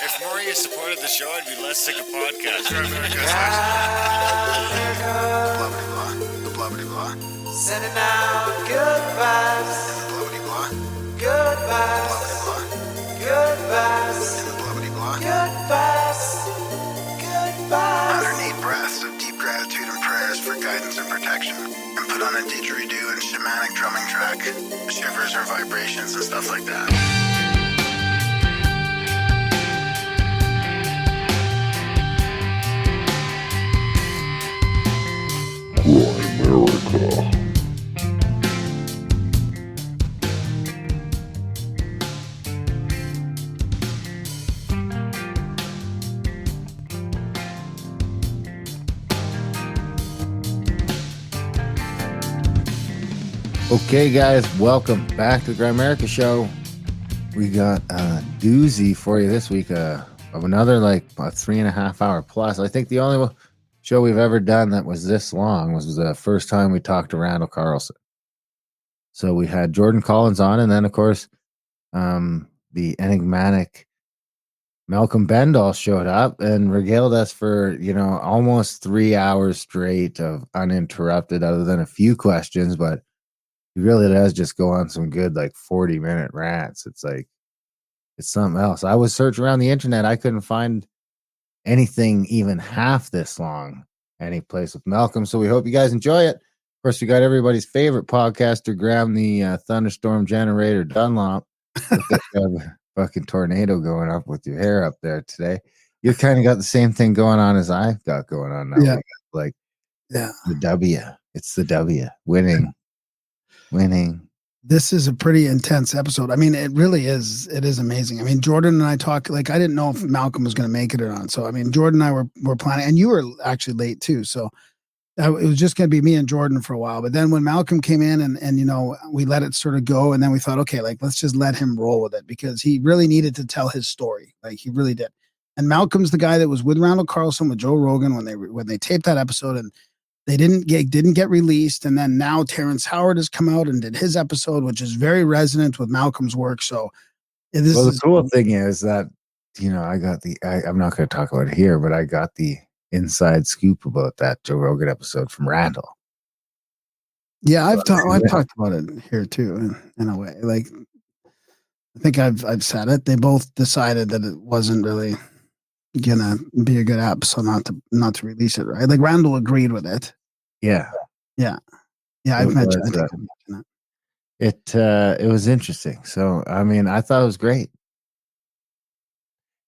If more of you supported the show, I'd be less sick of podcasts. Blah, blah, blah, blah, blah. Sending out good vibes. Blah, blah, blah. Good vibes. Blah, Good vibes. blah, blah. Good vibes. Good vibes. 108 breaths of deep gratitude and prayers for guidance and protection. And put on a didgeridoo and shamanic drumming track. Shivers or vibrations and stuff like that. Okay, guys, welcome back to the Grimerica Show. We got a doozy for you this week of another like a 3.5 hour plus. I think the only show we've ever done that was this long was the first time we talked to Randall Carlson. So we had Jordan Collins on, and then of course the enigmatic Malcolm Bendall showed up and regaled us for almost 3 hours straight of uninterrupted, other than a few questions, but he really does just go on some good, like 40-minute rants. It's something else. I was searching around the internet. I couldn't find anything even half this long any place with Malcolm. So we hope you guys enjoy it. Of course, we got everybody's favorite podcaster, Graham, the Thunderstorm generator Dunlop. Fucking tornado going up with your hair up there today. You kind of got the same thing going on as I've got going on now. Yeah. The W. It's the W. Winning. This is a pretty intense episode. I mean, it really is. It is amazing. I mean, Jordan and I talked, like, I didn't know if Malcolm was going to make it or not. So, I mean, Jordan and I were planning, and you were actually late too. So it was just going to be me and Jordan for a while. But then when Malcolm came in and we let it sort of go, and then we thought, okay, like, let's just let him roll with it, because he really needed to tell his story. Like, he really did. And Malcolm's the guy that was with Randall Carlson, with Joe Rogan when they taped that episode, and they didn't get released. And then now Terence Howard has come out and did his episode, which is very resonant with Malcolm's work. So the cool thing is that, I got I'm not going to talk about it here, but I got the inside scoop about that Joe Rogan episode from Randall. Yeah, I've talked about it here too, in a way. Like, I think I've said it. They both decided that it wasn't really gonna be a good episode, not to release it, right? Like, Randall agreed with it. Yeah. I've mentioned it. It was interesting. So, I mean, I thought it was great.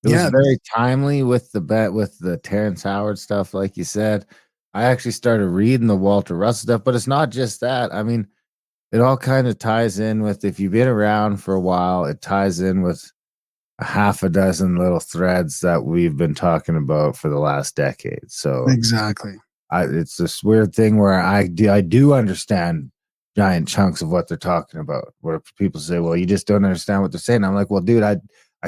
It was very timely with the Terence Howard stuff, like you said. I actually started reading the Walter Russell stuff, but it's not just that. I mean, it all kind of ties in with, if you've been around for a while, it ties in with a half a dozen little threads that we've been talking about for the last decade. So exactly. It's this weird thing where I do understand giant chunks of what they're talking about, where people say, well, you just don't understand what they're saying. I'm like, well, dude, I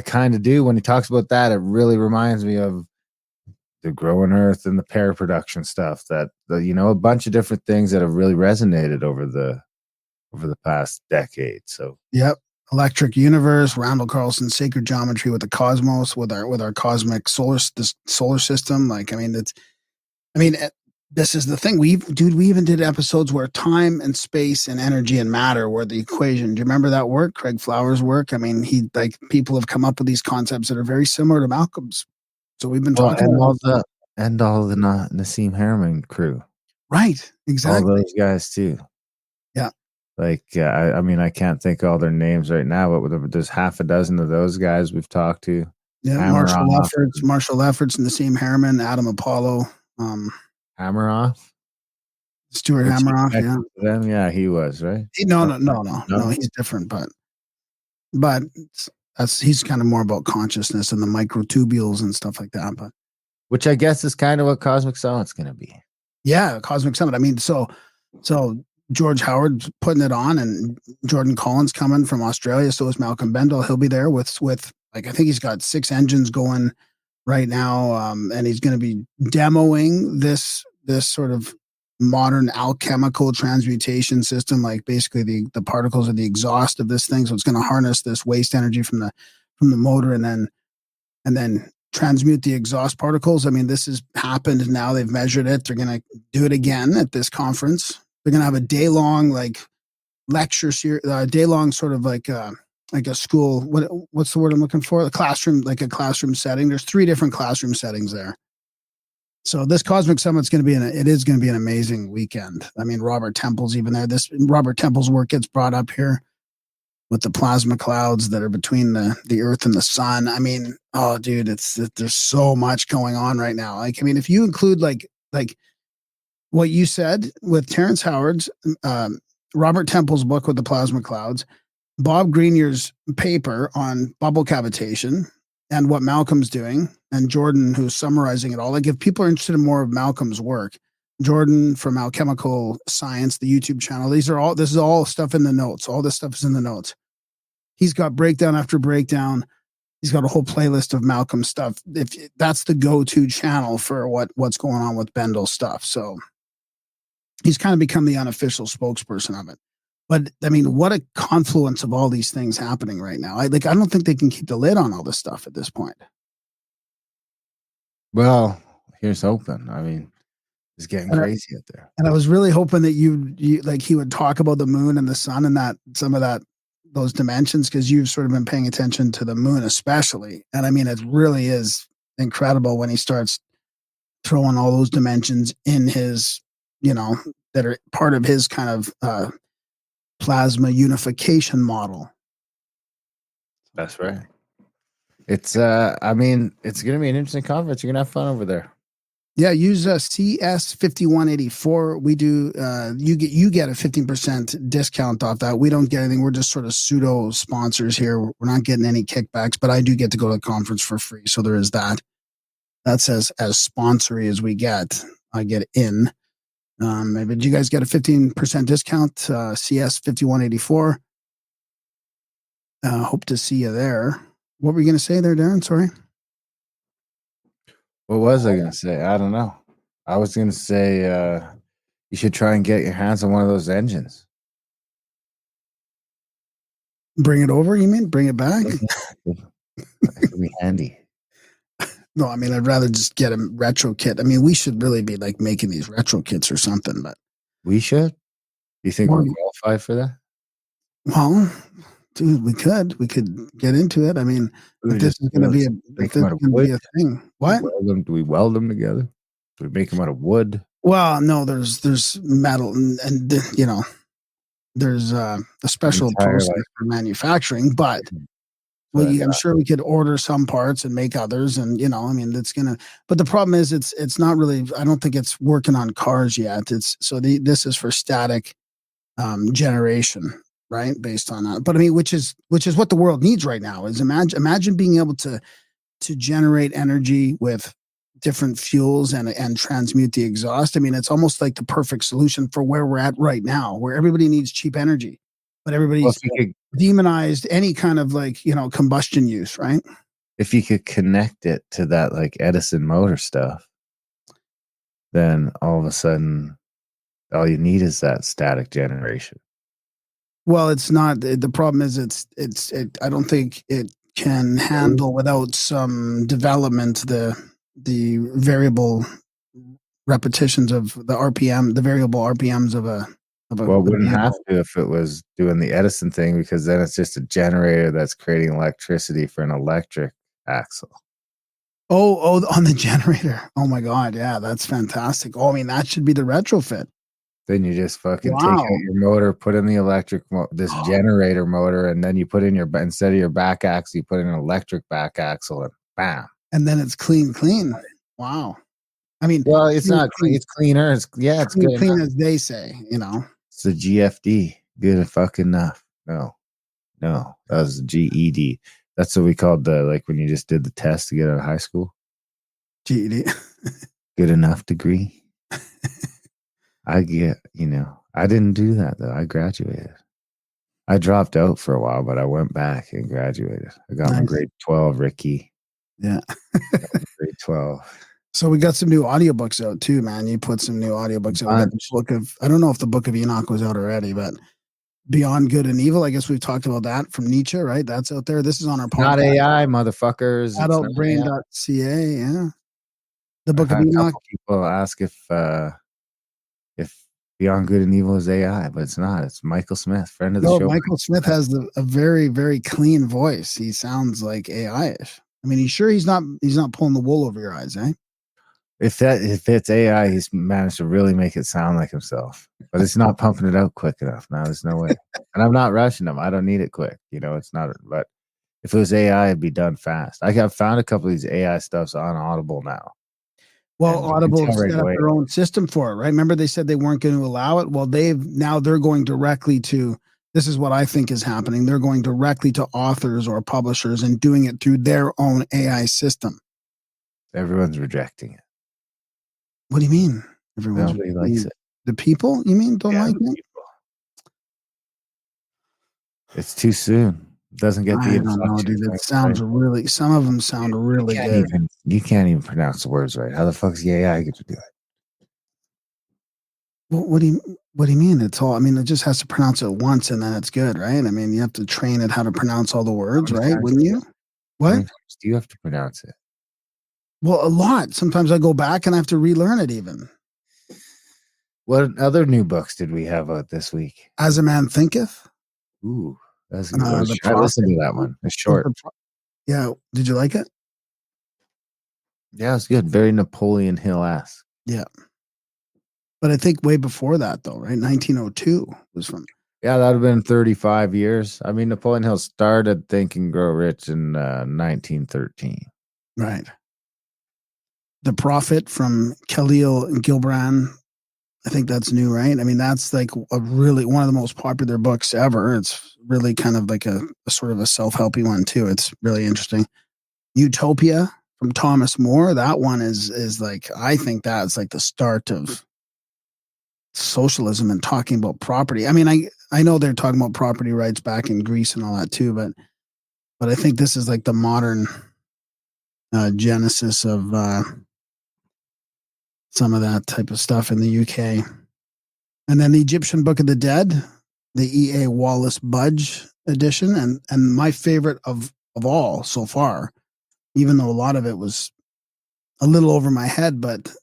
kind of do. When he talks about that, it really reminds me of the growing earth and the pair production stuff, that a bunch of different things that have really resonated over the past decade. So yep. Electric universe, Randall Carlson's sacred geometry with the cosmos, with our cosmic solar system. Like, this is the thing. We even did episodes where time and space and energy and matter were the equation. Do you remember that work? Craig Flowers' work? I mean, people have come up with these concepts that are very similar to Malcolm's. So we've been talking about all the Nassim Harriman crew. Right. Exactly. All those guys too. Yeah. Like, I can't think of all their names right now, but there's half a dozen of those guys we've talked to. Yeah. Marshall Efforts, Nassim Harriman, Adam Apollo, Hammeroff, Stuart Hammeroff. Yeah. Them, yeah, he was right. No, he's different, but he's kind of more about consciousness and the microtubules and stuff like that. But which I guess is kind of what Cosmic Summit's going to be. Yeah, Cosmic Summit. I mean, so George Howard's putting it on, and Jordan Collins coming from Australia. So is Malcolm Bendall. He'll be there with like, I think he's got 6 engines going right now, and he's going to be demoing this sort of modern alchemical transmutation system, like basically the particles are the exhaust of this thing. So it's going to harness this waste energy from the motor and then and then transmute the exhaust particles. I mean, this has happened now. They've measured it. They're going to do it again at this conference. They're going to have a day-long like lecture series, day-long sort of like a school. What's the word I'm looking for? A classroom, like a classroom setting. There's 3 different classroom settings there. So this Cosmic Summit's going to be it is going to be an amazing weekend. I mean, Robert Temple's even there. This Robert Temple's work gets brought up here with the plasma clouds that are between the Earth and the Sun. I mean, oh, dude, there's so much going on right now. Like, I mean, if you include like what you said with Terence Howard's, Robert Temple's book with the plasma clouds, Bob Greenyer's paper on bubble cavitation, and what Malcolm's doing, and Jordan, who's summarizing it all. Like, if people are interested in more of Malcolm's work, Jordan from Alchemical Science, the YouTube channel, this is all stuff in the notes. All this stuff is in the notes. He's got breakdown after breakdown. He's got a whole playlist of Malcolm stuff. If that's the go-to channel for what's going on with Bendall stuff. So he's kind of become the unofficial spokesperson of it. But I mean, what a confluence of all these things happening right now. I don't think they can keep the lid on all this stuff at this point. Well, here's hoping. I mean, it's getting crazy out there. And I was really hoping that you like he would talk about the moon and the sun and that some of those dimensions, because you've sort of been paying attention to the moon especially. And I mean, it really is incredible when he starts throwing all those dimensions in his, that are part of his kind of plasma unification model. That's right. It's I mean, it's gonna be an interesting conference. You're gonna have fun over there. Yeah, use CS5184. We do you get a 15% discount off that. We don't get anything. We're just sort of pseudo sponsors here. We're not getting any kickbacks, but I do get to go to the conference for free. So there is that. That's as sponsory as we get. I get in. Did you guys get a 15% discount? CS5184. Hope to see you there. What were you going to say there, Darren? Sorry. What was I going to say? I don't know. I was going to say you should try and get your hands on one of those engines. Bring it over, you mean? Bring it back? That could be handy. No, I mean, I'd rather just get a retro kit. I mean, we should really be like making these retro kits or something, but we should. You think we're qualified for that? Well, dude, we could get into it. I mean, if this is going to be a thing. What? Do we weld them together? Do we make them out of wood? Well, no, there's metal and there's a special process for manufacturing, but I'm sure we could order some parts and make others, and I mean, that's gonna. But the problem is, it's not really. I don't think it's working on cars yet. This is for static generation, right? Based on that. But I mean, which is what the world needs right now. Is imagine being able to generate energy with different fuels and transmute the exhaust. I mean, it's almost like the perfect solution for where we're at right now, where everybody needs cheap energy, but everybody's demonized any kind of combustion use, right? If you could connect it to that like Edison motor stuff, then all of a sudden all you need is that static generation. Well, it's not. The problem is I don't think it can handle without some development the variable repetitions of the RPM, the variable RPMs of a. Well, it wouldn't have to if it was doing the Edison thing, because then it's just a generator that's creating electricity for an electric axle. Oh, on the generator. Oh my God. Yeah, that's fantastic. Oh, I mean, that should be the retrofit. Then you just fucking take out your motor, put in the electric, this generator motor, and then you put in instead of your back axle, you put in an electric back axle, and bam. And then it's clean. Wow. I mean, well, it's not clean. It's cleaner. It's good. Clean as they say, It's the GFD. Good fucking enough. No, that was the GED. That's what we called when you just did the test to get out of high school. GED. Good enough degree. I didn't do that though. I graduated. I dropped out for a while, but I went back and graduated. I got my grade 12, Ricky. Yeah. Grade 12. So we got some new audiobooks out too, man. You put some new audiobooks out. I don't know if the Book of Enoch was out already, but Beyond Good and Evil. I guess we've talked about that from Nietzsche, right? That's out there. This is on our podcast. Not AI, motherfuckers. It's not AI. Adultbrain.ca. Yeah. The Book I've of had a Enoch. couple people ask if Beyond Good and Evil is AI, but it's not. It's Michael Smith, friend of the No, show. Michael Smith has a very, very clean voice. He sounds like AI-ish. I mean, he's not pulling the wool over your eyes, eh? If it's AI, he's managed to really make it sound like himself, but it's not pumping it out quick enough. Now there's no way, and I'm not rushing him. I don't need it quick. It's not. But if it was AI, it'd be done fast. I have found a couple of these AI stuffs on Audible now. Well, Audible set up their own system for it, right? Remember they said they weren't going to allow it? Well, they're going directly to, this is what I think is happening. They're going directly to authors or publishers and doing it through their own AI system. Everyone's rejecting it. What do you mean? Nobody likes it. The people, you mean, don't like it? It's too soon. It doesn't get the I don't know, dude. It sounds really, some of them sound really good. You can't even pronounce the words right. How the fuck's the AI get to do it? Well, what do you mean? It's all, I mean, it just has to pronounce it once and then it's good, right? I mean, you have to train it how to pronounce all the words, right? Wouldn't you? What? Do you have to pronounce it? Well, a lot. Sometimes I go back and I have to relearn it even. What other new books did we have out this week? As a Man Thinketh. Ooh, that's a good one. I listened to that one. It's short. Yeah. Did you like it? Yeah, it's good. Very Napoleon Hill-esque. Yeah. But I think way before that, though, right? 1902 was from. Yeah, that would have been 35 years. I mean, Napoleon Hill started Think and Grow Rich in 1913. Right. The Prophet from Khalil Gibran. I think that's new, right? I mean, that's like one of the most popular books ever. It's really kind of like a sort of a self-helpy one too. It's really interesting. Utopia from Thomas More. That one is like, I think that's like the start of socialism and talking about property. I mean, I know they're talking about property rights back in Greece and all that too, but I think this is like the modern genesis of some of that type of stuff in the UK. And then the Egyptian Book of the Dead, the E.A. Wallace Budge edition, and my favorite of all so far, even though a lot of it was a little over my head, but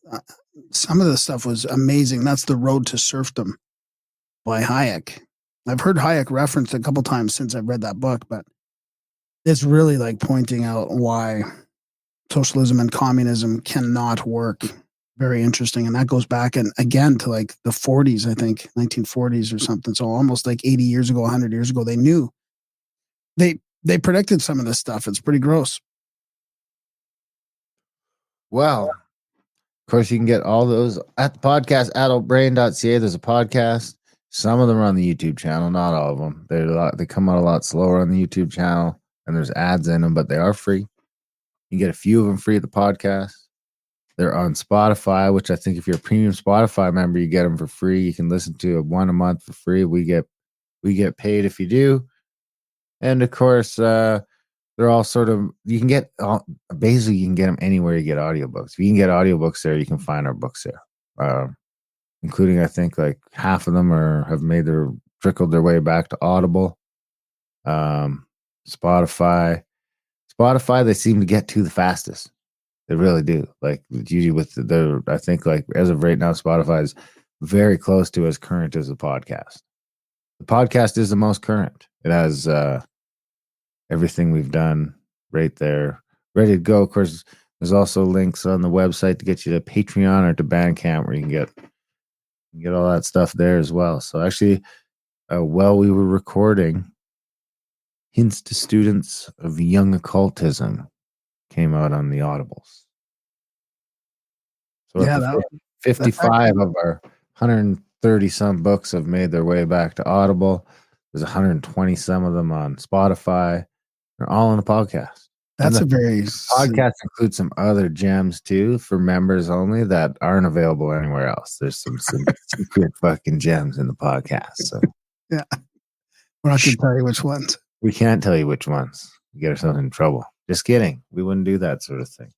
some of the stuff was amazing. That's The Road to Serfdom by Hayek. I've heard Hayek referenced a couple times since I've read that book, but it's really like pointing out why socialism and communism cannot work. Very interesting. And that goes back and again to like the 40s, I think 1940s or something. So almost like 80 years ago, 100 years ago, they knew they predicted some of this stuff. It's pretty gross. Well, of course, you can get all those at the podcast, adultbrain.ca. There's a podcast. Some of them are on the YouTube channel, not all of them. They come out a lot slower on the YouTube channel, and there's ads in them, but they are free. You can get a few of them free at the podcast. They're on Spotify, which I think if you're a premium Spotify member, you get them for free. You can listen to one a month for free. We get paid if you do. And of course, they're all sort of, you can get them anywhere you get audiobooks. If you can get audiobooks there, you can find our books there. Including, I think, like half of them have trickled their way back to Audible. Spotify, they seem to get to the fastest. They really do. Like usually I think like as of right now, Spotify is very close to as current as the podcast. The podcast is the most current. It has everything we've done right there, ready to go. Of course, there's also links on the website to get you to Patreon or to Bandcamp where you can get all that stuff there as well. So actually, while we were recording, Hints to Students of Young Occultism came out on the Audibles. So Yeah, 55 of our 130 some books have made their way back to Audible. There's 120 some of them on Spotify. They're all on the podcast. That's the podcast includes some other gems too for members only that aren't available anywhere else. There's some secret fucking gems in the podcast. So yeah, we're not going to tell you which ones. We can't tell you which ones. We get ourselves in trouble. Just kidding. We wouldn't do that sort of thing.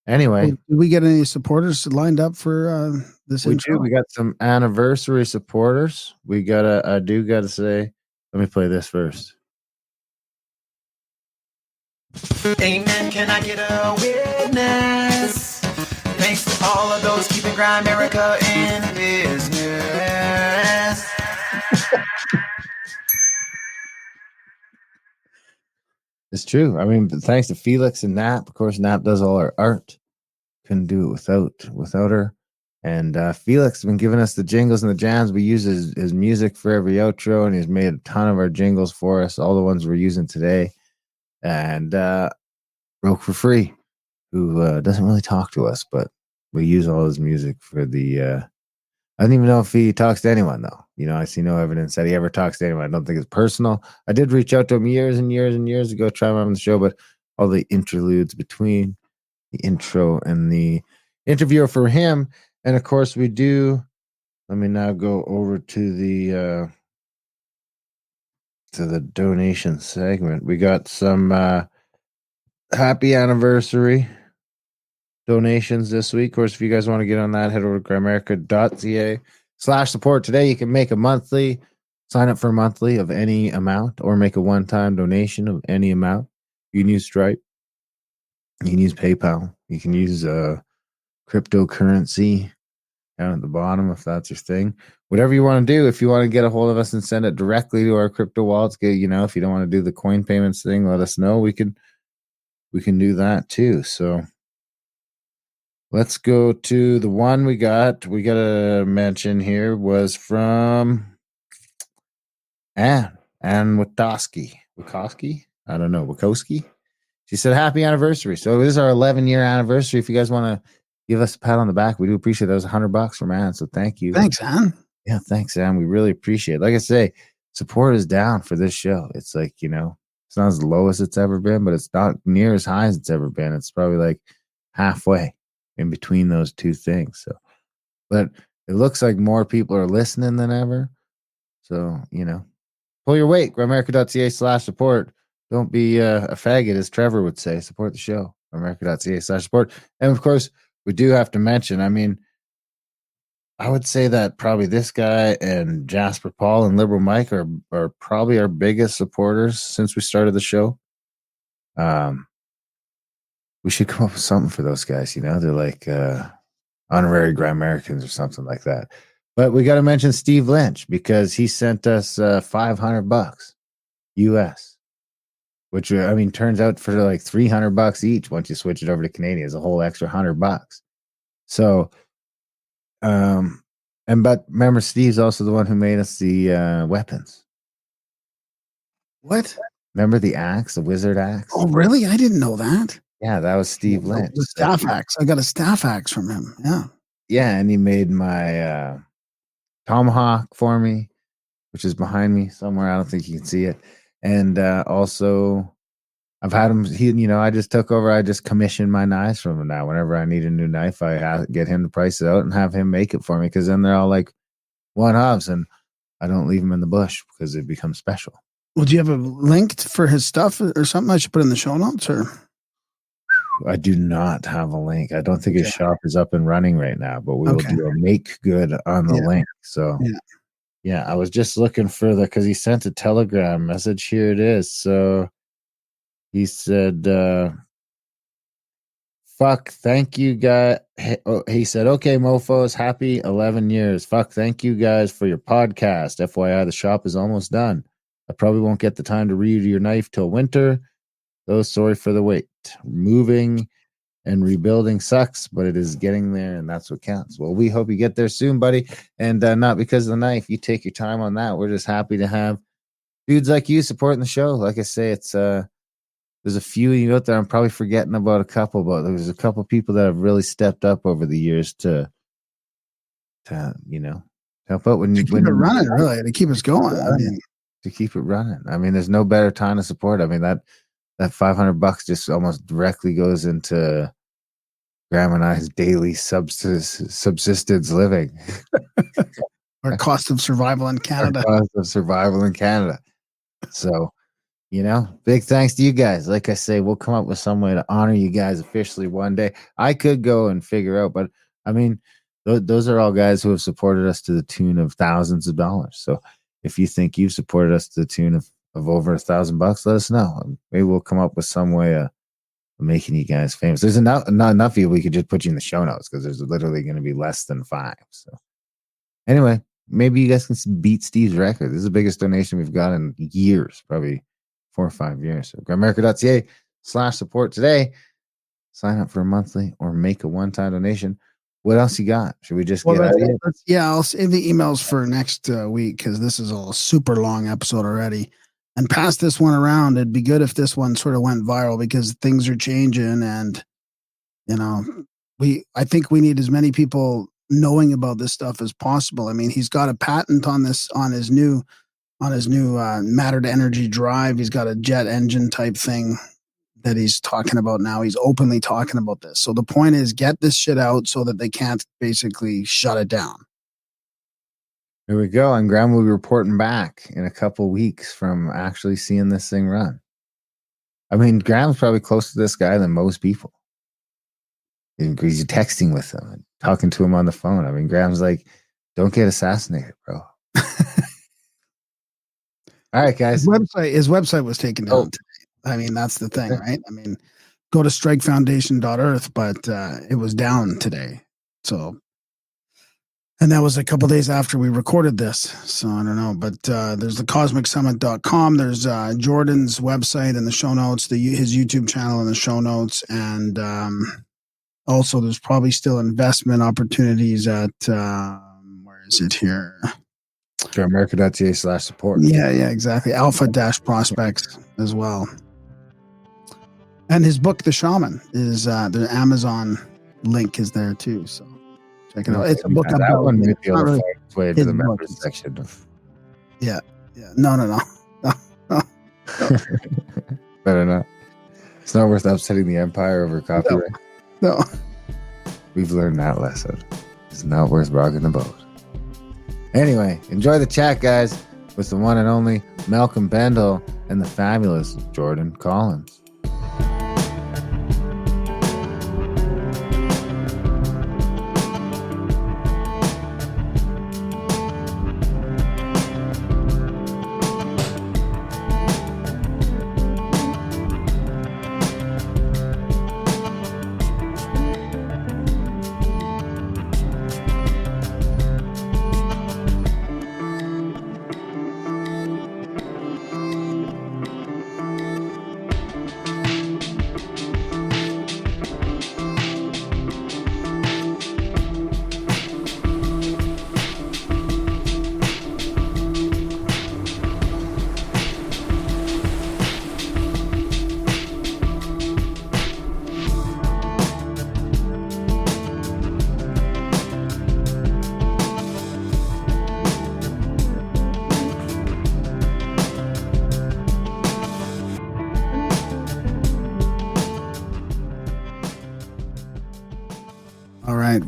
Anyway, Did we get any supporters lined up for this we intro? do. We got some anniversary supporters. I do gotta say, let me play this first. Amen. Can I get a witness? Thanks to all of those keeping Grimerica in business. It's true. I mean, thanks to Felix and Nap. Of course, Nap does all our art. Couldn't do it without her. And Felix has been giving us the jingles and the jams. We use his music for every outro, and he's made a ton of our jingles for us, all the ones we're using today. And Broke for Free, who doesn't really talk to us, but we use all his music for the... I don't even know if he talks to anyone, though. You know, I see no evidence that he ever talks to anyone. I don't think it's personal. I did reach out to him years and years and years ago, try him on the show, but all the interludes between the intro and the interview for him. And of course, we do. Let me now go over to the donation segment. We got some happy anniversary donations this week. Of course, if you guys want to get on that, head over to grimerica.ca/support. Today, you can make a monthly, sign up for a monthly of any amount, or make a one-time donation of any amount. You can use Stripe. You can use PayPal. You can use cryptocurrency down at the bottom if that's your thing. Whatever you want to do. If you want to get a hold of us and send it directly to our crypto wallets, you know, if you don't want to do the coin payments thing, let us know. We can do that too. So let's go to the one we got. We got a mention here was from Ann Witowski. I don't know. Wachowski. She said, happy anniversary. So it is our 11-year anniversary. If you guys want to give us a pat on the back, we do appreciate it. That was $100 from Ann. So thank you. Thanks, Ann. Yeah, thanks, Ann. We really appreciate it. Like I say, support is down for this show. It's like, you know, it's not as low as it's ever been, but it's not near as high as it's ever been. It's probably like halfway in between those two things. So, but it looks like more people are listening than ever. So, you know, pull your weight. Grimerica.ca/support. Don't be a faggot, as Trevor would say. Support the show. Grimerica.ca/support. And of course, we do have to mention, I mean, I would say that probably this guy and Jasper Paul and Liberal Mike are probably our biggest supporters since we started the show. We should come up with something for those guys. You know, they're like honorary Grimericans or something like that. But we got to mention Steve Lynch because he sent us $500 US, which I mean turns out for like $300 each once you switch it over to Canadian is a whole extra $100. So, but remember, Steve's also the one who made us the weapons. What? Remember the axe, the wizard axe? Oh, really? I didn't know that. Yeah, that was Steve Lynch. The staff axe. I got a staff axe from him. Yeah. Yeah, and he made my tomahawk for me, which is behind me somewhere. I don't think you can see it. And also, I've had him. I just took over. I just commission my knives from him now. Whenever I need a new knife, I get him to price it out and have him make it for me. Because then they're all like one-offs, and I don't leave them in the bush because it becomes special. Well, do you have a link for his stuff or something I should put in the show notes? Or I do not have a link. I don't think his shop is up and running right now, but we will do a make good on the link. So yeah, I was just looking for because he sent a Telegram message. Here it is. So he said, fuck, thank you, guys. He said, okay, mofos, happy 11 years. Fuck, thank you guys for your podcast. FYI, the shop is almost done. I probably won't get the time to read your knife till winter. Though sorry for the wait. Moving and rebuilding sucks, but it is getting there, and that's what counts. Well, we hope you get there soon, buddy. And not because of the knife. You take your time on that. We're just happy to have dudes like you supporting the show. Like I say, it's there's a few of you out there. I'm probably forgetting about a couple, but there's a couple people that have really stepped up over the years to help out when keep it running, really, to keep us going. To keep it running. I mean, there's no better time to support. I mean, that $500 just almost directly goes into Graham and I's daily subsistence living. Our cost of survival in Canada. So, big thanks to you guys. Like I say, we'll come up with some way to honor you guys officially one day. I could go and figure out, but I mean, those are all guys who have supported us to the tune of thousands of dollars. So if you think you've supported us to the tune of over $1,000, let us know. Maybe we'll come up with some way of making you guys famous. There's not enough of you. We could just put you in the show notes because there's literally going to be less than 5. So anyway, maybe you guys can beat Steve's record. This is the biggest donation we've got in years, probably 4 or 5 years. So grimerica.ca/support today. Sign up for a monthly or make a one-time donation. What else you got? Should we just get out of here? Yeah, I'll save the emails for next week because this is a super long episode already. And pass this one around. It'd be good if this one sort of went viral because things are changing, and I think we need as many people knowing about this stuff as possible. I mean, he's got a patent on this on his new matter to energy drive. He's got a jet engine type thing that he's talking about now. He's openly talking about this. So the point is, get this shit out so that they can't basically shut it down. Here we go. And Graham will be reporting back in a couple weeks from actually seeing this thing run. I mean, Graham's probably closer to this guy than most people. He's texting with him and talking to him on the phone. I mean, Graham's like, don't get assassinated, bro. All right, guys. His website was taken down today. I mean, that's the thing, right? I mean, go to strikefoundation.earth, but it was down today. So, and that was a couple days after we recorded this. So I don't know, but there's the cosmicsummit.com. There's Jordan's website in the show notes, his YouTube channel in the show notes. And also there's probably still investment opportunities at, where is it here? America.ca/support. Yeah, exactly. Alpha-prospects as well. And his book, The Shaman, is the Amazon link is there too. So check it out. It's a book about that one. Maybe able to really find its way to the members section of. Yeah. No. Better not. It's not worth upsetting the empire over copyright. No. We've learned that lesson. It's not worth rocking the boat. Anyway, enjoy the chat, guys, with the one and only Malcolm Bendall and the fabulous Jordan Collins.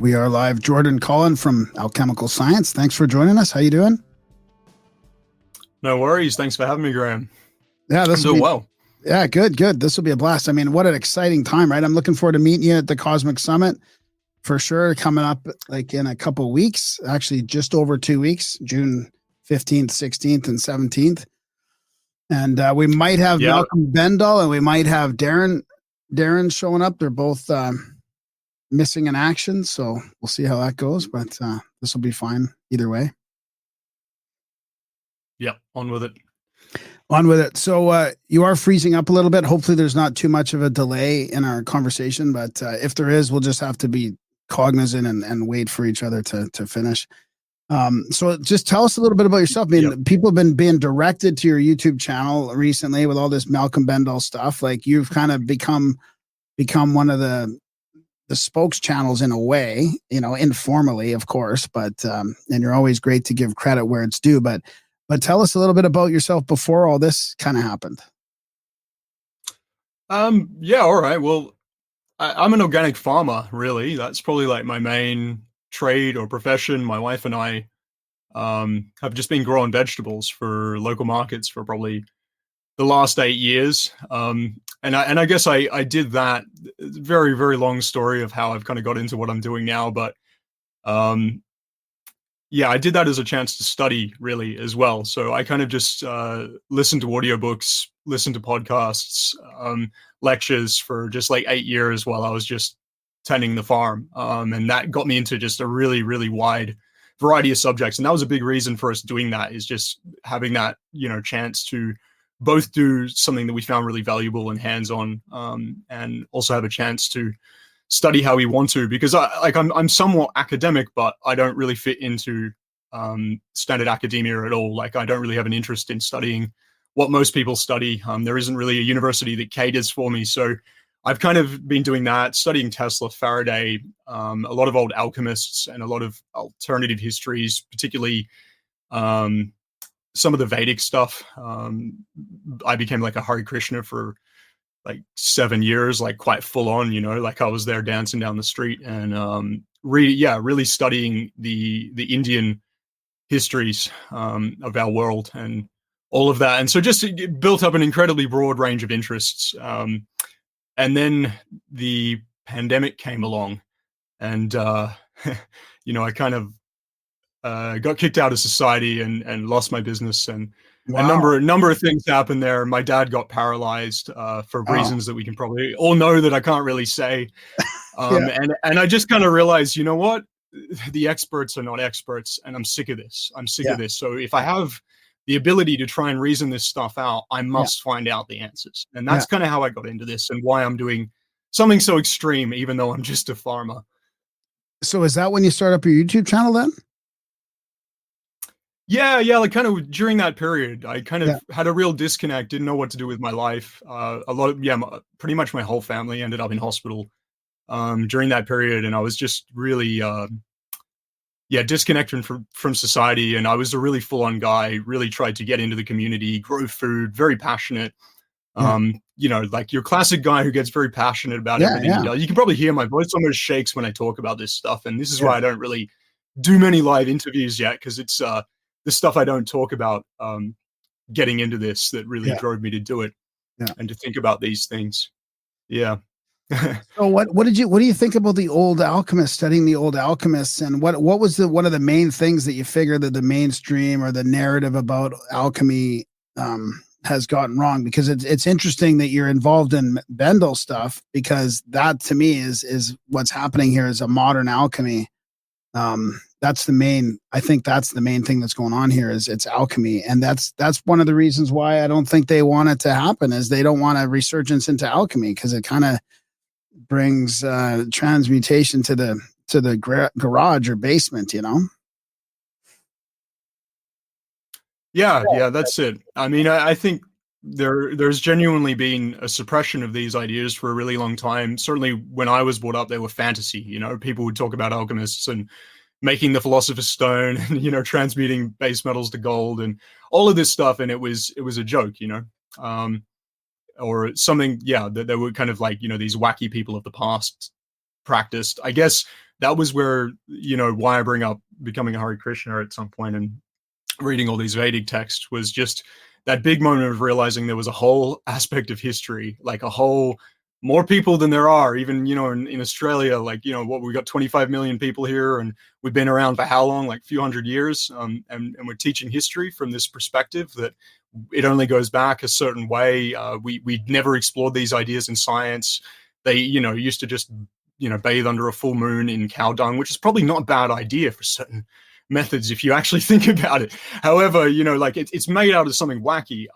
We are live. Jordan Collin from Alchemical Science. Thanks for joining us. How you doing? No worries. Thanks for having me, Graham. Yeah, this will well. Yeah, good. This will be a blast. I mean, what an exciting time, right? I'm looking forward to meeting you at the Cosmic Summit for sure. Coming up like in a couple weeks, actually just over 2 weeks, June 15th, 16th, and 17th. And we might have Malcolm Bendall and we might have Darren showing up. They're both missing in action, so we'll see how that goes, but this will be fine either way. Yep, on with it. So you are freezing up a little bit. Hopefully there's not too much of a delay in our conversation, but if there is, we'll just have to be cognizant and wait for each other to finish. So just tell us a little bit about yourself. I mean, people have been being directed to your YouTube channel recently with all this Malcolm Bendall stuff. Like you've kind of become one of the spokes channels in a way, informally, of course, but and you're always great to give credit where it's due. But tell us a little bit about yourself before all this kind of happened. Yeah, all right. Well, I'm an organic farmer, really. That's probably like my main trade or profession. My wife and I have just been growing vegetables for local markets for probably the last 8 years. And I guess I did that. Very, very long story of how I've kind of got into what I'm doing now. But yeah, I did that as a chance to study really as well. So I kind of just listened to audiobooks, listened to podcasts, lectures for just like 8 years while I was just tending the farm. And that got me into just a really, really wide variety of subjects. And that was a big reason for us doing that, is just having that, chance to both do something that we found really valuable and hands-on, and also have a chance to study how we want to, because I'm somewhat academic, but I don't really fit into standard academia at all. Like, I don't really have an interest in studying what most people study. There isn't really a university that caters for me. So I've kind of been doing that, studying Tesla, Faraday, a lot of old alchemists, and a lot of alternative histories, particularly some of the Vedic stuff. I became like a Hare Krishna for like 7 years, like quite full on, like I was there dancing down the street, and really studying the Indian histories of our world and all of that. And so just it built up an incredibly broad range of interests. And then the pandemic came along, and I kind of got kicked out of society and lost my business, and Wow. a number of things happened there. My dad got paralyzed for reasons that we can probably all know that I can't really say. And I just kind of realized, you know what? The experts are not experts, and I'm sick of this. I'm sick of this. So if I have the ability to try and reason this stuff out, I must find out the answers. And that's kind of how I got into this, and why I'm doing something so extreme, even though I'm just a farmer. So is that when you start up your YouTube channel then? Yeah, like kind of during that period, I kind of had a real disconnect, didn't know what to do with my life. Pretty much my whole family ended up in hospital during that period, and I was just really disconnected from society. And I was a really full-on guy, really tried to get into the community, grow food, very passionate. Like your classic guy who gets very passionate about everything he does. You can probably hear my voice almost shakes when I talk about this stuff, and this is why I don't really do many live interviews yet, because it's the stuff I don't talk about getting into this that really drove me to do it and to think about these things. Yeah. So what do you think about the old alchemists, studying the old alchemists, and what was one of the main things that you figured that the mainstream or the narrative about alchemy has gotten wrong? Because it's interesting that you're involved in Bendall stuff, because that to me is what's happening here is a modern alchemy. I think that's the main thing that's going on here, is it's alchemy. And that's one of the reasons why I don't think they want it to happen, is they don't want a resurgence into alchemy, because it kind of brings transmutation to the garage or basement, Yeah, that's it. I mean, I think there's genuinely been a suppression of these ideas for a really long time. Certainly when I was brought up, they were fantasy. People would talk about alchemists and making the philosopher's stone, and transmuting base metals to gold and all of this stuff, and it was a joke, or something. That they were kind of like, these wacky people of the past practiced. I guess that was where, why I bring up becoming a Hare Krishna at some point and reading all these Vedic texts, was just that big moment of realizing there was a whole aspect of history, like a whole more people than there are, even, in Australia, like, we got 25 million people here, and we've been around for how long, like a few hundred years. And we're teaching history from this perspective that it only goes back a certain way. We never explored these ideas in science. They, used to just, bathe under a full moon in cow dung, which is probably not a bad idea for certain methods if you actually think about it. However, like it's made out of something wacky.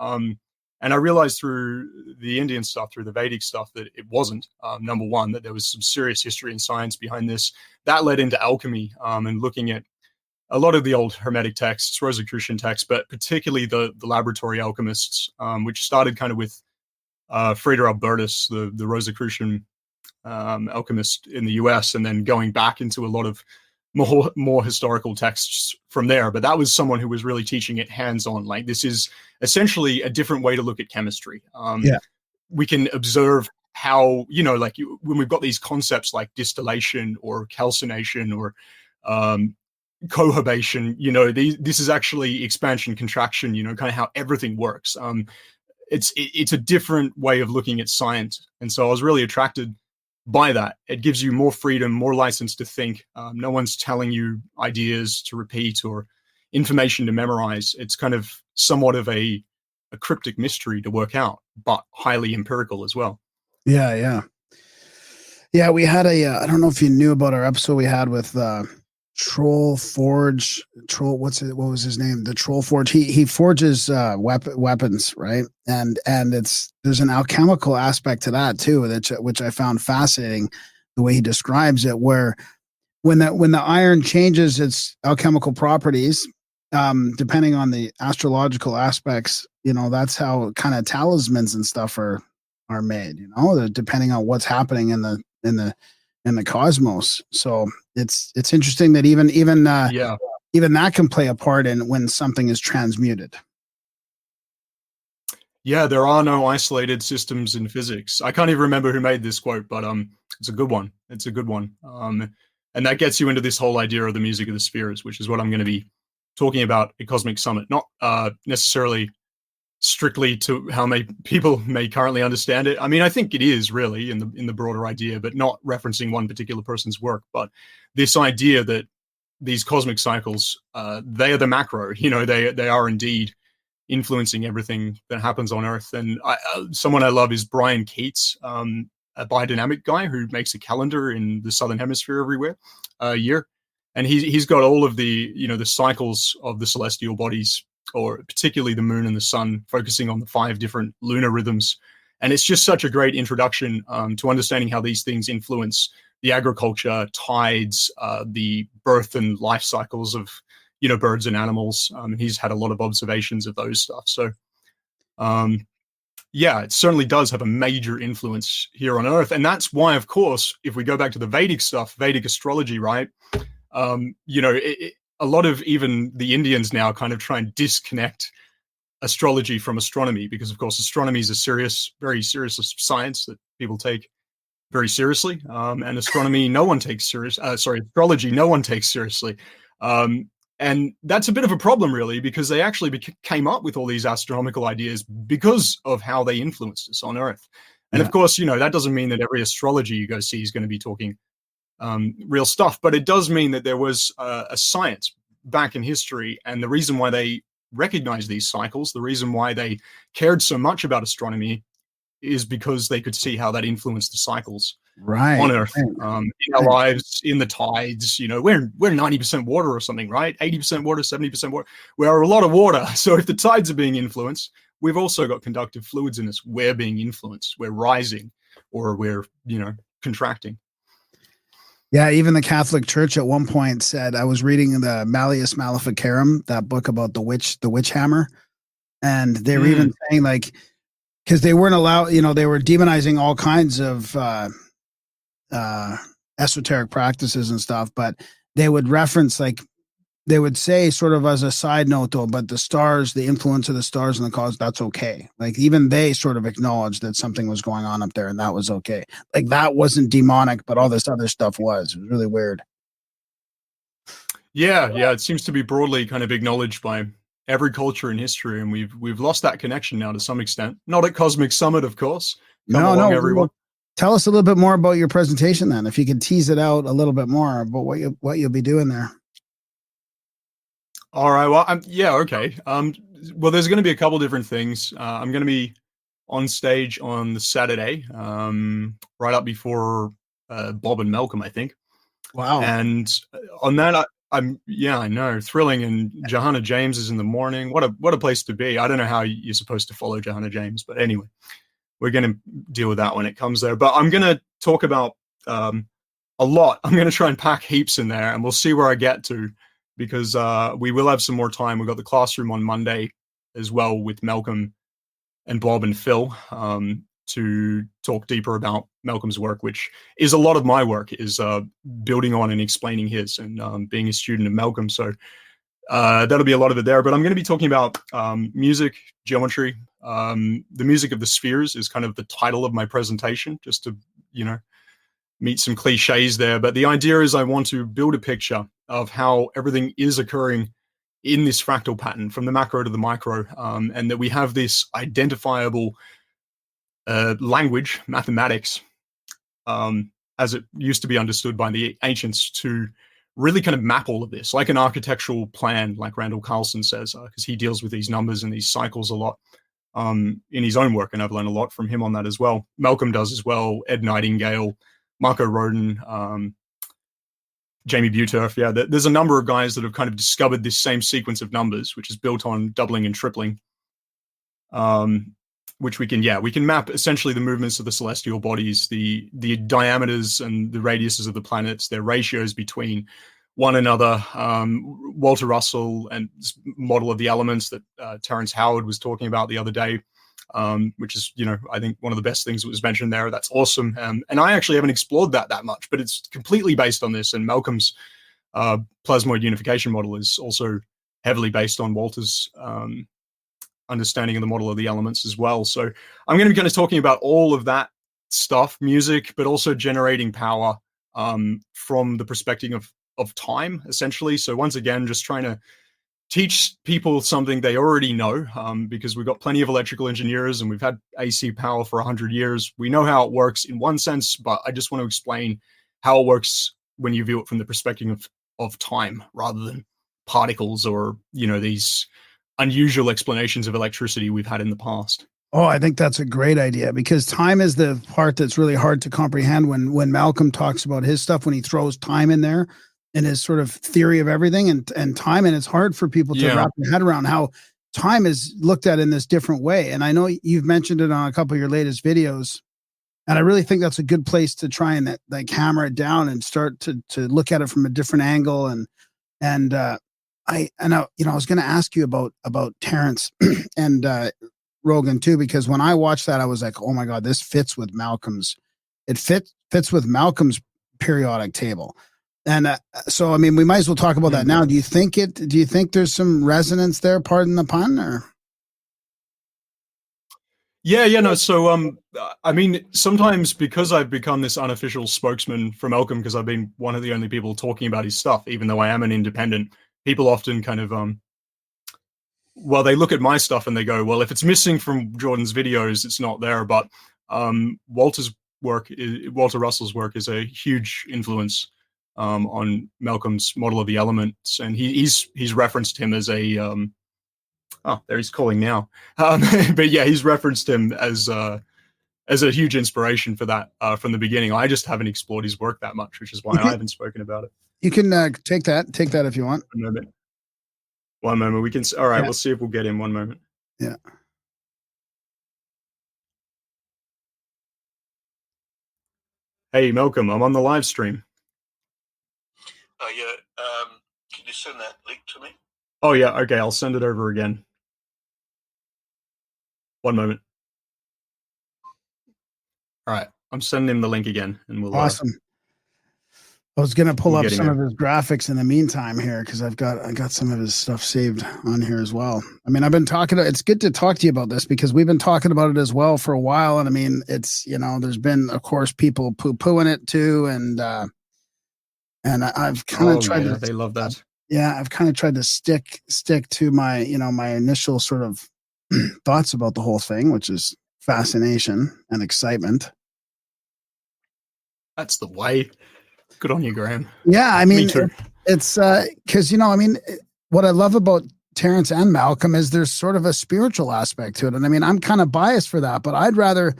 And I realized through the Indian stuff, through the Vedic stuff, that it wasn't. Number one, that there was some serious history and science behind this. That led into alchemy, and looking at a lot of the old Hermetic texts, Rosicrucian texts, but particularly the laboratory alchemists, which started kind of with Frieder Albertus, the Rosicrucian alchemist in the US, and then going back into a lot of more historical texts from there. But that was someone who was really teaching it hands-on. Like, this is essentially a different way to look at chemistry. We can observe how, when we've got these concepts like distillation or calcination or cohabation, this is actually expansion, contraction, kind of how everything works. it's a different way of looking at science. And so I was really attracted by that. It gives you more freedom, more license to think. No one's telling you ideas to repeat or information to memorize. It's kind of somewhat of a cryptic mystery to work out, but highly empirical as well. Yeah. We had I don't know if you knew about our episode we had with Troll Forge. What was his name? The Troll Forge. He forges weapons, right? And there's an alchemical aspect to that too, which I found fascinating, the way he describes it, where when the iron changes its alchemical properties, depending on the astrological aspects, that's how kind of talismans and stuff are made, depending on what's happening in the cosmos. So it's interesting that even that can play a part in when something is transmuted. Yeah, there are no isolated systems in physics. I can't even remember who made this quote, but it's a good one. And that gets you into this whole idea of the music of the spheres, which is what I'm going to be talking about at Cosmic Summit. Not necessarily strictly to how many people may currently understand it. I mean, I think it is really in the broader idea, but not referencing one particular person's work. But this idea that these cosmic cycles, they are the macro. They are indeed influencing everything that happens on Earth. And someone I love is Brian Keats, a biodynamic guy who makes a calendar in the Southern Hemisphere everywhere year. And he's got all of the, the cycles of the celestial bodies, or particularly the moon and the sun, focusing on the 5 different lunar rhythms. And it's just such a great introduction to understanding how these things influence the agriculture, tides, the birth and life cycles of, birds and animals. He's had a lot of observations of those stuff. So, it certainly does have a major influence here on Earth. And that's why, of course, if we go back to the Vedic stuff, Vedic astrology, right? A lot of even the Indians now kind of try and disconnect astrology from astronomy, because of course astronomy is a very serious science that people take very seriously, and astronomy no one takes serious. Astrology no one takes seriously, and that's a bit of a problem really, because they actually came up with all these astronomical ideas because of how they influenced us on Earth. And of course, that doesn't mean that every astrology you go see is going to be talking real stuff, but it does mean that there was a science back in history, and the reason why they recognized these cycles, the reason why they cared so much about astronomy, is because they could see how that influenced the cycles on Earth, in our lives, in the tides. We're 90% water or something, right? 80% water, 70% water. We are a lot of water. So if the tides are being influenced, we've also got conductive fluids in us. We're being influenced. We're rising, or we're contracting. Yeah, even the Catholic Church at one point said, I was reading the Malleus Maleficarum, that book about the witch hammer, and they were even saying, like, because they weren't allowed, they were demonizing all kinds of esoteric practices and stuff, but they would reference, like, they would say sort of as a side note though, but the stars, the influence of the stars and the cause, that's okay. Like even they sort of acknowledged that something was going on up there and that was okay. Like that wasn't demonic, but all this other stuff was. It was really weird. Yeah. It seems to be broadly kind of acknowledged by every culture in history, and we've lost that connection now to some extent. Not at Cosmic Summit, of course. Come along, everyone. Tell us a little bit more about your presentation then, if you could tease it out a little bit more about what you'll be doing there. All right. Well, okay. Well, there's going to be a couple different things. I'm going to be on stage on the Saturday, right up before Bob and Malcolm, I think. Wow. And on that, I know, thrilling. And Johanna James is in the morning. What a place to be. I don't know how you're supposed to follow Johanna James, but anyway, we're going to deal with that when it comes there. But I'm going to talk about a lot. I'm going to try and pack heaps in there, and we'll see where I get to, because we will have some more time. We've got the classroom on Monday as well with Malcolm and Bob and Phil to talk deeper about Malcolm's work, which is a lot of my work, is building on and explaining his, and being a student of Malcolm. So that'll be a lot of it there. But I'm going to be talking about music, geometry. The music of the spheres is kind of the title of my presentation, just to, meet some cliches there. But the idea is I want to build a picture of how everything is occurring in this fractal pattern from the macro to the micro, and that we have this identifiable language, mathematics, as it used to be understood by the ancients, to really kind of map all of this like an architectural plan, like Randall Carlson says, because he deals with these numbers and these cycles a lot in his own work, and I've learned a lot from him on that as well. Malcolm does as well, Ed Nightingale, Marco Rodin, Jamie Buturf. Yeah, there's a number of guys that have kind of discovered this same sequence of numbers, which is built on doubling and tripling, which we can map essentially the movements of the celestial bodies, the diameters and the radiuses of the planets, their ratios between one another. Walter Russell and this model of the elements that Terence Howard was talking about the other day, which is, I think one of the best things that was mentioned there. That's awesome. And I actually haven't explored that much, but it's completely based on this. And Malcolm's plasmoid unification model is also heavily based on Walter's understanding of the model of the elements as well. So I'm going to be kind of talking about all of that stuff, music, but also generating power from the perspective of time, essentially. So once again, just trying to teach people something they already know, because we've got plenty of electrical engineers and we've had AC power for 100 years. We know how it works in one sense, but I just want to explain how it works when you view it from the perspective of time rather than particles or, these unusual explanations of electricity we've had in the past. Oh, I think that's a great idea, because time is the part that's really hard to comprehend. When Malcolm talks about his stuff, when he throws time in there and his sort of theory of everything and time, and it's hard for people to wrap their head around how time is looked at in this different way. And I know you've mentioned it on a couple of your latest videos, and I really think that's a good place to try and like hammer it down and start to look at it from a different angle. I was going to ask you about Terence and Rogan too, because when I watched that, I was like, oh my God, this fits with Malcolm's. It fits with Malcolm's periodic table. And so, I mean, we might as well talk about that now. Do you think there's some resonance there? Pardon the pun, or? Yeah, no. So, I mean, sometimes because I've become this unofficial spokesman for Malcolm, because I've been one of the only people talking about his stuff, even though I am an independent, people often kind of, they look at my stuff and they go, well, if it's missing from Jordan's videos, it's not there. But Walter Russell's work is a huge influence on Malcolm's model of the elements, and he's referenced him as a there he's calling now, but yeah, he's referenced him as a huge inspiration for that from the beginning. I just haven't explored his work that much, which is why I haven't spoken about it. You can take that if you want. One moment. We can. All right, We'll see if we'll get him. One moment. Yeah. Hey, Malcolm, I'm on the live stream. Oh yeah. Can you send that link to me? Oh yeah. Okay, I'll send it over again. One moment. All right, I'm sending him the link again, and we'll. Awesome. I was gonna pull up some of his graphics in the meantime here, because I got some of his stuff saved on here as well. I mean, it's good to talk to you about this, because we've been talking about it as well for a while, and I mean, it's there's been, of course, people poo-pooing it too, and I've kind of tried to. They love that. Yeah, I've kind of tried to stick to my my initial sort of thoughts about the whole thing, which is fascination and excitement. That's the way. Good on you, Graham. Yeah, I mean, Me too. It's because I mean, what I love about Terence and Malcolm is there's sort of a spiritual aspect to it, and I mean, I'm kind of biased for that, but I'd rather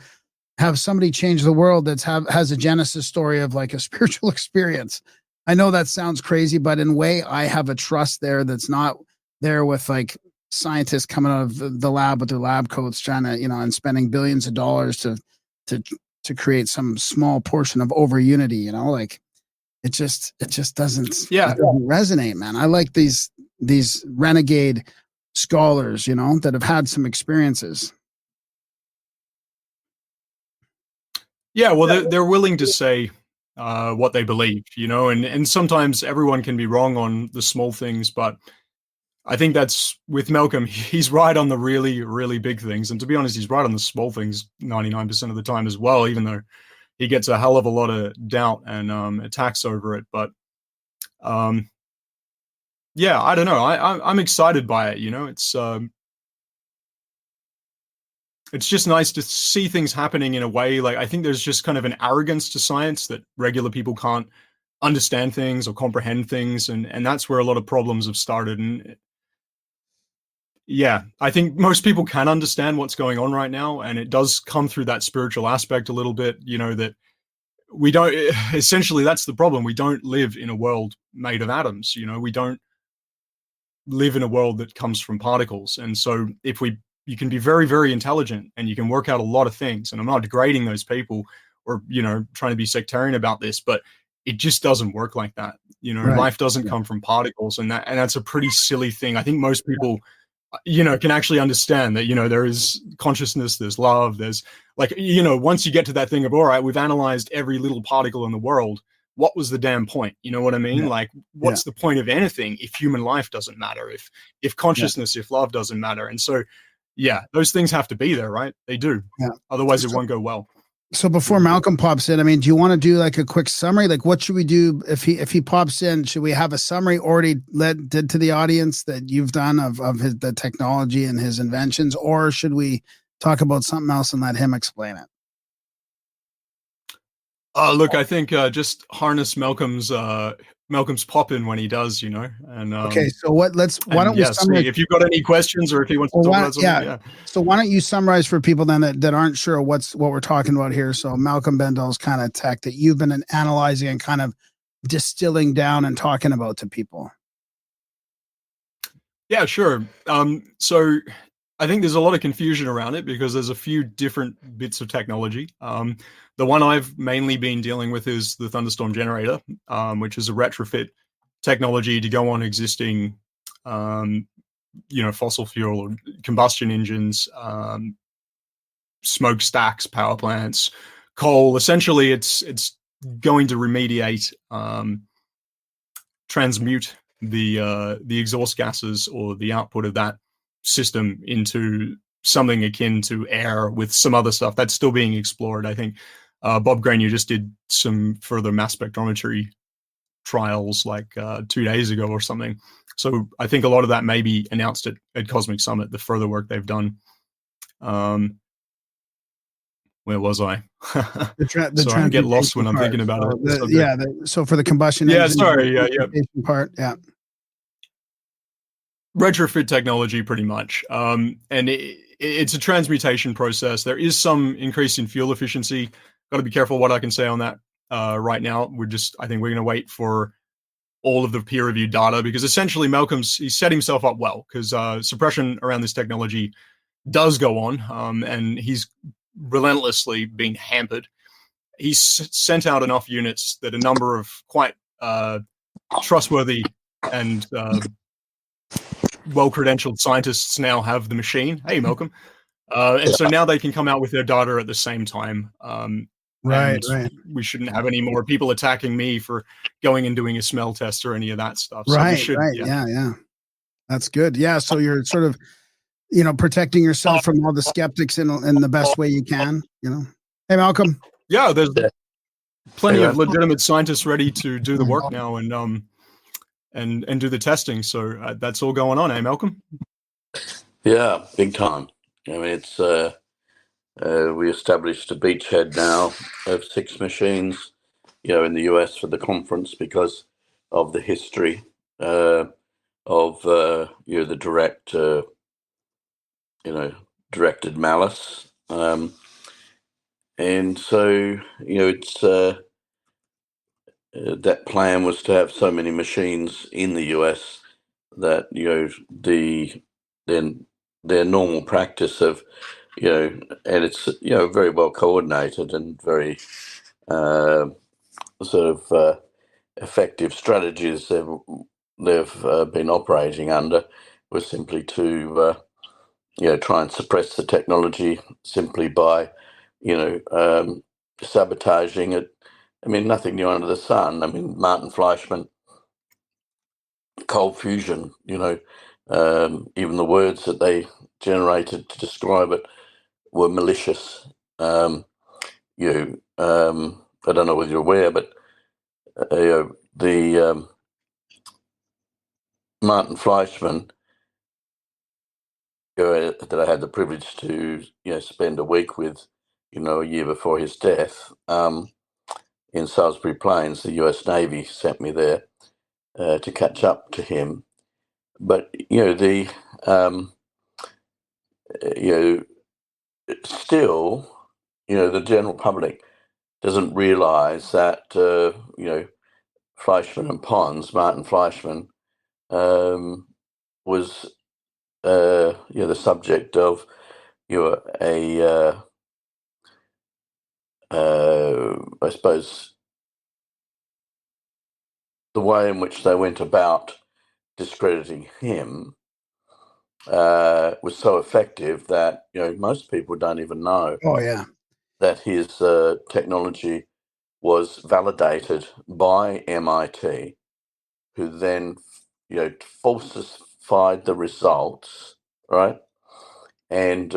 have somebody change the world has a genesis story of like a spiritual experience. I know that sounds crazy, but in a way, I have a trust there that's not there with like scientists coming out of the lab with their lab coats trying to and spending billions of dollars to create some small portion of over unity. Like. It just doesn't resonate, man. I like these renegade scholars, that have had some experiences. Yeah, well, they're willing to say what they believe, and sometimes everyone can be wrong on the small things, but I think that's with Malcolm. He's right on the really, really big things, and to be honest, he's right on the small things 99% of the time as well, even though he gets a hell of a lot of doubt and attacks over it. But yeah, I don't know. I'm excited by it. It's just nice to see things happening in a way. Like, I think there's just kind of an arrogance to science that regular people can't understand things or comprehend things, and that's where a lot of problems have started. And yeah, I think most people can understand what's going on right now, and it does come through that spiritual aspect a little bit. That we don't. Essentially, that's the problem. We don't live in a world made of atoms. We don't live in a world that comes from particles. And so you can be very, very intelligent and you can work out a lot of things. And I'm not degrading those people or, trying to be sectarian about this, but it just doesn't work like that. Right. Life doesn't come from particles, and that's a pretty silly thing. I think most people, can actually understand that, there is consciousness, there's love, there's like, once you get to that thing of, all right, we've analyzed every little particle in the world, what was the damn point? You know what I mean? Yeah. Like, what's the point of anything if human life doesn't matter, if consciousness, if love doesn't matter? And so, yeah, those things have to be there, right? They do. Yeah. Otherwise, it won't go well. So before Malcolm pops in, I mean, do you want to do like a quick summary? Like, what should we do if he pops in? Should we have a summary already did to the audience that you've done of the technology and his inventions, or should we talk about something else and let him explain it? Look, I think just harness Malcolm's pop in when he does, and okay. So why don't we summarize? If you've got any questions or if he wants to talk about something, yeah. So why don't you summarize for people then that aren't sure what we're talking about here? So Malcolm Bendall's kind of tech that you've been analyzing and kind of distilling down and talking about to people. Yeah, sure. So I think there's a lot of confusion around it because there's a few different bits of technology. The one I've mainly been dealing with is the Thunderstorm generator, which is a retrofit technology to go on existing, fossil fuel or combustion engines, smokestacks, power plants, coal. Essentially, it's going to remediate, transmute the exhaust gases or the output of that system into something akin to air with some other stuff that's still being explored. I think Bob Grenier just did some further mass spectrometry trials like 2 days ago or something. So I think a lot of that may be announced at Cosmic Summit, the further work they've done. Where was I? So I get lost when I'm thinking about it. So for the combustion engine. Part. Yeah. Retrofit technology, pretty much. And it's a transmutation process. There is some increase in fuel efficiency. Got to be careful what I can say on that right now. I think we're going to wait for all of the peer-reviewed data because essentially he set himself up well because suppression around this technology does go on, and he's relentlessly being hampered. He's sent out enough units that a number of quite trustworthy and well-credentialed scientists now have the machine. Hey, Malcolm. And so now they can come out with their data at the same time. Right. We shouldn't have any more people attacking me for going and doing a smell test or any of that stuff. So Yeah. That's good. Yeah. So you're sort of, protecting yourself from all the skeptics in the best way you can, Hey, Malcolm. Yeah, there's plenty of legitimate scientists ready to do the work now and do the testing. So that's all going on, eh, Malcolm? Yeah, big time. I mean, it's we established a beachhead now of 6 machines, in the US for the conference because of the history of the direct, directed malice, and so it's that plan was to have so many machines in the US that their normal practice of and it's very well coordinated and very effective strategies they've been operating under was simply to try and suppress the technology simply by sabotaging it. I mean, nothing new under the sun. I mean, Martin Fleischmann, cold fusion, even the words that they generated to describe it were malicious. I don't know whether you're aware, but the Martin Fleischmann, that I had the privilege to spend a week with, a year before his death, in Salisbury Plains. The U.S. Navy sent me there to catch up to him. But still, the general public doesn't realise that Fleischmann and Pons, Martin Fleischmann, was the subject of I suppose the way in which they went about discrediting him was so effective that most people don't even know that his technology was validated by MIT, who then falsified the results, right? And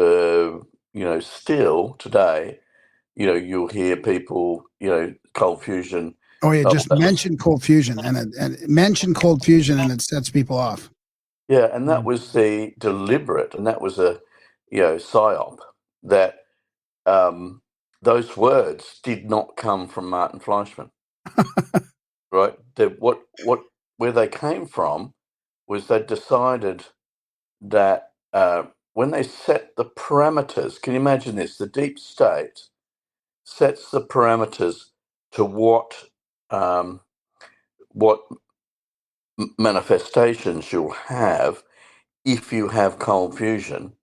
still today, you'll hear people, cold fusion. Oh yeah, just mention cold fusion and mention cold fusion and it sets people off. Yeah, and that was the deliberate, and that was a psyop that those words did not come from Martin Fleischmann. Right? Where they came from was they decided that when they set the parameters, can you imagine this? The deep state sets the parameters to what manifestations you'll have if you have cold fusion,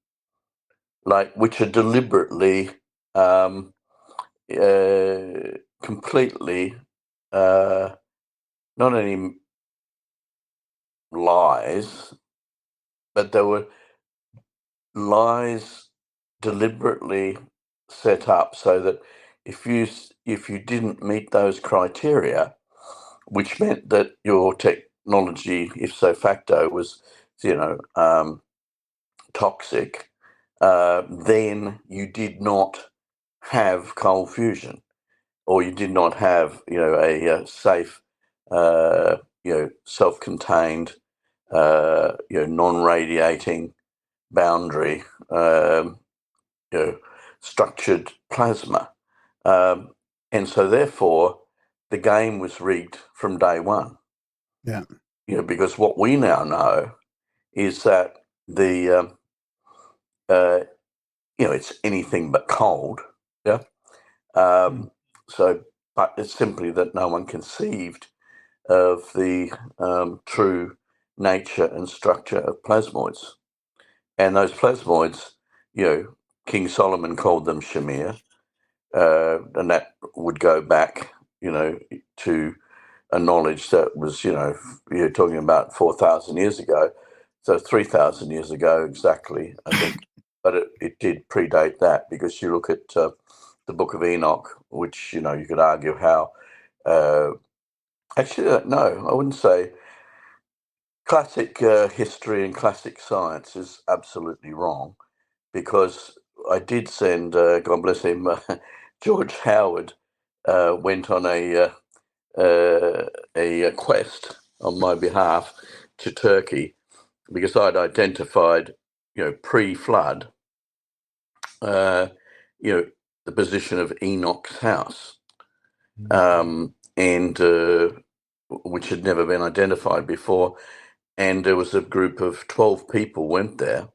which are deliberately completely not only lies, but there were lies deliberately set up so that if you didn't meet those criteria, which meant that your technology, if so facto, was toxic, then you did not have cold fusion, or you did not have a safe self-contained non-radiating boundary structured plasma, and so therefore the game was rigged from day one. Yeah. Because what we now know is that the it's anything but cold. Yeah. So, but it's simply that no one conceived of the true nature and structure of plasmoids. And those plasmoids, King Solomon called them Shamir, and that would go back, to a knowledge that was, you're talking about 4,000 years ago, so 3,000 years ago exactly, I think. But it did predate that, because you look at the Book of Enoch, which, you could argue how, actually, no, I wouldn't say. Classic history and classic science is absolutely wrong, because I did send, God bless him, George Howard went on a quest on my behalf to Turkey, because I'd identified, pre-flood, the position of Enoch's house, and which had never been identified before. And there was a group of 12 people went there,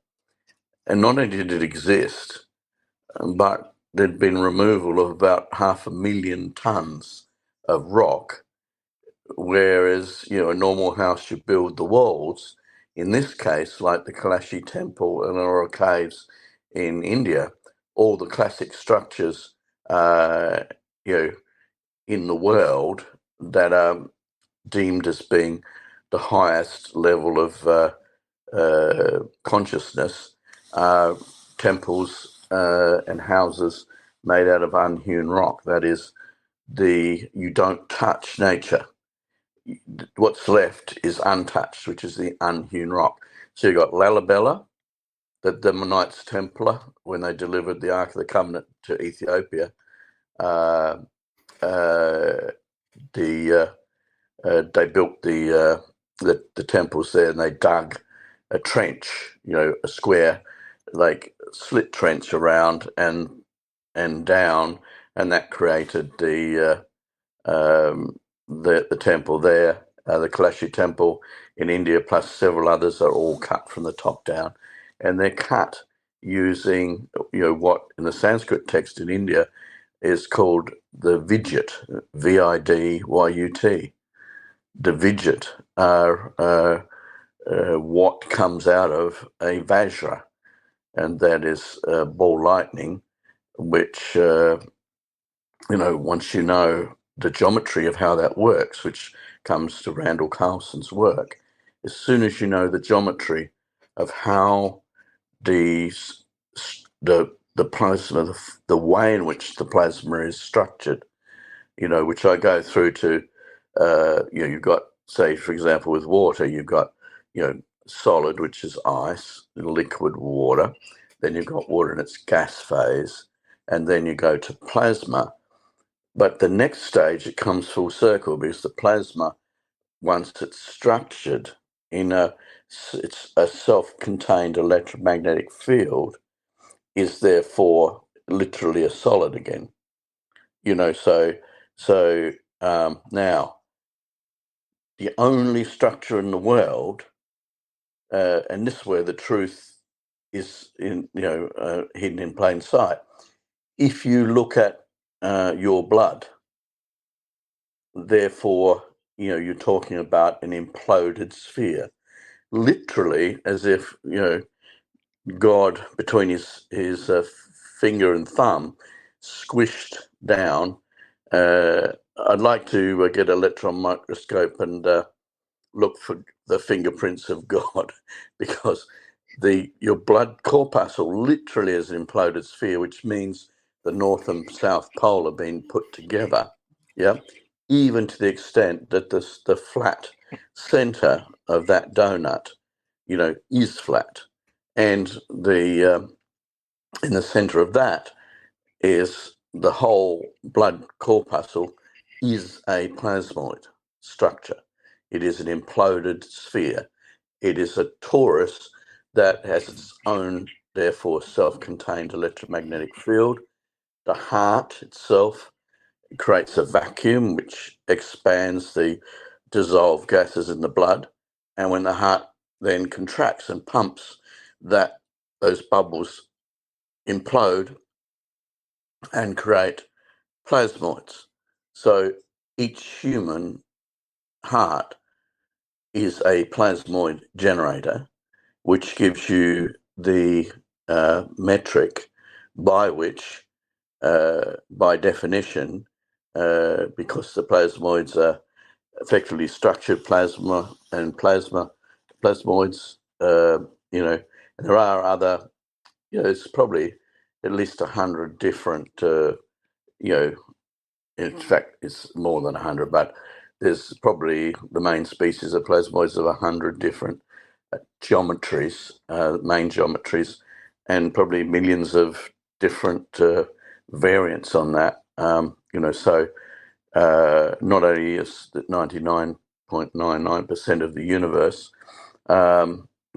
and not only did it exist, but there'd been removal of about 500,000 tons of rock, whereas, a normal house, you build the walls. In this case, like the Kailash Temple and Aurora Caves in India, all the classic structures, in the world that are deemed as being the highest level of consciousness, temples and houses made out of unhewn rock. That is, you don't touch nature. What's left is untouched, which is the unhewn rock. So you've got Lalibela, the Mennonites Templar, when they delivered the Ark of the Covenant to Ethiopia, they built the the temples there, and they dug a trench, a square, like slit trench around and down, and that created the temple there. The Kalashi temple in India, plus several others, are all cut from the top down, and they're cut using what in the Sanskrit text in India is called the Vidyut, Vidyut. The Vidyut are what comes out of a Vajra, and that is ball lightning, which once you know the geometry of how that works, which comes to Randall Carlson's work, as soon as you know the geometry of how the plasma, the way in which the plasma is structured, which I go through to, you've got, say, for example, with water, you've got, solid, which is ice, liquid water, then you've got water in its gas phase, and then you go to plasma. But the next stage, it comes full circle, because the plasma, once it's structured it's a self-contained electromagnetic field, is therefore literally a solid again. Now the only structure in the world, and this is where the truth is hidden in plain sight. If you look at your blood, therefore, you're talking about an imploded sphere, literally, as if God, between his finger and thumb, squished down. I'd like to get an electron microscope and look for the fingerprints of God, because your blood corpuscle literally is an imploded sphere, which means the North and South Pole have been put together. Yeah, even to the extent that the flat center of that donut, is flat, and in the center of that is the whole blood corpuscle is a plasmoid structure. It is an imploded sphere. It is a torus that has its own, therefore, self-contained electromagnetic field. The heart itself creates a vacuum which expands the dissolved gases in the blood, and when the heart then contracts and pumps, those bubbles implode and create plasmoids. So each human heart is a plasmoid generator, which gives you the metric by which, by definition, because the plasmoids are effectively structured plasma and plasmoids, and there are other, it's probably at least 100 different, in fact, it's more than 100, but there's probably the main species of plasmoids of 100 different geometries, main geometries, and probably millions of different variants on that. So not only is it 99.99% of the universe,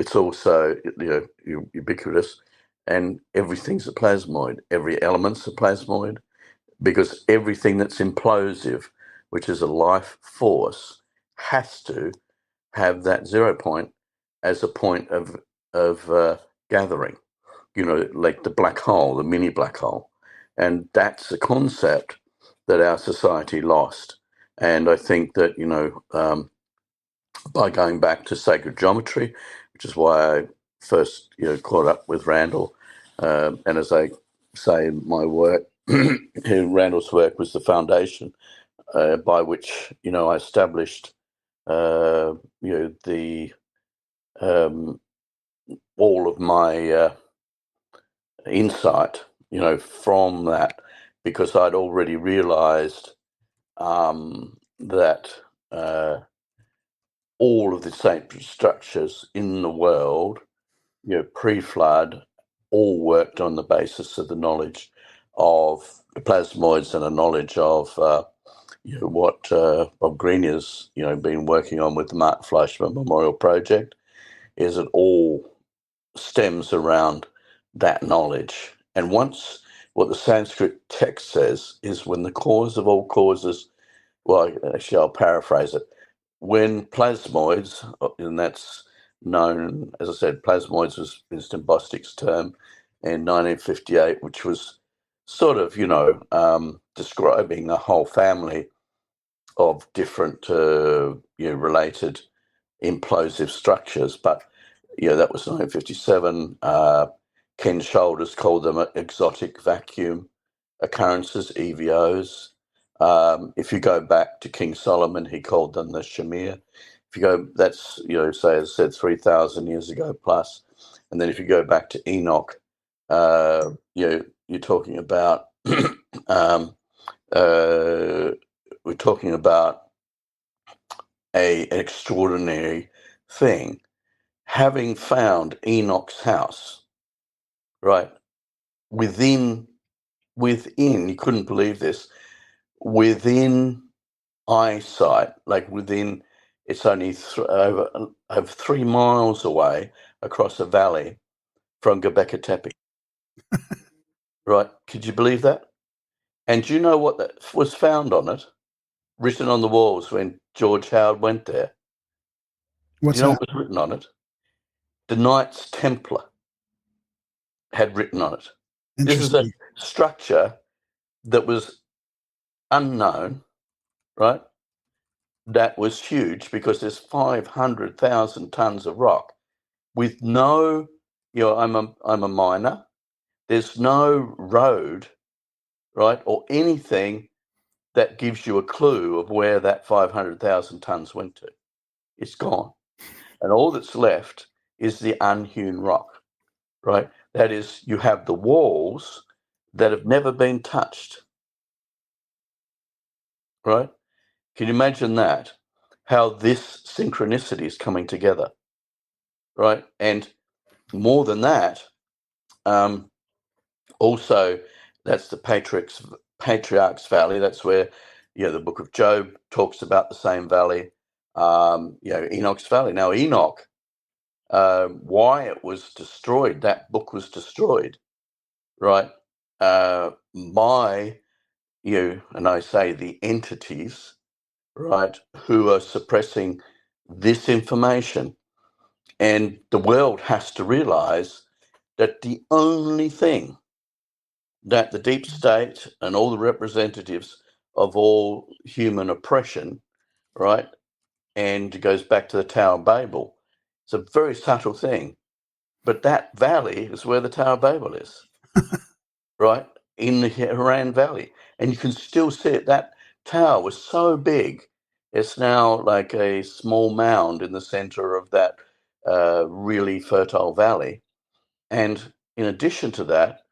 it's also ubiquitous, and everything's a plasmoid. Every element's a plasmoid, because everything that's implosive, which is a life force, has to have that 0 point as a point of gathering, like the black hole, the mini black hole. And that's a concept that our society lost. And I think that, by going back to sacred geometry, which is why I first, caught up with Randall, and as I say in my work, Randall's work was the foundation by which, I established, the all of my insight, from that, because I'd already realized that all of the sacred structures in the world, pre-flood, all worked on the basis of the knowledge of the plasmoids and a knowledge of what Bob Green has been working on with the Mark Fleischmann Memorial Project is it all stems around that knowledge. And once what the Sanskrit text says is when the cause of all causes, well, actually, I'll paraphrase it. When plasmoids, and that's known, as I said, plasmoids was Winston Bostic's term in 1958, which was sort of, describing a whole family of different, related implosive structures. But, that was 1957. Ken Shoulders called them exotic vacuum occurrences, EVOs. If you go back to King Solomon, he called them the Shamir. If you go, that's, say, as I said, 3,000 years ago plus. And then if you go back to Enoch, you're talking about, we're talking about an extraordinary thing. Having found Enoch's house, right, within, you couldn't believe this, within eyesight, like within, it's only over 3 miles away across a valley from Göbekli Tepe. Right? Could you believe that? And do you know what that was found on it? Written on the walls when George Howard went there. What's Do you know that? what was written on it? The Knights Templar had written on it. This is a structure that was unknown, right? That was huge because there's 500,000 tons of rock with no, I'm a miner. There's no road, right, or anything that gives you a clue of where that 500,000 tons went to. It's gone. And all that's left is the unhewn rock, right? That is, you have the walls that have never been touched, right? Can you imagine that? How this synchronicity is coming together, right? And more than that, also, that's the Patriarch's Valley. That's where, the Book of Job talks about the same valley. Enoch's Valley. Now, Enoch, why it was destroyed, that book was destroyed, right? By, and I say the entities, right, who are suppressing this information. And the world has to realize that the only thing that the deep state and all the representatives of all human oppression, right, and it goes back to the Tower of Babel, it's a very subtle thing, but that valley is where the Tower of Babel is, right, in the Haran Valley. And you can still see it. That tower was so big, it's now like a small mound in the center of that really fertile valley. And in addition to that,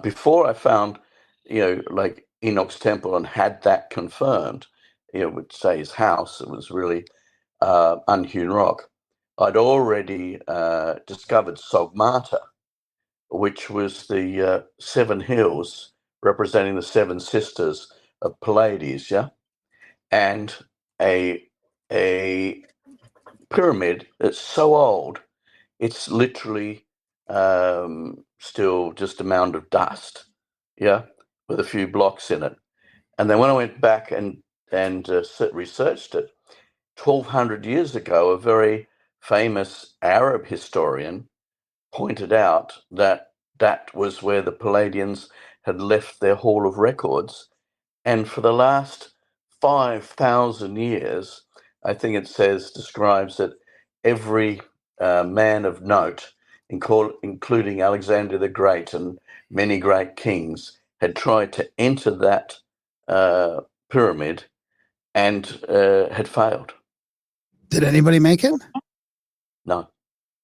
before I found, Enoch's temple and had that confirmed, would say his house, it was really unhewn rock. I'd already discovered Sogmata, which was the 7 hills representing the 7 sisters of Pleiades, yeah, and a pyramid that's so old, it's literally still just a mound of dust, yeah, with a few blocks in it. And then when I went back and researched it, 1,200 years ago, a very famous Arab historian pointed out that that was where the Palladians had left their Hall of Records. And for the last 5,000 years, I think it describes that every man of note, including Alexander the Great and many great kings, had tried to enter that pyramid and had failed. Did anybody make it? No.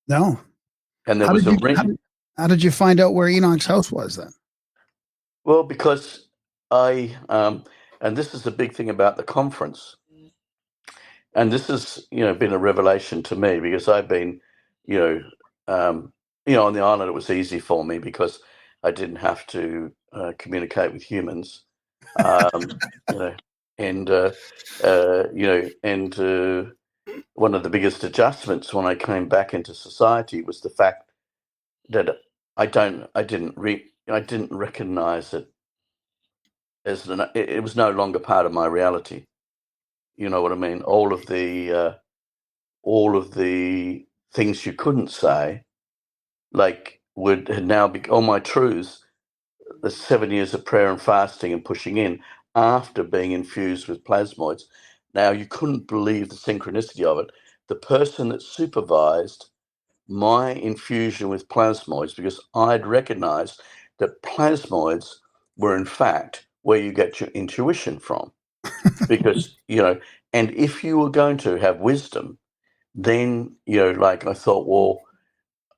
No. And there was a ring. How did you find out where Enoch's house was then? Well, because I, and this is the big thing about the conference, and this has, been a revelation to me because I've been, on the island, it was easy for me because I didn't have to communicate with humans. You know, and one of the biggest adjustments when I came back into society was the fact that I didn't recognize it as it was no longer part of my reality. You know what I mean? All of the things you couldn't say, like had now become all my truths. The 7 years of prayer and fasting and pushing in after being infused with plasmoids. Now you couldn't believe the synchronicity of it. The person that supervised my infusion with plasmoids, because I'd recognized that plasmoids were in fact where you get your intuition from. Because, and if you were going to have wisdom, then, like I thought, well,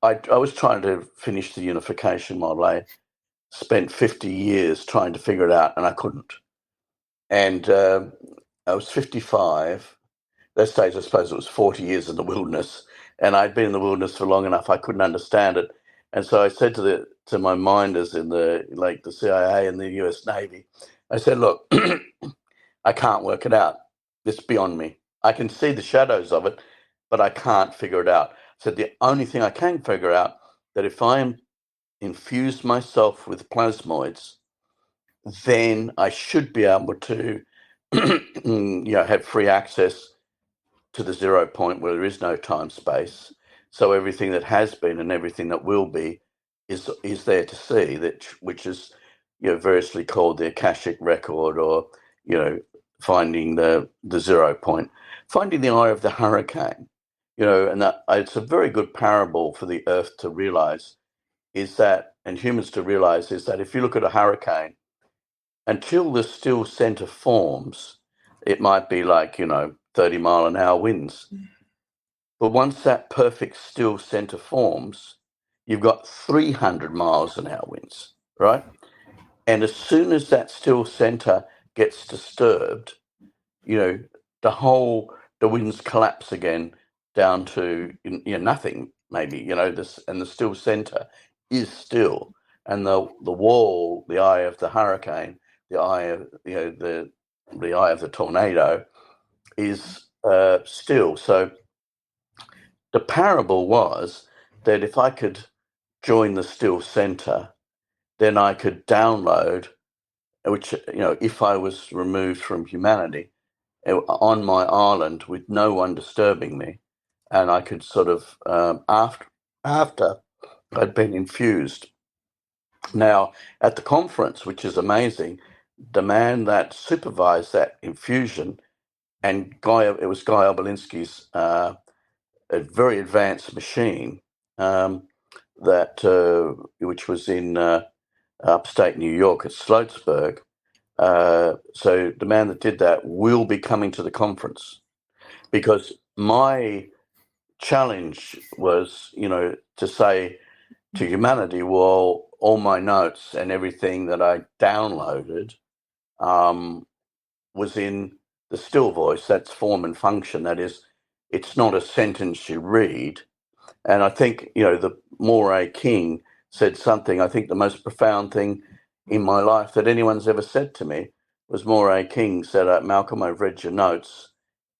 I was trying to finish the unification model. I spent 50 years trying to figure it out, and I couldn't. And I was 55. Those days, I suppose it was 40 years in the wilderness, and I'd been in the wilderness for long enough. I couldn't understand it, and so I said to my minders in the CIA and the U.S. Navy, I said, "Look, I can't work it out. It's beyond me. I can see the shadows of it, but I can't figure it out." I said, "The only thing I can figure out that if I infuse myself with plasmoids, then I should be able to, have free access to the 0 point where there is no time space. So everything that has been and everything that will be is there to see, which is, variously called the Akashic record, or, finding the 0 point, finding the eye of the hurricane, and that it's a very good parable for the earth to realize and humans to realize is that if you look at a hurricane, until the still center forms, it might be like, 30-mile-an-hour winds. But once that perfect still center forms, you've got 300 miles an hour winds, right? And as soon as that still center gets disturbed, the winds collapse again down to nothing, maybe, and the still center is still. And the wall, the eye of the hurricane, the eye of the eye of the tornado is still. So the parable was that if I could join the still center, then I could download, which, if I was removed from humanity on my island with no one disturbing me, and I could sort of, after I'd been infused. Now, at the conference, which is amazing, the man that supervised that infusion, and it was Guy Obolinski's a very advanced machine which was in upstate New York at Sloatsburg. So the man that did that will be coming to the conference, because my challenge was, to say to humanity, well, all my notes and everything that I downloaded was in the still voice. That's form and function. That is, it's not a sentence you read. And I think, the Moray King said something, I think the most profound thing in my life that anyone's ever said to me was Moray King said, "Malcolm, I've read your notes.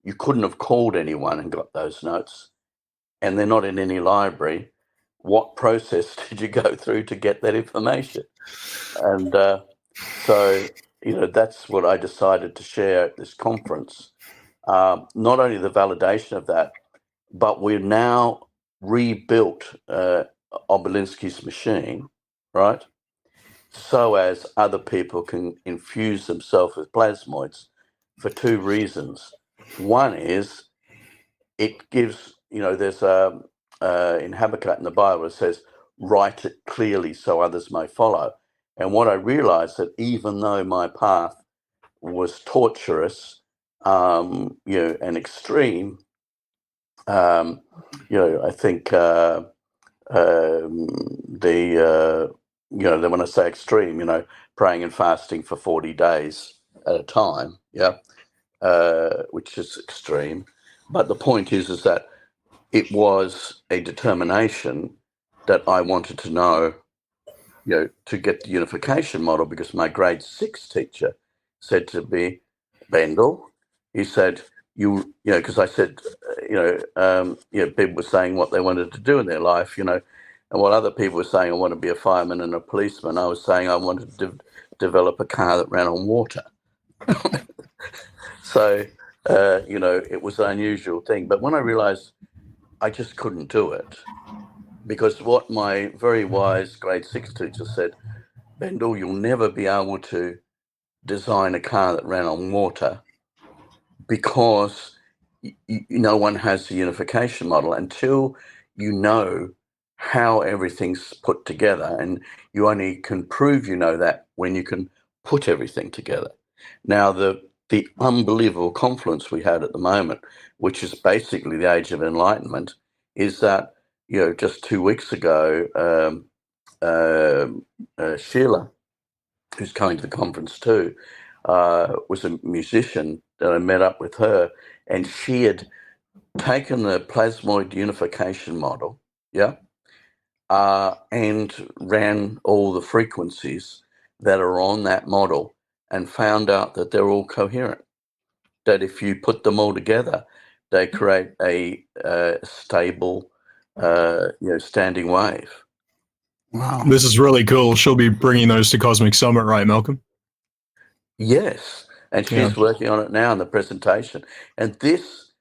You couldn't have called anyone and got those notes, and they're not in any library. What process did you go through to get that information?" And so, that's what I decided to share at this conference. Not only the validation of that, but we've now rebuilt Obolinski's machine, right? So as other people can infuse themselves with plasmoids for two reasons. One is it gives, there's in Habakkuk in the Bible, it says, "Write it clearly so others may follow." And what I realized that even though my path was torturous, and extreme, I think then when I say extreme, praying and fasting for 40 days at a time, which is extreme. But the point is that it was a determination that I wanted to know to get the unification model, because my grade 6 teacher said to me, Bendall, he said, because I said, people were saying what they wanted to do in their life, and while other people were saying, I want to be a fireman and a policeman, I was saying I wanted to develop a car that ran on water. So, it was an unusual thing. But when I realized I just couldn't do it, because what my very wise grade 6 teacher said, Bendall, you'll never be able to design a car that ran on water because no one has the unification model until you know how everything's put together, and you only can prove you know that when you can put everything together. Now, the unbelievable confluence we had at the moment, which is basically the age of enlightenment, is that just 2 weeks ago, Sheila, who's coming to the conference too, was a musician that I met up with her, and she had taken the plasmoid unification model, and ran all the frequencies that are on that model and found out that they're all coherent, that if you put them all together, they create a stable, standing wave. Wow. This is really cool. She'll be bringing those to Cosmic Summit, right, Malcolm? Yes, and she's working on it now in the presentation. And this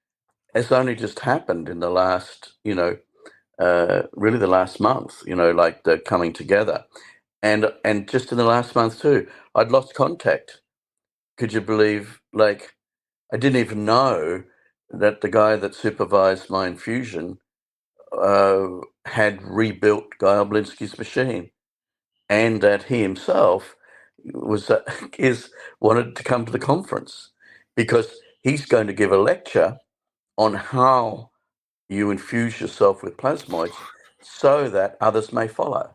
has only just happened in the last, really the last month, like the coming together. And just in the last month too, I'd lost contact. Could you believe, like, I didn't even know that the guy that supervised my infusion had rebuilt Guy Oblinsky's machine, and that he himself wanted to come to the conference because he's going to give a lecture on how you infuse yourself with plasmoids so that others may follow.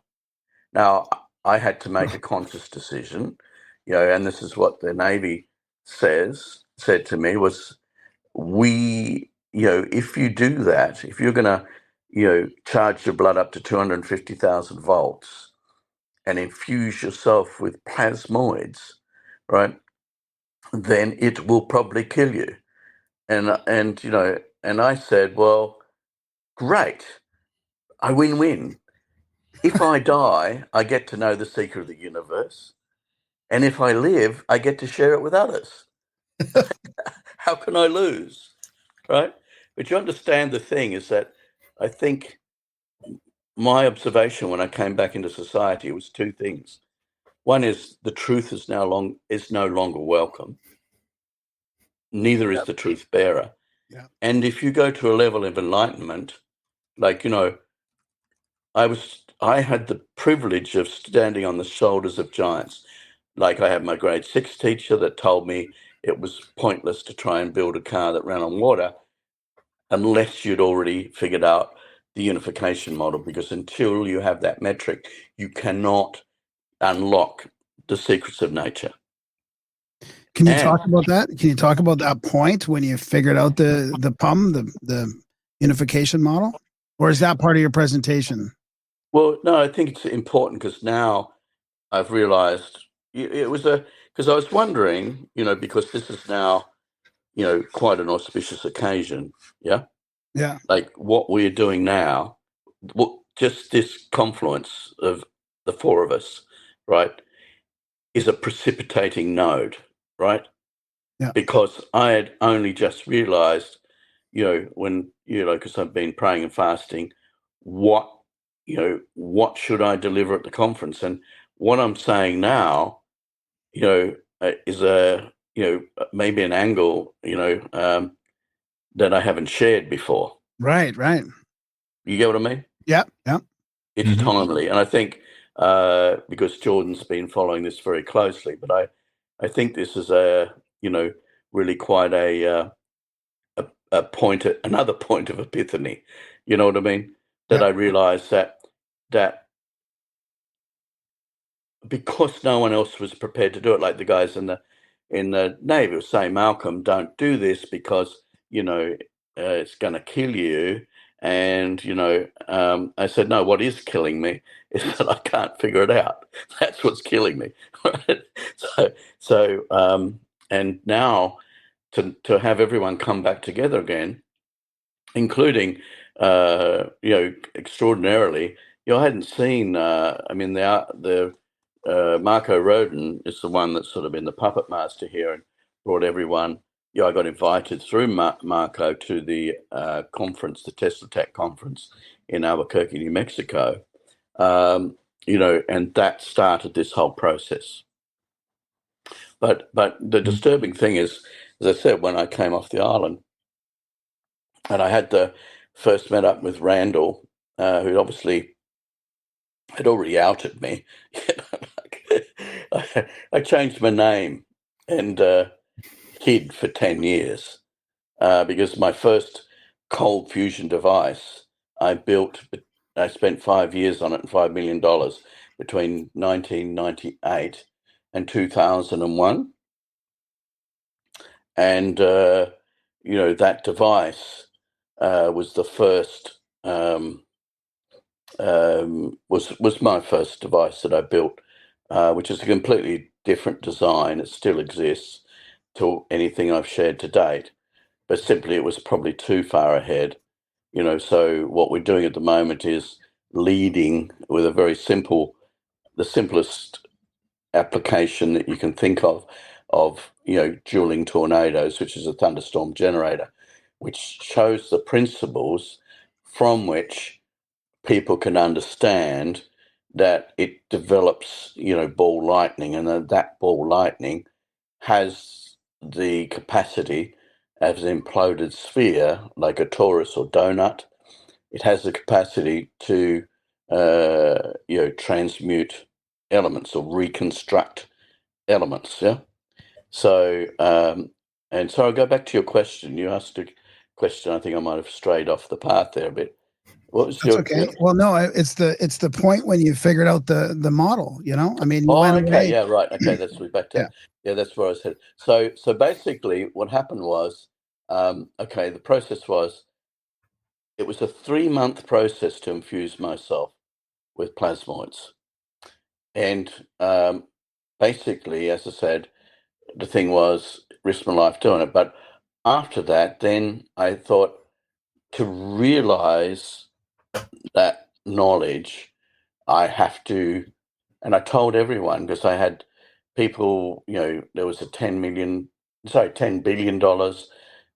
Now, I had to make a conscious decision, and this is what the Navy said to me was, if you do that, if you're going to, charge your blood up to 250,000 volts and infuse yourself with plasmoids, right, then it will probably kill you. And I said, well, great, I win-win. If I die, I get to know the secret of the universe. And if I live, I get to share it with others. How can I lose? Right? But you understand the thing is that I think my observation when I came back into society was two things. One is the truth is no longer welcome. Neither is the truth bearer. Yeah. And if you go to a level of enlightenment, like, I had the privilege of standing on the shoulders of giants. Like, I had my grade 6 teacher that told me it was pointless to try and build a car that ran on water unless you'd already figured out the unification model, because until you have that metric, you cannot unlock the secrets of nature. Can you talk about that? Can you talk about that point when you figured out the PUM, the unification model? Or is that part of your presentation? Well, no, I think it's important because now I've realized it was because I was wondering, because this is now, quite an auspicious occasion. Yeah. Yeah. Like what we're doing now, just this confluence of the four of us, right, is a precipitating node, right? Yeah. Because I had only just realized, when, because I've been praying and fasting, what should I deliver at the conference? And what I'm saying now, is maybe an angle, that I haven't shared before. Right. You get what I mean? Yeah. It's timely. And I think because Jordan's been following this very closely, but I think this is really quite a point, another point of epiphany. You know what I mean? That I realized that because no one else was prepared to do it, like the guys in the Navy were saying, Malcolm, don't do this because, it's going to kill you. And, I said, no, what is killing me is that I can't figure it out. That's what's killing me. Right? And now to have everyone come back together again, including, extraordinarily, I hadn't seen, the Marco Rodin is the one that's sort of been the puppet master here and brought everyone. I got invited through Marco to the conference, the Tesla Tech conference in Albuquerque, New Mexico, and that started this whole process. But the disturbing thing is, as I said, when I came off the island, and I had first met up with Randall, who obviously had already outed me. I changed my name and hid for 10 years because my first cold fusion device I spent 5 years on it and $5 million between 1998 and 2001. And, that device was the first, was my first device that I built, which is a completely different design. It still exists to anything I've shared to date, but simply it was probably too far ahead. So what we're doing at the moment is leading with the simplest application that you can think of, dueling tornadoes, which is a thunderstorm generator, which shows the principles from which people can understand that it develops, ball lightning, and that ball lightning has the capacity as an imploded sphere, like a torus or donut. It has the capacity to, transmute elements or reconstruct elements. Yeah. So, and so I'll go back to your question. You asked a question. I think I might have strayed off the path there a bit. What was That's okay. Well, no, it's the point when you figured out the model. I mean, you went okay, away. yeah, right. Okay, that's back to that's where I was headed. So basically, what happened was, the process was, it was a 3-month process to infuse myself with plasmoids, and basically, as I said, the thing was risk my life doing it. But after that, then I thought, to realize that knowledge, I have to, and I told everyone, because I had people, there was $10 billion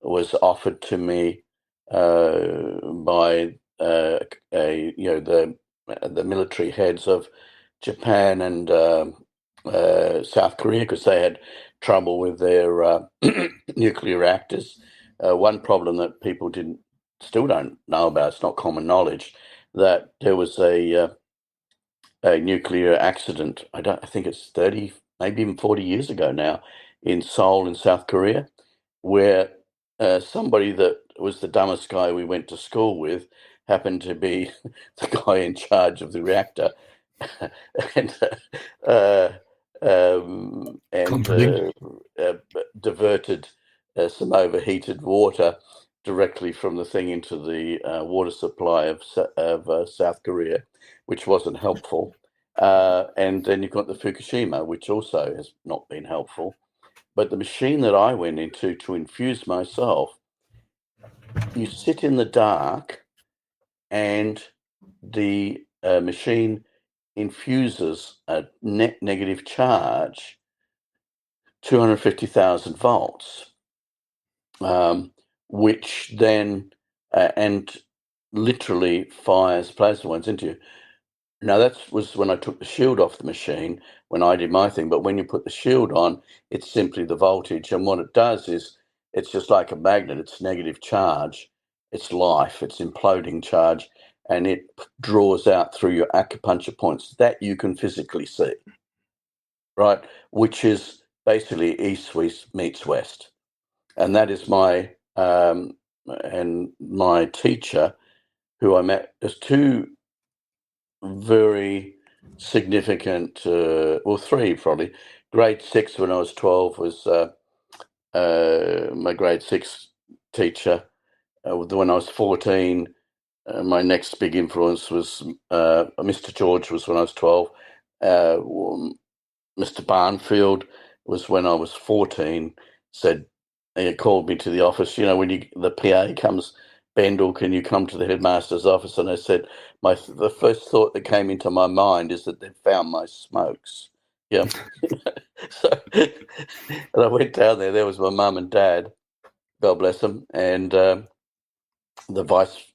was offered to me by the military heads of Japan and South Korea, because they had trouble with their nuclear reactors. One problem that people still don't know about, it's not common knowledge, that there was a nuclear accident. I think it's 30, maybe even 40 years ago now, in Seoul in South Korea, where somebody that was the dumbest guy we went to school with happened to be the guy in charge of the reactor, and diverted some overheated water directly from the thing into the water supply of South Korea, which wasn't helpful. And then you've got the Fukushima, which also has not been helpful. But the machine that I went into to infuse myself, you sit in the dark and the machine infuses a net negative charge, 250,000 volts, which then and literally fires plasmoids into you. Now, that was when I took the shield off the machine, when I did my thing. But when you put the shield on, it's simply the voltage. And what it does is, it's just like a magnet. It's negative charge. It's life. It's imploding charge. And it draws out through your acupuncture points that you can physically see, right? Which is basically east meets west. And that is my teacher, who I met. There's two very significant, three probably. Grade 6 when I was 12 was my grade 6 teacher. When I was 14, my next big influence was Mr. George was when I was 12. Mr. Barnfield was when I was 14. Said he called me to the office. You know, when the PA comes, Bendall, can you come to the headmaster's office? And I said, the first thought that came into my mind is that they'd found my smokes. Yeah. So, and I went down there. There was my mum and dad, God bless them, and the vice,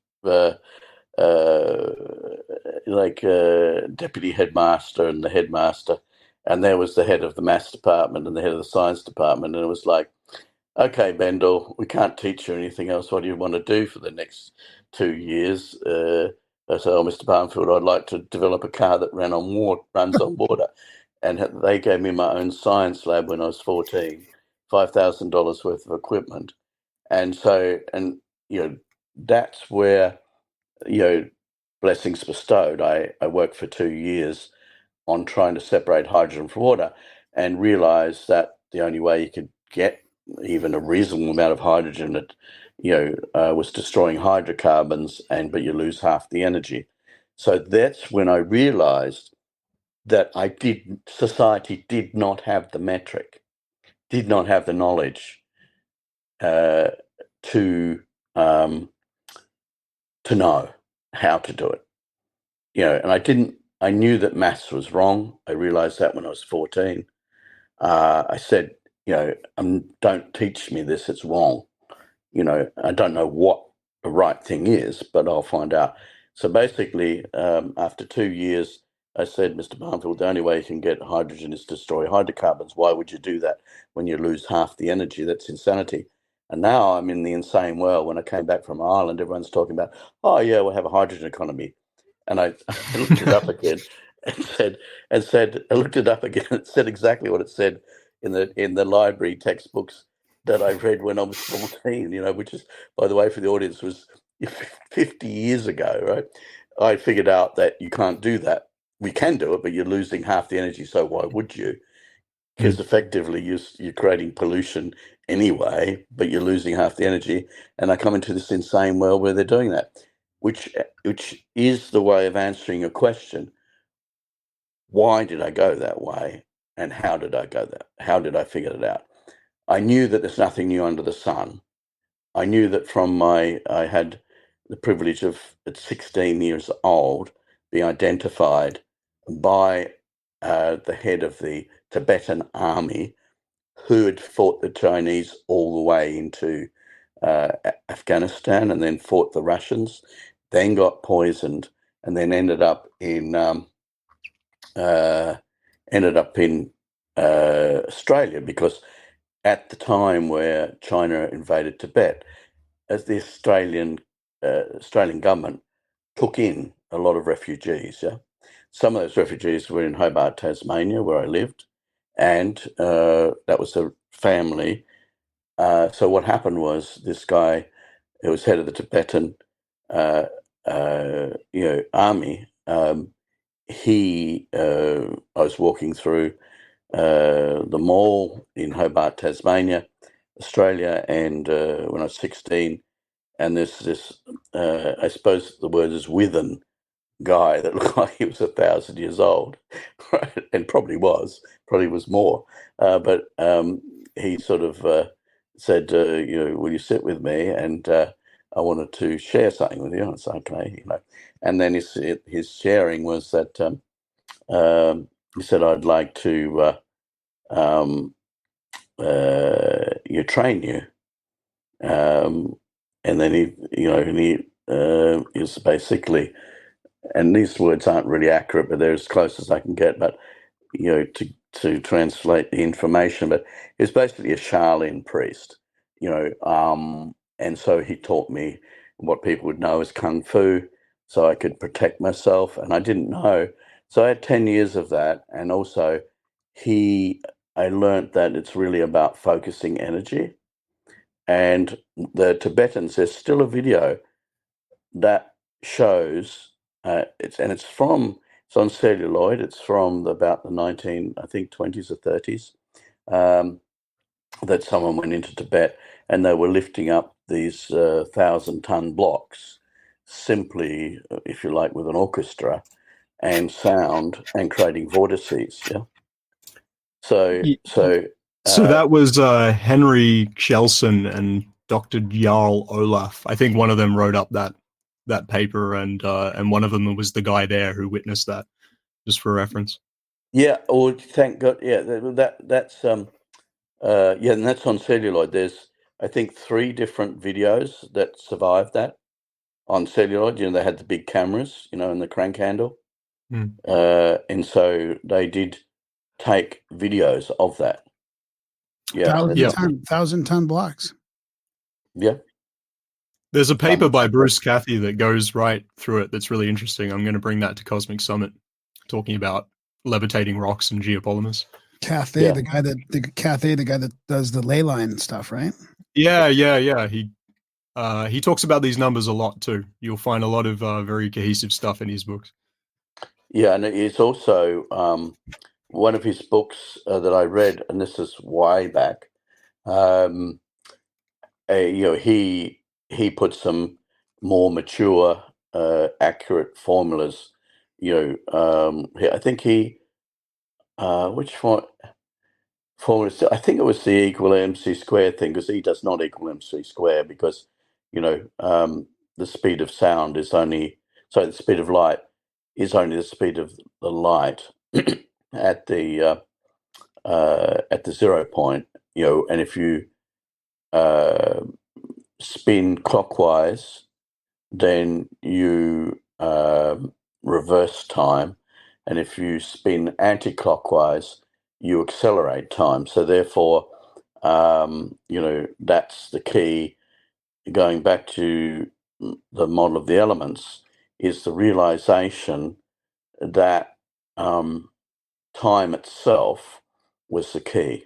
deputy headmaster and the headmaster, and there was the head of the maths department and the head of the science department, and it was like, okay, Bendall, we can't teach you anything else. What do you want to do for the next 2 years? I said, Mr. Barnfield, I'd like to develop a car that runs on water. And they gave me my own science lab when I was 14, $5,000 worth of equipment. And so, that's where, blessings bestowed. I worked for 2 years on trying to separate hydrogen from water and realized that the only way you could get even a reasonable amount of hydrogen that was destroying hydrocarbons, but you lose half the energy. So that's when I realized that society did not have the metric, did not have the knowledge to know how to do it. And I knew that maths was wrong. I realized that when I was 14. I said, don't teach me this, it's wrong. I don't know what the right thing is, but I'll find out. So basically, after 2 years, I said, Mr. Barnfield, the only way you can get hydrogen is to destroy hydrocarbons. Why would you do that when you lose half the energy? That's insanity. And now I'm in the insane world. When I came back from Ireland, everyone's talking about, oh, yeah, we'll have a hydrogen economy. And I looked it up again and said, I looked it up again. It said exactly what it said in the library textbooks that I read when I was 14, which is, by the way, for the audience, was 50 years ago, right? I figured out that you can't do that. We can do it, but you're losing half the energy. So why would you? Because effectively you're creating pollution anyway, but you're losing half the energy. And I come into this insane world where they're doing that, which is the way of answering a question. Why did I go that way? And how did I go that? How did I figure it out? I knew that there's nothing new under the sun. I knew that I had the privilege of, at 16 years old, being identified by the head of the Tibetan army who had fought the Chinese all the way into Afghanistan and then fought the Russians, then got poisoned, and then ended up in Australia, because at the time where China invaded Tibet, as the Australian government took in a lot of refugees. Yeah, some of those refugees were in Hobart, Tasmania, where I lived, and that was a family. So what happened was this guy, who was head of the Tibetan army, I was walking through the mall in Hobart, Tasmania, Australia, and when I was 16, and there's this, I suppose the word is withen guy that looked like he was 1,000 years old, right? And probably was more, but he sort of said, will you sit with me? And I wanted to share something with you. And it's okay, And then his sharing was that he said, I'd like to train you. And then he is basically, and these words aren't really accurate, but they're as close as I can get, but to translate the information, but he was basically a Shaolin priest, and so he taught me what people would know as Kung Fu, so I could protect myself, and I didn't know. So I had 10 years of that, and also I learned that it's really about focusing energy. And the Tibetans, there's still a video that shows it's on celluloid. It's from about the 20s or 30s, that someone went into Tibet and they were lifting up these 1,000-ton blocks. simply, if you like, with an orchestra and sound and creating vortices. Yeah. So that was Henry Shelson and Dr. Jarl Olaf. I think one of them wrote up that paper, and one of them was the guy there who witnessed that, just for reference. Yeah. Oh, thank God. Yeah. That's and that's on celluloid. There's, I think, 3 different videos that survived that on celluloid. They had the big cameras, and the crank handle, and so they did take videos of that. Yeah. 1,000-ton blocks. Yeah. There's a paper by Bruce Cathy that goes right through it that's really interesting. I'm going to bring that to Cosmic Summit, talking about levitating rocks and geopolymers. Cathy, the guy that does the ley line stuff, right? Yeah. He talks about these numbers a lot too. You'll find a lot of very cohesive stuff in his books. Yeah, and it's also one of his books that I read, and this is way back. He put some more mature, accurate formulas. I think which formula? I think it was the equal MC squared thing, because E does not equal MC squared, because the speed of sound is only, the speed of light is only the speed of the light at the 0 point. And if you spin clockwise, then you reverse time, and if you spin anti-clockwise, you accelerate time. So therefore, that's the key. Going back to the model of the elements, is the realization that time itself was the key.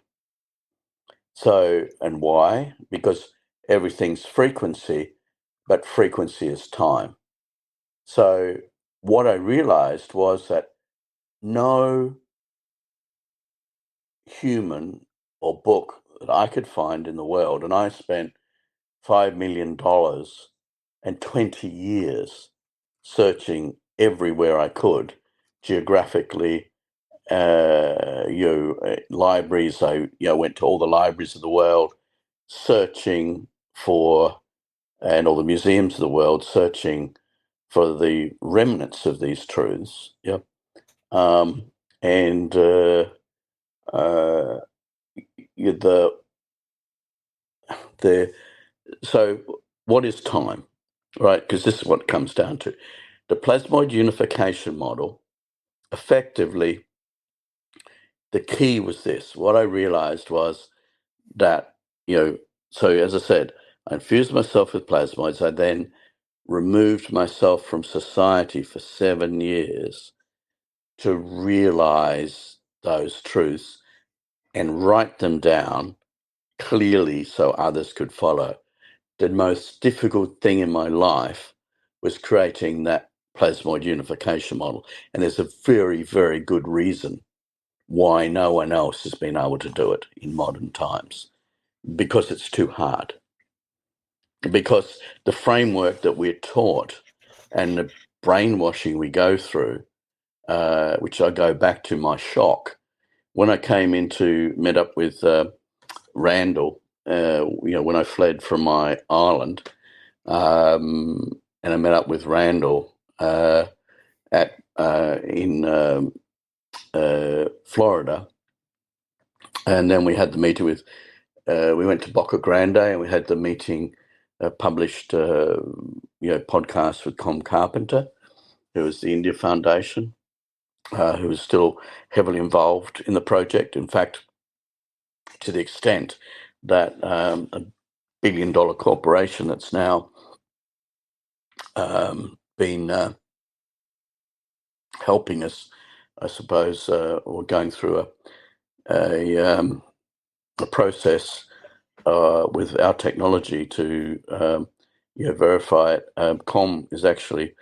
So, and why? Because everything's frequency, but frequency is time. So what I realized was that no human or book that I could find in the world, and I spent $5 million and 20 years searching everywhere I could, geographically, libraries. I went to all the libraries of the world, searching for, and all the museums of the world, searching for the remnants of these truths. Yep. So what is time, right? Because this is what it comes down to. The plasmoid unification model, effectively, the key was this. What I realized was that, so as I said, I infused myself with plasmoids. I then removed myself from society for 7 years to realize those truths and write them down clearly so others could follow. The most difficult thing in my life was creating that plasmoid unification model. And there's a very, very good reason why no one else has been able to do it in modern times, because it's too hard. Because the framework that we're taught and the brainwashing we go through, which I go back to my shock when I met up with Randall, when I fled from my island, and I met up with Randall in Florida, and then we had the meeting with. We went to Boca Grande, and we had the meeting. Published, podcast with Com Carpenter, who was the India Foundation, who was still heavily involved in the project. In fact, to the extent that a $1 billion corporation that's now been helping us, I suppose, or going through a process with our technology to verify it. Com is actually,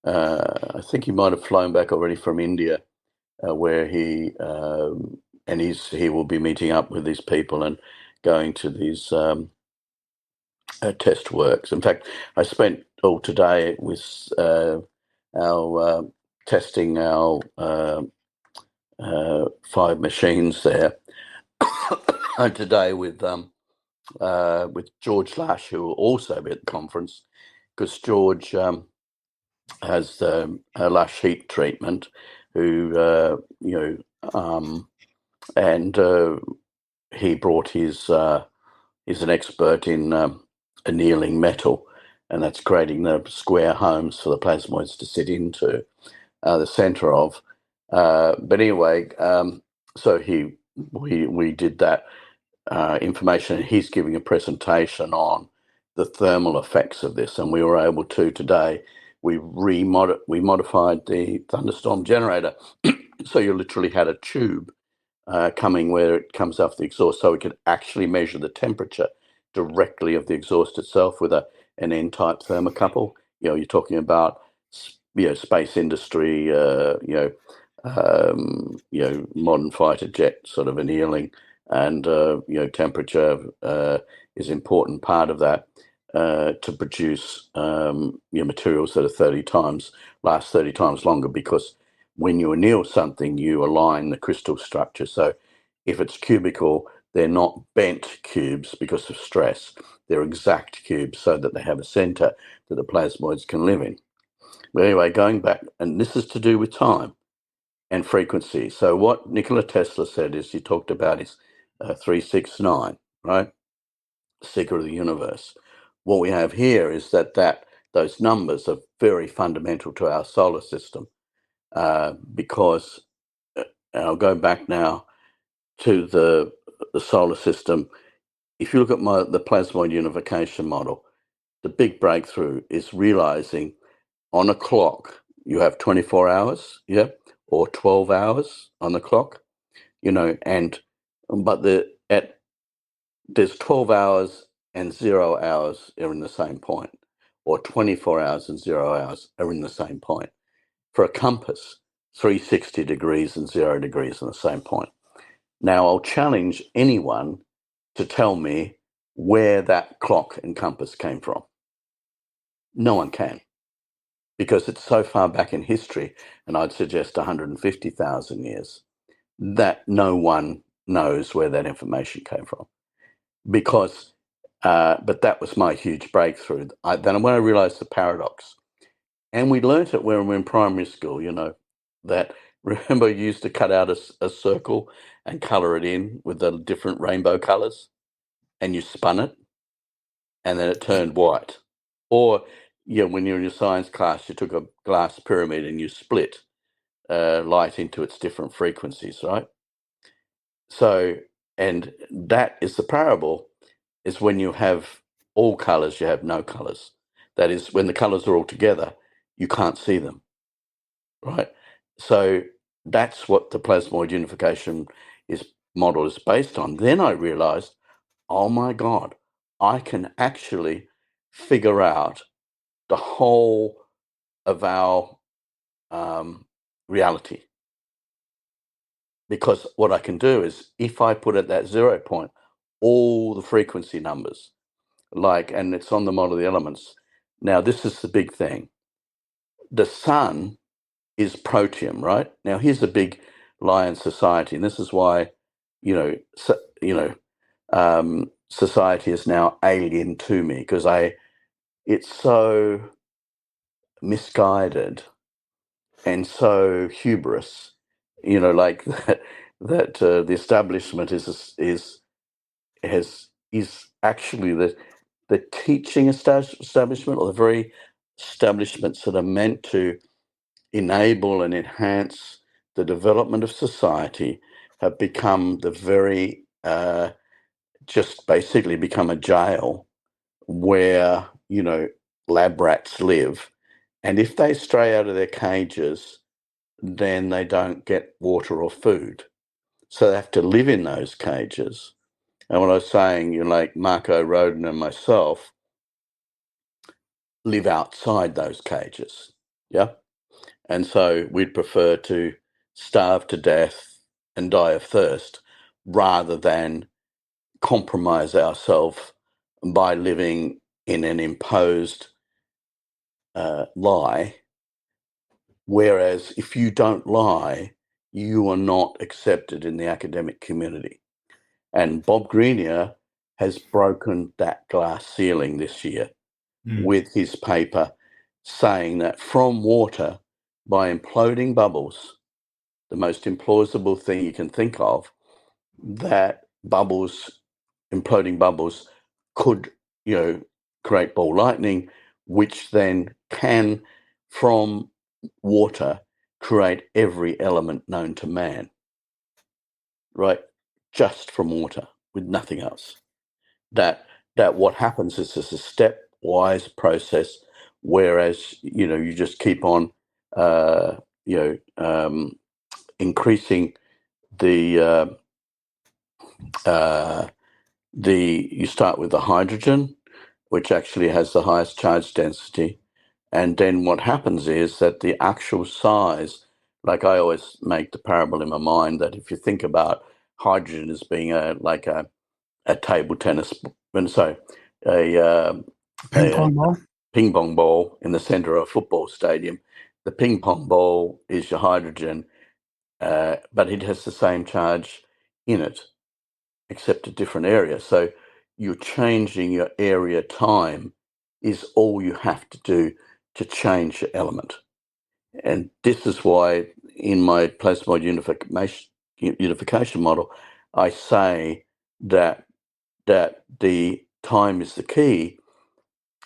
I think he might have flown back already from India, where he will be meeting up with these people and going to these test works. In fact, I spent all today with our testing our 5 machines there, and today with George Lash, who will also be at the conference, because George has a Lash heat treatment, who and he brought his. He's an expert in annealing metal, and that's creating the square homes for the plasmoids to sit into the center of. But anyway, so we did that information, and he's giving a presentation on the thermal effects of this, and we were able to today. We modified the Thunderstorm generator, so you literally had a tube coming where it comes off the exhaust, so we could actually measure the temperature directly of the exhaust itself with an N-type thermocouple. You're talking about space industry, modern fighter jet sort of annealing, and temperature is an important part of that to produce materials that last 30 times longer, because when you anneal something, you align the crystal structure. So if it's cubical, they're not bent cubes because of stress. They're exact cubes so that they have a center that the plasmoids can live in. But anyway, going back, and this is to do with time and frequency. So what Nikola Tesla said is, he talked about his 369, right? Secret of the universe. What we have here is that those numbers are very fundamental to our solar system. Because I'll go back now to the solar system. If you look at the plasmoid unification model, the big breakthrough is realizing on a clock you have 24 hours, or 12 hours on the clock, but there's 12 hours and 0 hours are in the same point, or 24 hours and 0 hours are in the same point. For a compass, 360 degrees and 0 degrees in the same point. Now, I'll challenge anyone to tell me where that clock and compass came from. No one can, because it's so far back in history, and I'd suggest 150,000 years, that no one knows where that information came from. Because, but that was my huge breakthrough. Then when I realized the paradox, and we learnt it when we were in primary school, that, remember, you used to cut out a circle and colour it in with the different rainbow colours, and you spun it, and then it turned white. Or, when you're in your science class, you took a glass pyramid and you split light into its different frequencies, right? So, and that is the parable, is when you have all colours, you have no colours. That is, when the colours are all together, you can't see them, right? So that's what the plasmoid unification model is based on. Then I realized, oh my God, I can actually figure out the whole of our reality. Because what I can do is, if I put at that 0 point all the frequency numbers, and it's on the model of the elements. Now, this is the big thing. The sun is protium, right? Now, here's a big lie in society, and this is why, society is now alien to me, because it's so misguided and so hubris, that the establishment is actually the teaching establishment, or the very establishments that are meant to enable and enhance the development of society, have become the very just basically become a jail where lab rats live, and if they stray out of their cages, then they don't get water or food, so they have to live in those cages. And what I was saying, like Marco Rodin and myself live outside those cages, and so we'd prefer to starve to death and die of thirst rather than compromise ourselves by living in an imposed lie. Whereas if you don't lie, you are not accepted in the academic community. And Bob Greenier has broken that glass ceiling this year with his paper saying that from water, by imploding bubbles, the most implausible thing you can think of, that imploding bubbles could, create ball lightning, which then can, from water, create every element known to man, right? Just from water, with nothing else. That what happens is it's a stepwise process, whereas you just keep on increasing the you start with the hydrogen, which actually has the highest charge density, and then what happens is that the actual size, like I always make the parable in my mind, that if you think about hydrogen as being a table tennis, a Ping pong ball. ping pong ball in the center of a football stadium. The ping pong ball is your hydrogen, but it has the same charge in it, except a different area. So you're changing your area time is all you have to do to change your element. And this is why in my plasmoid unification model, I say that the time is the key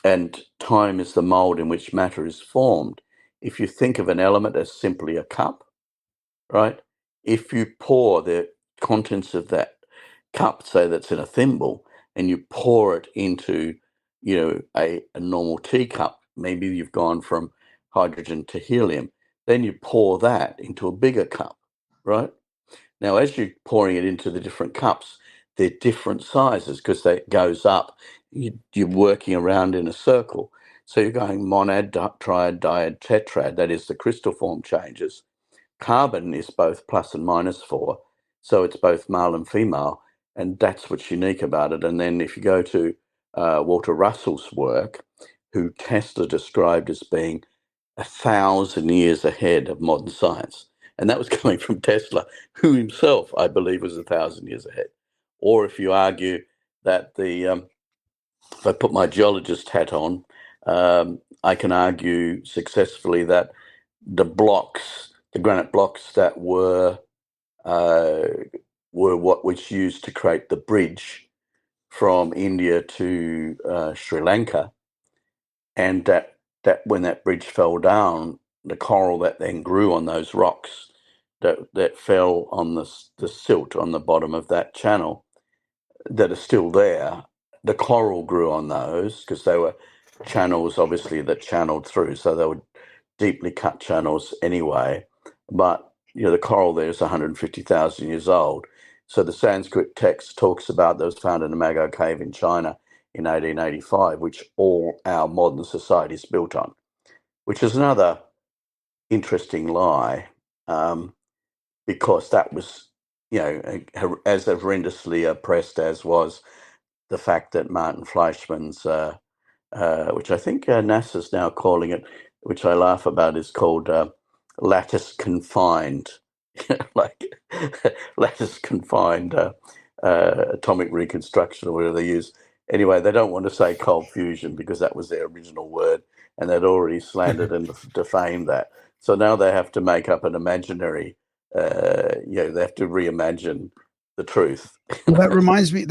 and time is the mold in which matter is formed. If you think of an element as simply a cup, right? If you pour the contents of that cup, say that's in a thimble, and you pour it into, a normal teacup, maybe you've gone from hydrogen to helium, then you pour that into a bigger cup, right? Now, as you're pouring it into the different cups, they're different sizes because that goes up. You're working around in a circle. So you're going monad, triad, dyad, tetrad. That is, the crystal form changes. Carbon is both plus and minus 4. So it's both male and female. And that's what's unique about it. And then if you go to Walter Russell's work, who Tesla described as being 1,000 years ahead of modern science. And that was coming from Tesla, who himself, I believe, was 1,000 years ahead. Or if you argue that if I put my geologist hat on, I can argue successfully that the granite blocks that were what was used to create the bridge from India to Sri Lanka, and that when that bridge fell down, the coral that then grew on those rocks that fell on the silt on the bottom of that channel that are still there, the coral grew on those because they were channels, obviously, that channeled through. So they were deeply cut channels anyway. But, the coral there is 150,000 years old. So the Sanskrit text talks about that was found in a Mago cave in China in 1885, which all our modern society is built on, which is another interesting lie, because that was, as horrendously oppressed as was the fact that Martin Fleischmann's, which I think NASA's now calling it, which I laugh about, is called lattice confined, like lattice confined atomic reconstruction or whatever they use. Anyway, they don't want to say cold fusion because that was their original word, and they'd already slandered and defamed that. So now they have to make up an imaginary, they have to reimagine the truth. Well, that reminds me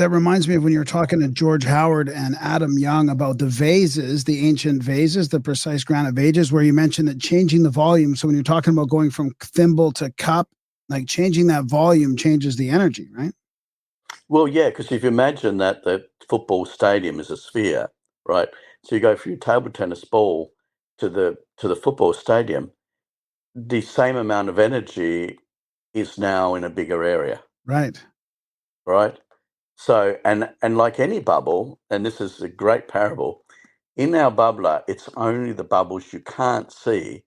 of when you were talking to George Howard and Adam Young about the vases, the ancient vases, the precise granite vases, where you mentioned that changing the volume. So when you're talking about going from thimble to cup, like changing that volume changes the energy, right? Well, yeah, because if you imagine that the football stadium is a sphere, right? So you go from your table tennis ball to the football stadium, the same amount of energy is now in a bigger area. Right. Right. So, and like any bubble, and this is a great parable, in our bubbler, it's only the bubbles you can't see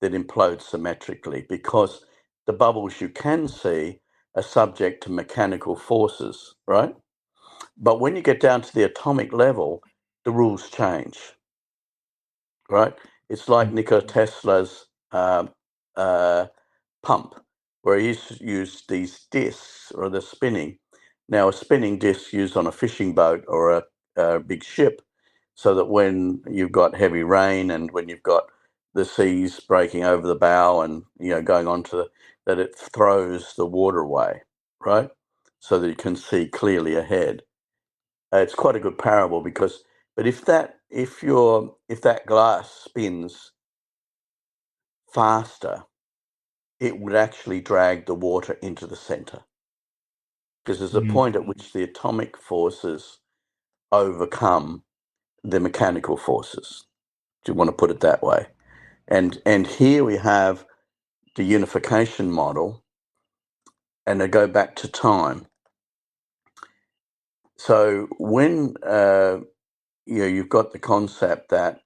that implode symmetrically, because the bubbles you can see are subject to mechanical forces, right? But when you get down to the atomic level, the rules change, right? It's like Nikola Tesla's pump, where he used these discs or the spinning. Now, a spinning disc used on a fishing boat or a big ship, so that when you've got heavy rain and when you've got the seas breaking over the bow and going onto that it throws the water away, right? So that you can see clearly ahead. It's quite a good parable but if that glass spins faster, it would actually drag the water into the center, because there's a point at which the atomic forces overcome the mechanical forces. Do you want to put it that way? And here we have the unification model, and I go back to time. So when you've got the concept that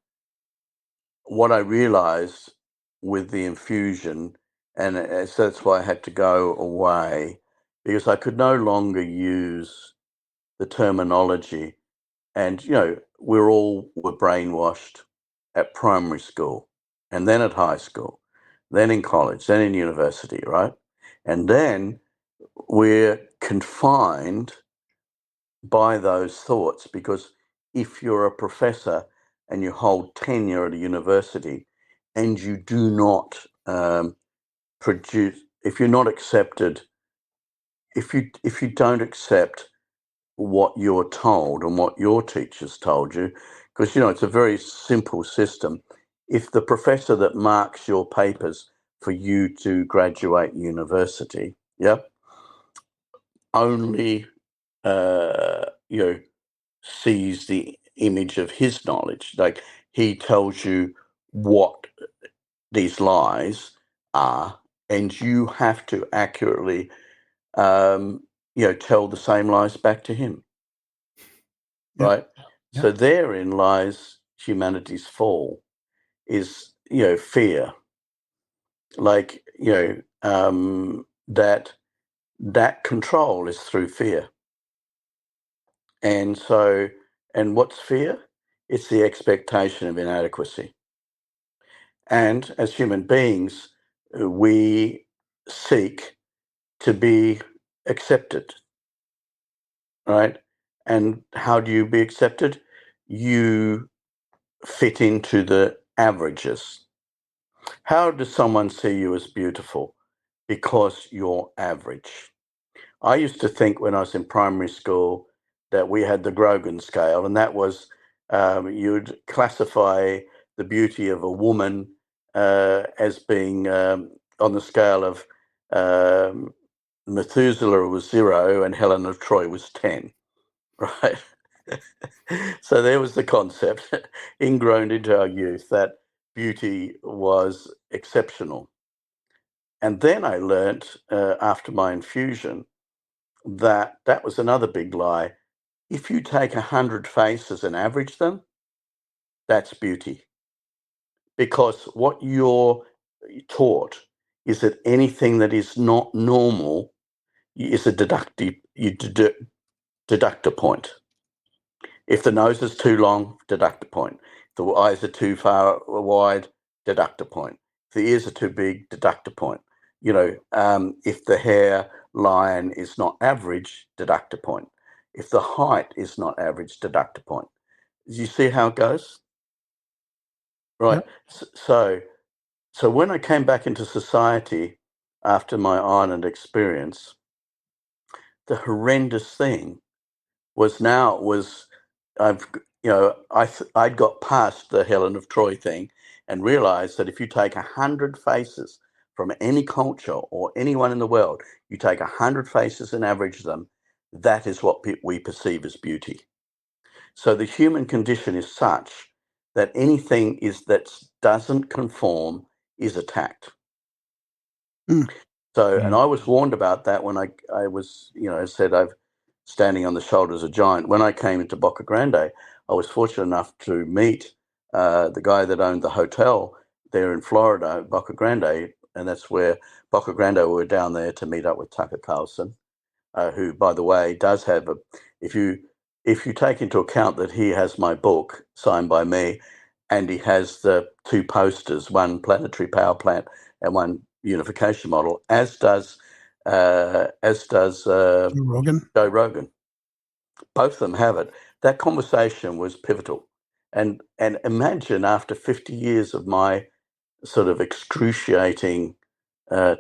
what I realized with the infusion, and so that's why I had to go away, because I could no longer use the terminology. And, we were brainwashed at primary school, and then at high school, then in college, then in university, right? And then we're confined by those thoughts, because if you're a professor and you hold tenure at a university and you do not produce, if you're not accepted, if you don't accept what you're told and what your teachers told you, because it's a very simple system. If the professor that marks your papers for you to graduate university, only sees the image of his knowledge, like he tells you what these lies are, and you have to accurately tell the same lies back to him. Right? Yep. So therein lies humanity's fall, is, fear. Like, that control is through fear. And so, and what's fear? It's the expectation of inadequacy. And as human beings, we seek to be accepted, right? And how do you be accepted? You fit into the averages. How does someone see you as beautiful? Because you're average. I used to think when I was in primary school that we had the Grogan scale, and that was you'd classify the beauty of a woman as being on the scale of Methuselah was 0 and Helen of Troy was 10, right? So there was the concept ingrown into our youth that beauty was exceptional. And then I learnt after my infusion that was another big lie. If you take 100 faces and average them, that's beauty. Because what you're taught is that anything that is not normal is a deduct a point. If the nose is too long, deduct a point. If the eyes are too far wide, deduct a point. If the ears are too big, deduct a point. If the hairline is not average, deduct a point. If the height is not average, deduct a point. Do you see how it goes? Right. Yep. So when I came back into society after my Ireland experience, the horrendous thing I'd got past the Helen of Troy thing and realized that if you take 100 faces from any culture or anyone in the world, you take 100 faces and average them, that is what we perceive as beauty. So the human condition is such that anything that doesn't conform is attacked. So, and I was warned about that when I was, said I've standing on the shoulders of a giant. When I came into Boca Grande, I was fortunate enough to meet the guy that owned the hotel there in Florida, Boca Grande, and that's where Boca Grande were down there to meet up with Tucker Carlson, who, by the way, does have if you if you take into account that he has my book signed by me, and he has the 2 posters, one planetary power plant and one unification model, as does Joe Rogan. Joe Rogan. Both of them have it. That conversation was pivotal. And imagine after 50 years of my sort of excruciating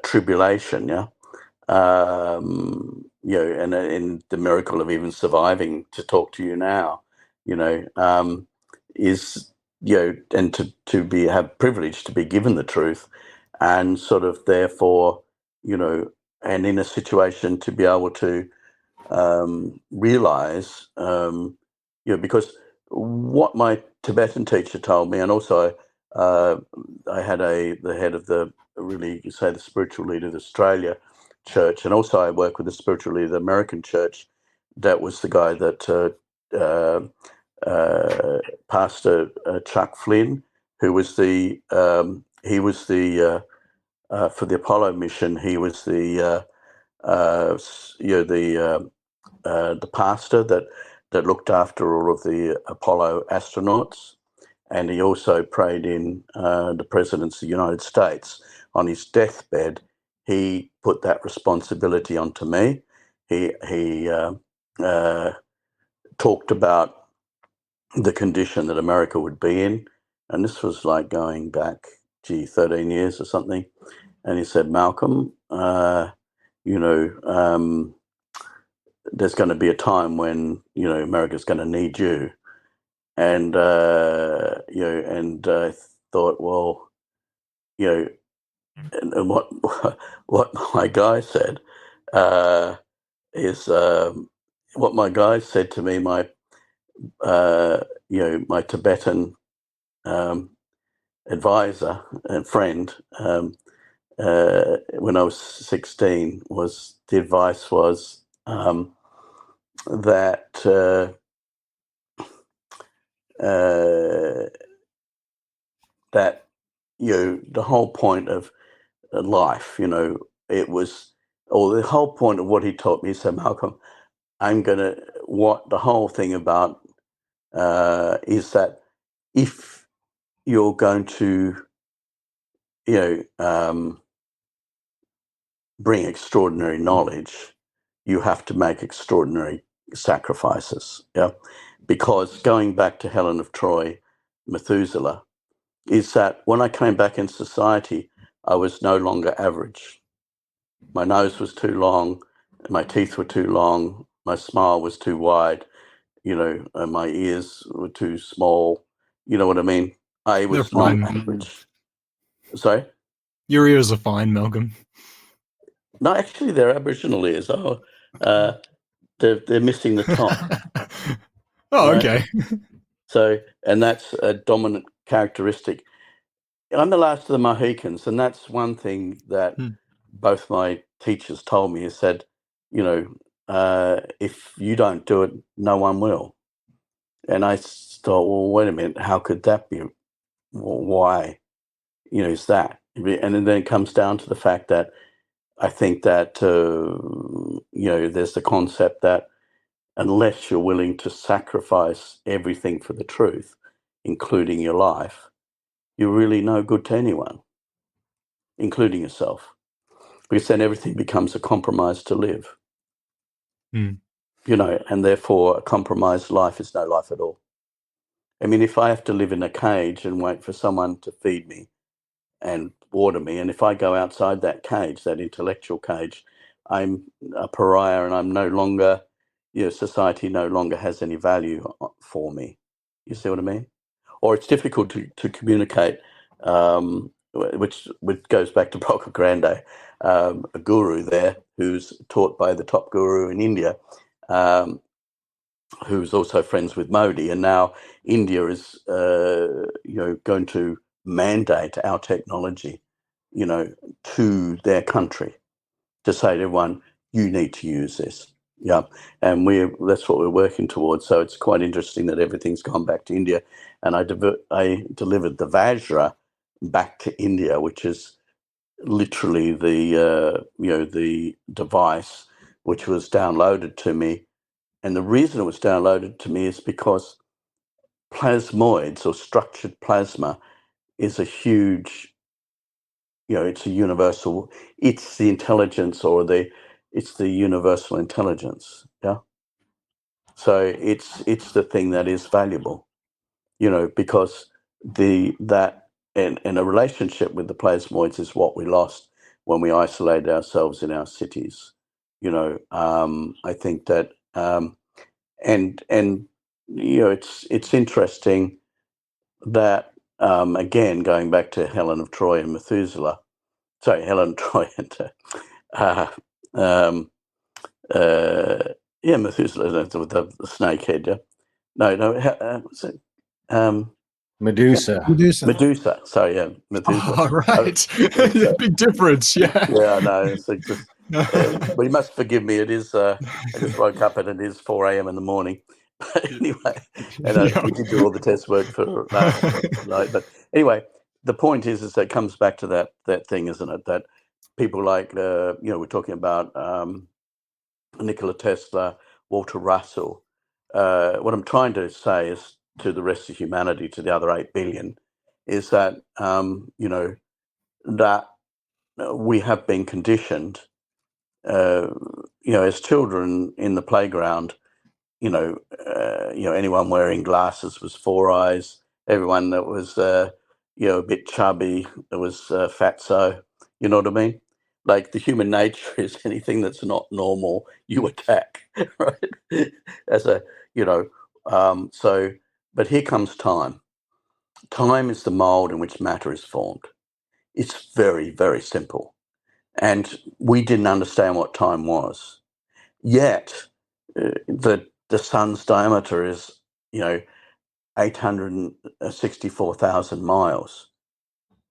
tribulation, and the miracle of even surviving to talk to you now, is, and to have privilege to be given the truth, and sort of therefore, and in a situation to be able to realize, because what my Tibetan teacher told me, and also I had the head of the spiritual leader of the Australia church, and also I work with the spiritual leader of the American church. That was the guy that Pastor Chuck Flynn, who was for the Apollo mission. He was the pastor that looked after all of the Apollo astronauts, and he also prayed in the presidents of the United States. On his deathbed, he put that responsibility onto me. He talked about the condition that America would be in, and this was like going back, 13 years or something. And he said, Malcolm, there's going to be a time when America's going to need you, and and I thought, well, and what my guy said is what my guy said to me, my my Tibetan advisor and friend when I was 16 was the advice was that that the whole point of life, it was, or the whole point of what he taught me. He said, Malcolm, what the whole thing about is that if you're going to bring extraordinary knowledge, you have to make extraordinary sacrifices. Because going back to Helen of Troy, Methuselah, is that when I came back in society, I was no longer average. My nose was too long, my teeth were too long, my smile was too wide, and my ears were too small. You know what I mean? I was not average. Sorry? Your ears are fine, Malcolm. No, actually, they're Aboriginal ears. They're missing the top. Oh, okay. So, and that's a dominant characteristic. I'm the last of the Mohicans, and that's one thing that both my teachers told me. Is said, if you don't do it, no one will. And I thought, well, wait a minute, how could that be? Well, why? Is that? And then it comes down to the fact that I think that there's the concept that unless you're willing to sacrifice everything for the truth, including your life, you're really no good to anyone, including yourself, because then everything becomes a compromise to live. And therefore a compromised life is no life at all. I mean, if I have to live in a cage and wait for someone to feed me and water me, and if I go outside that cage, that intellectual cage, I'm a pariah, and I'm no longer, society no longer has any value for me. You see what I mean? Or it's difficult to communicate, which goes back to Prabhupada Grande, a guru there who's taught by the top guru in India, who's also friends with Modi, and now India is, going to mandate our technology, to their country, to say to everyone, you need to use this. Yeah, and that's what we're working towards. So it's quite interesting that everything's gone back to India, and I delivered the Vajra back to India, which is literally the the device which was downloaded to me And the reason it was downloaded to me is because plasmoids, or structured plasma, is a huge, it's a universal, it's the intelligence, or it's the universal intelligence. Yeah. So it's the thing that is valuable, because and a relationship with the plasmoids is what we lost when we isolated ourselves in our cities. I think that, and it's interesting that, again, going back to Helen of Troy and Methuselah, Helen of Troy and Methuselah with the snake head. Yeah, no, what's it? Medusa. Medusa. Sorry, yeah, Methuselah. Oh, right. Big difference. Yeah. Yeah, I know. It's like just, but you must forgive me. It is. I just woke up and it is 4 a.m. in the morning. But anyway, and we did do all the test work for last night. But anyway, the point is that it comes back to that thing, isn't it? That people like, we're talking about Nikola Tesla, Walter Russell. What I'm trying to say is to the rest of humanity, to the other 8 billion, is that that we have been conditioned, as children in the playground. Anyone wearing glasses was 4 eyes. Everyone that was, a bit chubby, that was fatso. You know what I mean? Like, the human nature is anything that's not normal, you attack, right? But here comes time. Time is the mold in which matter is formed. It's very, very simple. And we didn't understand what time was. Yet, the sun's diameter is, 864,000 miles,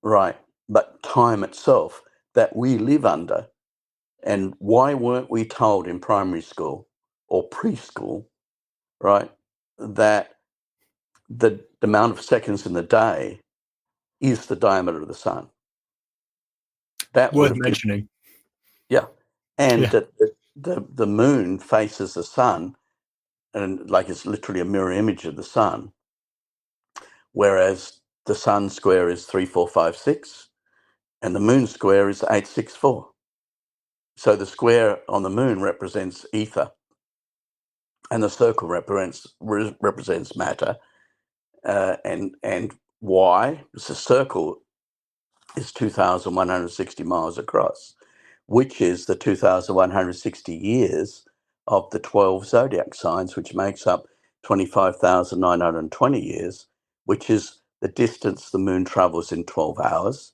right? But time itself that we live under, and why weren't we told in primary school or preschool, right, that the amount of seconds in the day is the diameter of the sun? That worth mentioning. Yeah, and that the moon faces the sun, and like it's literally a mirror image of the sun, whereas the sun square is 3456 and the moon square is 864. So the square on the moon represents ether and the circle represents matter. And why? Because the circle is 2,160 miles across, which is the 2,160 years of the 12 zodiac signs, which makes up 25,920 years, which is the distance the moon travels in 12 hours.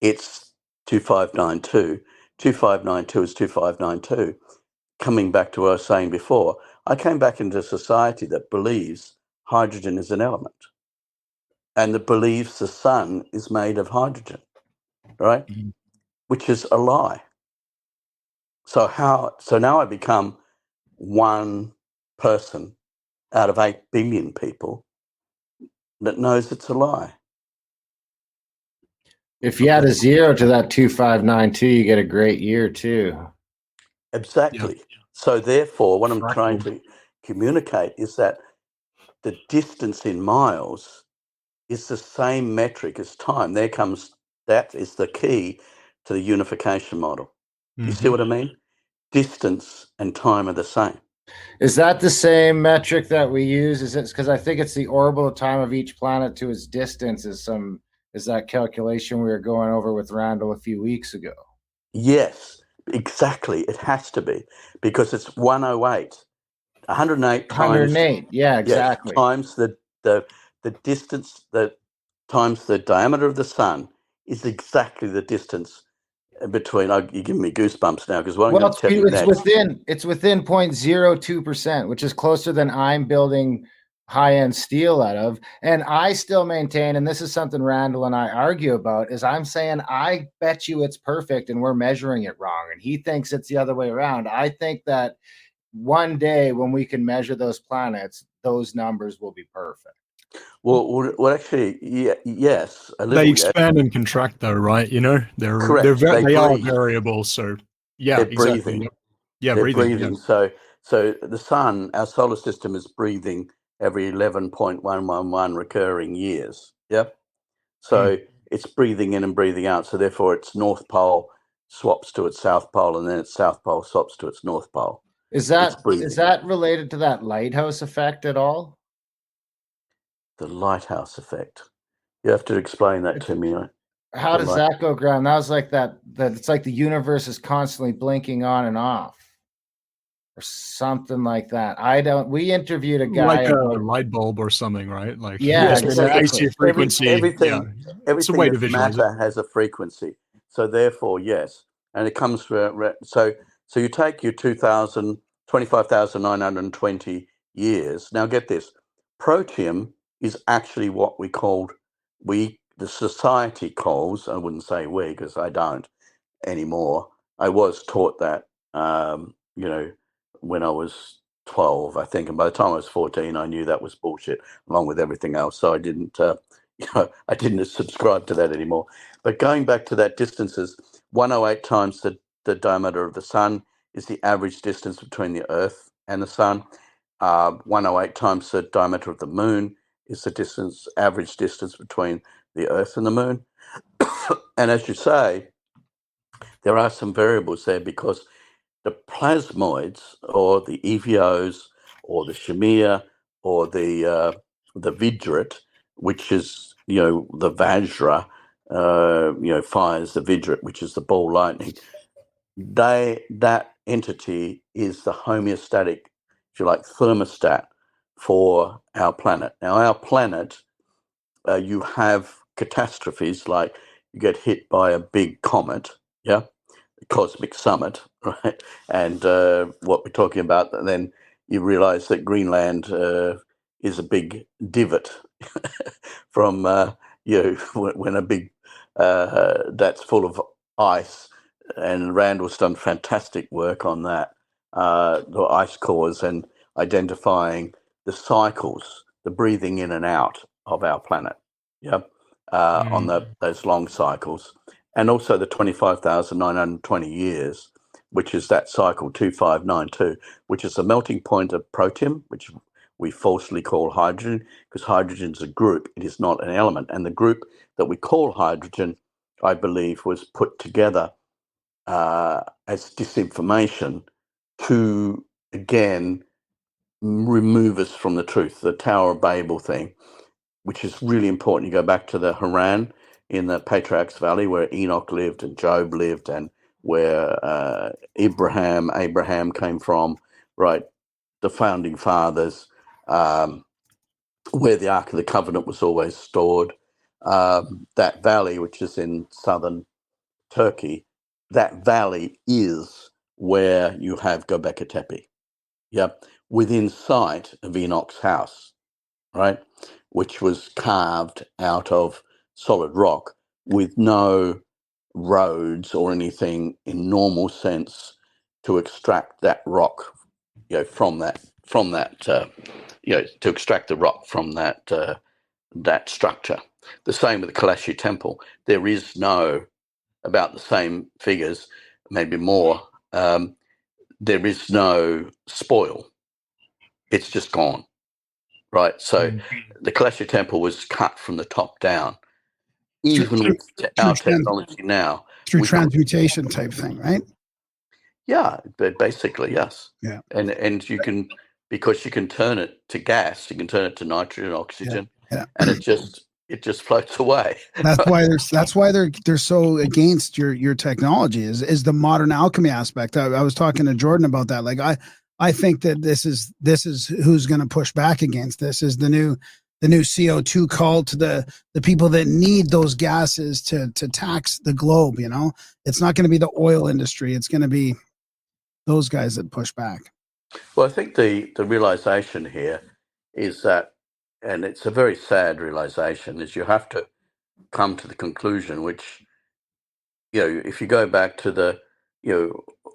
It's 2592. 2592 is 2592. Coming back to what I was saying before, I came back into a society that believes hydrogen is an element and that believes the sun is made of hydrogen, right? Mm-hmm. Which is a lie. So now I become one person out of 8 billion people that knows it's a lie. If you add a 0 to that 2592, you get a great year too. Exactly. Yeah. So therefore, what I'm trying to communicate is that the distance in miles is the same metric as time. That is the key to the unification model. Mm-hmm. You see what I mean? Distance and time are the same. Is that the same metric that we use? Is it because I think it's the orbital time of each planet to its distance is that calculation we were going over with Randall a few weeks ago? Yes, exactly. It has to be because it's 108. 108 times 108. Yeah, exactly. Times the distance that times the diameter of the sun is exactly the distance between. You're giving me goosebumps now because what I'm going to tell you next. It's within 0.02%, which is closer than I'm building high-end steel out of. And I still maintain, and this is something Randall and I argue about, is I'm saying I bet you it's perfect and we're measuring it wrong. And he thinks it's the other way around. I think that one day when we can measure those planets, those numbers will be perfect. Well, actually, yes. They expand and contract, though, right? They're correct. They are variable. So, yeah, they're exactly. breathing. Yeah, they're breathing. Yeah. So the sun, our solar system, is breathing every 11.111 recurring years. Yep. So it's breathing in and breathing out. So therefore its north pole swaps to its south pole, and then its south pole swaps to its north pole. Is that related to that lighthouse effect at all? The lighthouse effect. You have to explain that to me. How does that go, Graham? That was like that it's like the universe is constantly blinking on and off, or something like that. We interviewed a guy like a light bulb or something, right? Like, yeah, when I see a frequency, everything it's a way to that's visualize matter has a frequency. So therefore, yes, and it comes through. So you take your 25,920 years. Now get this: protium is actually what the society calls. I wouldn't say we, because I don't anymore. I was taught that, when I was 12, I think, and by the time I was 14, I knew that was bullshit, along with everything else. So I didn't, I didn't subscribe to that anymore. But going back to that, distances, 108 times the diameter of the sun is the average distance between the Earth and the sun. 108 times the diameter of the moon is the average distance between the Earth and the moon. And as you say, there are some variables there, because the plasmoids, or the EVOs, or the Shamir, or the Vidret, which is the Vajra, fires the Vidret, which is the ball lightning. That entity is the homeostatic, if you like, thermostat for our planet. Now, our planet, you have catastrophes like you get hit by a big comet, cosmic summit, right? And what we're talking about, then you realize that Greenland is a big divot from when a big that's full of ice. And Randall's done fantastic work on that, the ice cores, and identifying the cycles, the breathing in and out of our planet, on those long cycles. And also the 25,920 years, which is that cycle 2592, which is the melting point of protium, which we falsely call hydrogen, because hydrogen is a group, it is not an element. And the group that we call hydrogen, I believe, was put together as disinformation to, again, remove us from the truth, the Tower of Babel thing, which is really important. You go back to the Haran in the Patriarch's Valley, where Enoch lived and Job lived, and where Abraham came from, right? The founding fathers, where the Ark of the Covenant was always stored. That valley, which is in southern Turkey, that valley is where you have Göbekli Tepe, within sight of Enoch's house, right? Which was carved out of solid rock with no roads or anything in normal sense to extract that rock, from that, to extract the rock from that structure. The same with the Kalashi Temple. There is no, about the same figures, maybe more. There is no spoil. It's just gone. Right, so the Kalashi Temple was cut from the top down. Even with our technology now, through transmutation type thing, right? Yeah, but basically, yes. Yeah, and you can, because you can turn it to gas, you can turn it to nitrogen, oxygen, and it just floats away. That's why they're so against your technology is the modern alchemy aspect. I was talking to Jordan about that. Like I think that this is who's going to push back against this is the new CO2 cult, the people that need those gases to tax the globe. It's not going to be the oil industry. It's going to be those guys that push back. Well, I think the realization here is that, and it's a very sad realization, is you have to come to the conclusion, which, if you go back to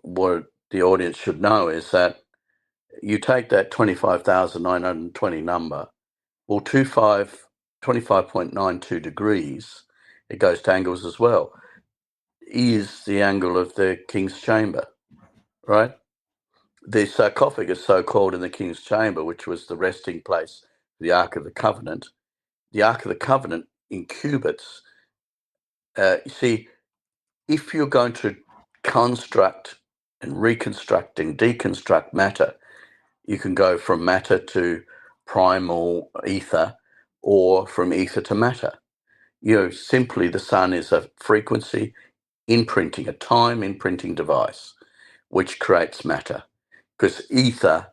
what the audience should know is that you take that 25,920 number, well, 25.92 degrees, it goes to angles as well, is the angle of the King's Chamber, right? the sarcophagus, so-called, in the King's Chamber, which was the resting place for the Ark of the Covenant, in cubits, you see, if you're going to construct and reconstruct and deconstruct matter, you can go from matter to primal ether or from ether to matter. Simply the sun is a frequency imprinting, a time imprinting device, which creates matter, because ether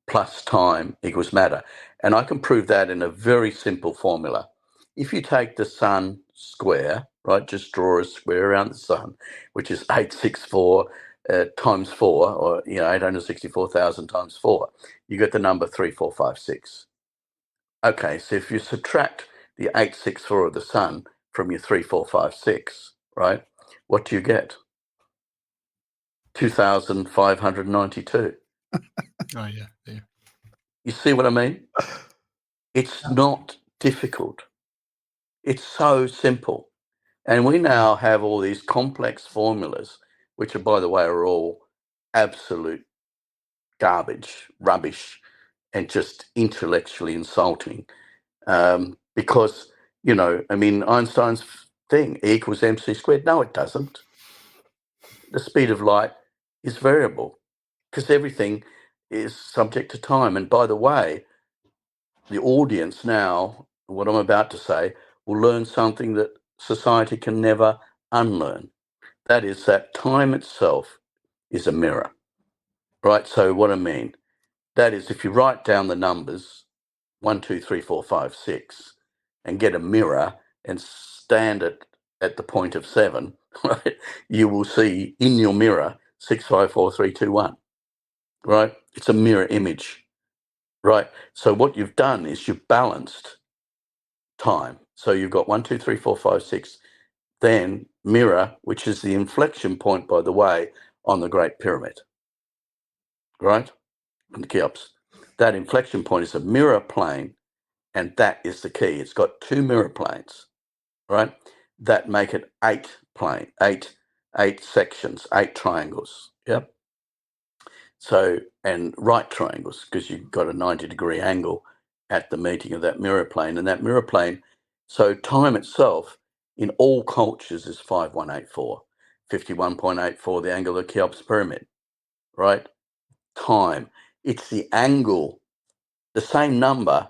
plus time equals matter. And I can prove that in a very simple formula. If you take the sun square, right, just draw a square around the sun, which is 864 times 4, or 864,000 times 4, you get the number 3456. Okay, so if you subtract the 864 of the sun from your 3456, right, what do you get? 2,592. Oh yeah. You see what I mean? It's not difficult. It's so simple. And we now have all these complex formulas, which are, by the way, are all absolute garbage, rubbish, and just intellectually insulting. Because, Einstein's thing, E equals mc squared. No, it doesn't. The speed of light is variable because everything is subject to time. And by the way, the audience now, what I'm about to say, will learn something that society can never unlearn. That is that time itself is a mirror, right? So what I mean, that is, if you write down the numbers 1, 2, 3, 4, 5, 6, and get a mirror and stand it at the point of 7, right, you will see in your mirror 6, 5, 4, 3, 2, 1, right? It's a mirror image, right? So what you've done is you've balanced time. So you've got 1, 2, 3, 4, 5, 6, then mirror, which is the inflection point, by the way, on the Great Pyramid, right? On the Cheops. That inflection point is a mirror plane, and that is the key. It's got 2 mirror planes, right? That make it 8 sections, 8 triangles. Yep. So, and right triangles, because you've got a 90-degree angle at the meeting of that mirror plane. And that mirror plane, so time itself in all cultures is 5184, 51.84, the angle of the Cheops pyramid, right? Time. It's the angle, the same number.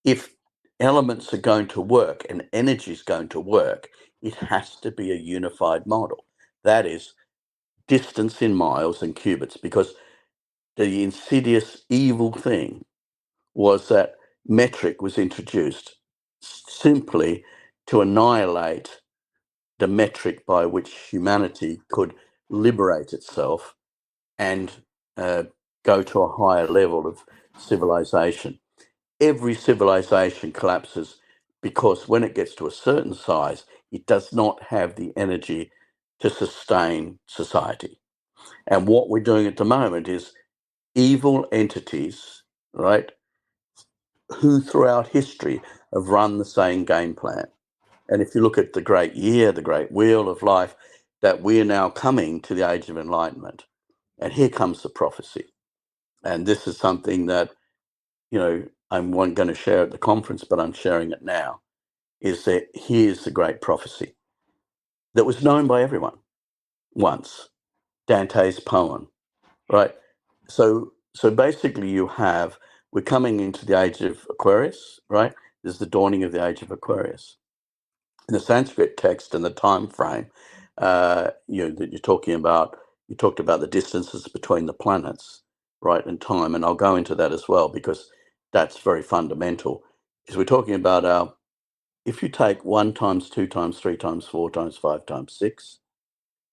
If elements are going to work and energy is going to work, it has to be a unified model. That is distance in miles and cubits, because the insidious evil thing was that metric was introduced simply to annihilate the metric by which humanity could liberate itself and go to a higher level of civilization. Every civilization collapses because when it gets to a certain size, it does not have the energy to sustain society. And what we're doing at the moment is evil entities, right, who throughout history have run the same game plan. And if you look at the great year, the great wheel of life, that we're now coming to the age of enlightenment. And here comes the prophecy. And this is something that, I'm going to share at the conference, but I'm sharing it now, is that here's the great prophecy that was known by everyone once, Dante's poem, right? So basically we're coming into the age of Aquarius, right? There's the dawning of the age of Aquarius. In the Sanskrit text and the time frame, that you're talking about, you talked about the distances between the planets, right, and time, and I'll go into that as well because that's very fundamental. Is we're talking about if you take 1 times 2 times 3 times 4 times 5 times 6,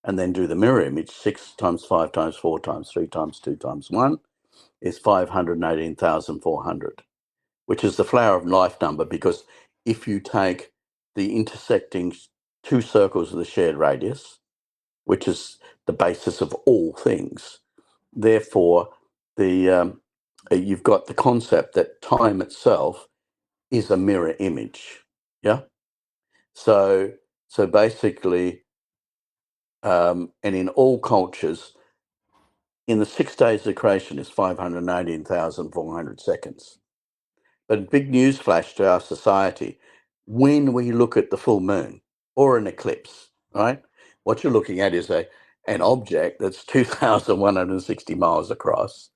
and then do the mirror image, 6 times 5 times 4 times 3 times 2 times 1 is 518,400, which is the flower of life number, because if you take the intersecting 2 circles of the shared radius, which is the basis of all things, therefore you've got the concept that time itself is a mirror image. Yeah. So basically, and in all cultures, in the 6 days of creation is 518,400 seconds. But big news flash to our society, when we look at the full moon or an eclipse, right? What you're looking at is an object that's 2,160 miles across,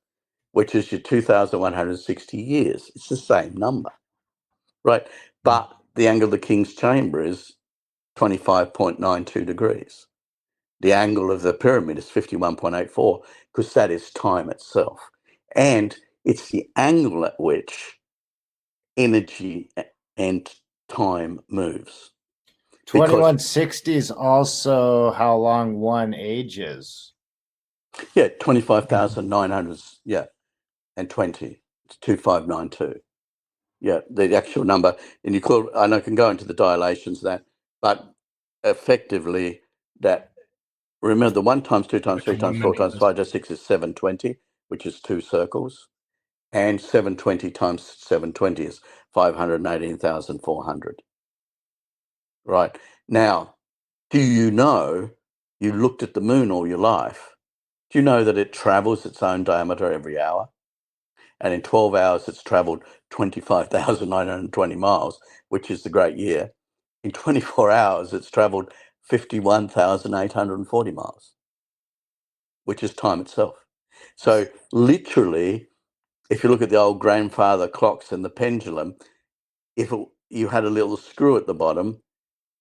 which is your 2,160 years. It's the same number, right? But the angle of the King's chamber is 25.92 degrees. The angle of the pyramid is 51.84 because that is time itself. And it's the angle at which energy and time moves. 2160 is also how long one ages. Yeah, 25,900, yeah, and 20. It's 2592. Yeah, the actual number. And you call, and I can go into the dilations of that, but effectively that, remember the 1 times 2 times 3 times 4 times 5 times 6 is 720, which is 2 circles. And 720 times 720 is 518,400. Right. Now, do you know, you looked at the moon all your life, do you know that it travels its own diameter every hour? And in 12 hours, it's traveled 25,920 miles, which is the great year. In 24 hours, it's traveled 51,840 miles, which is time itself. So literally, if you look at the old grandfather clocks and the pendulum, you had a little screw at the bottom,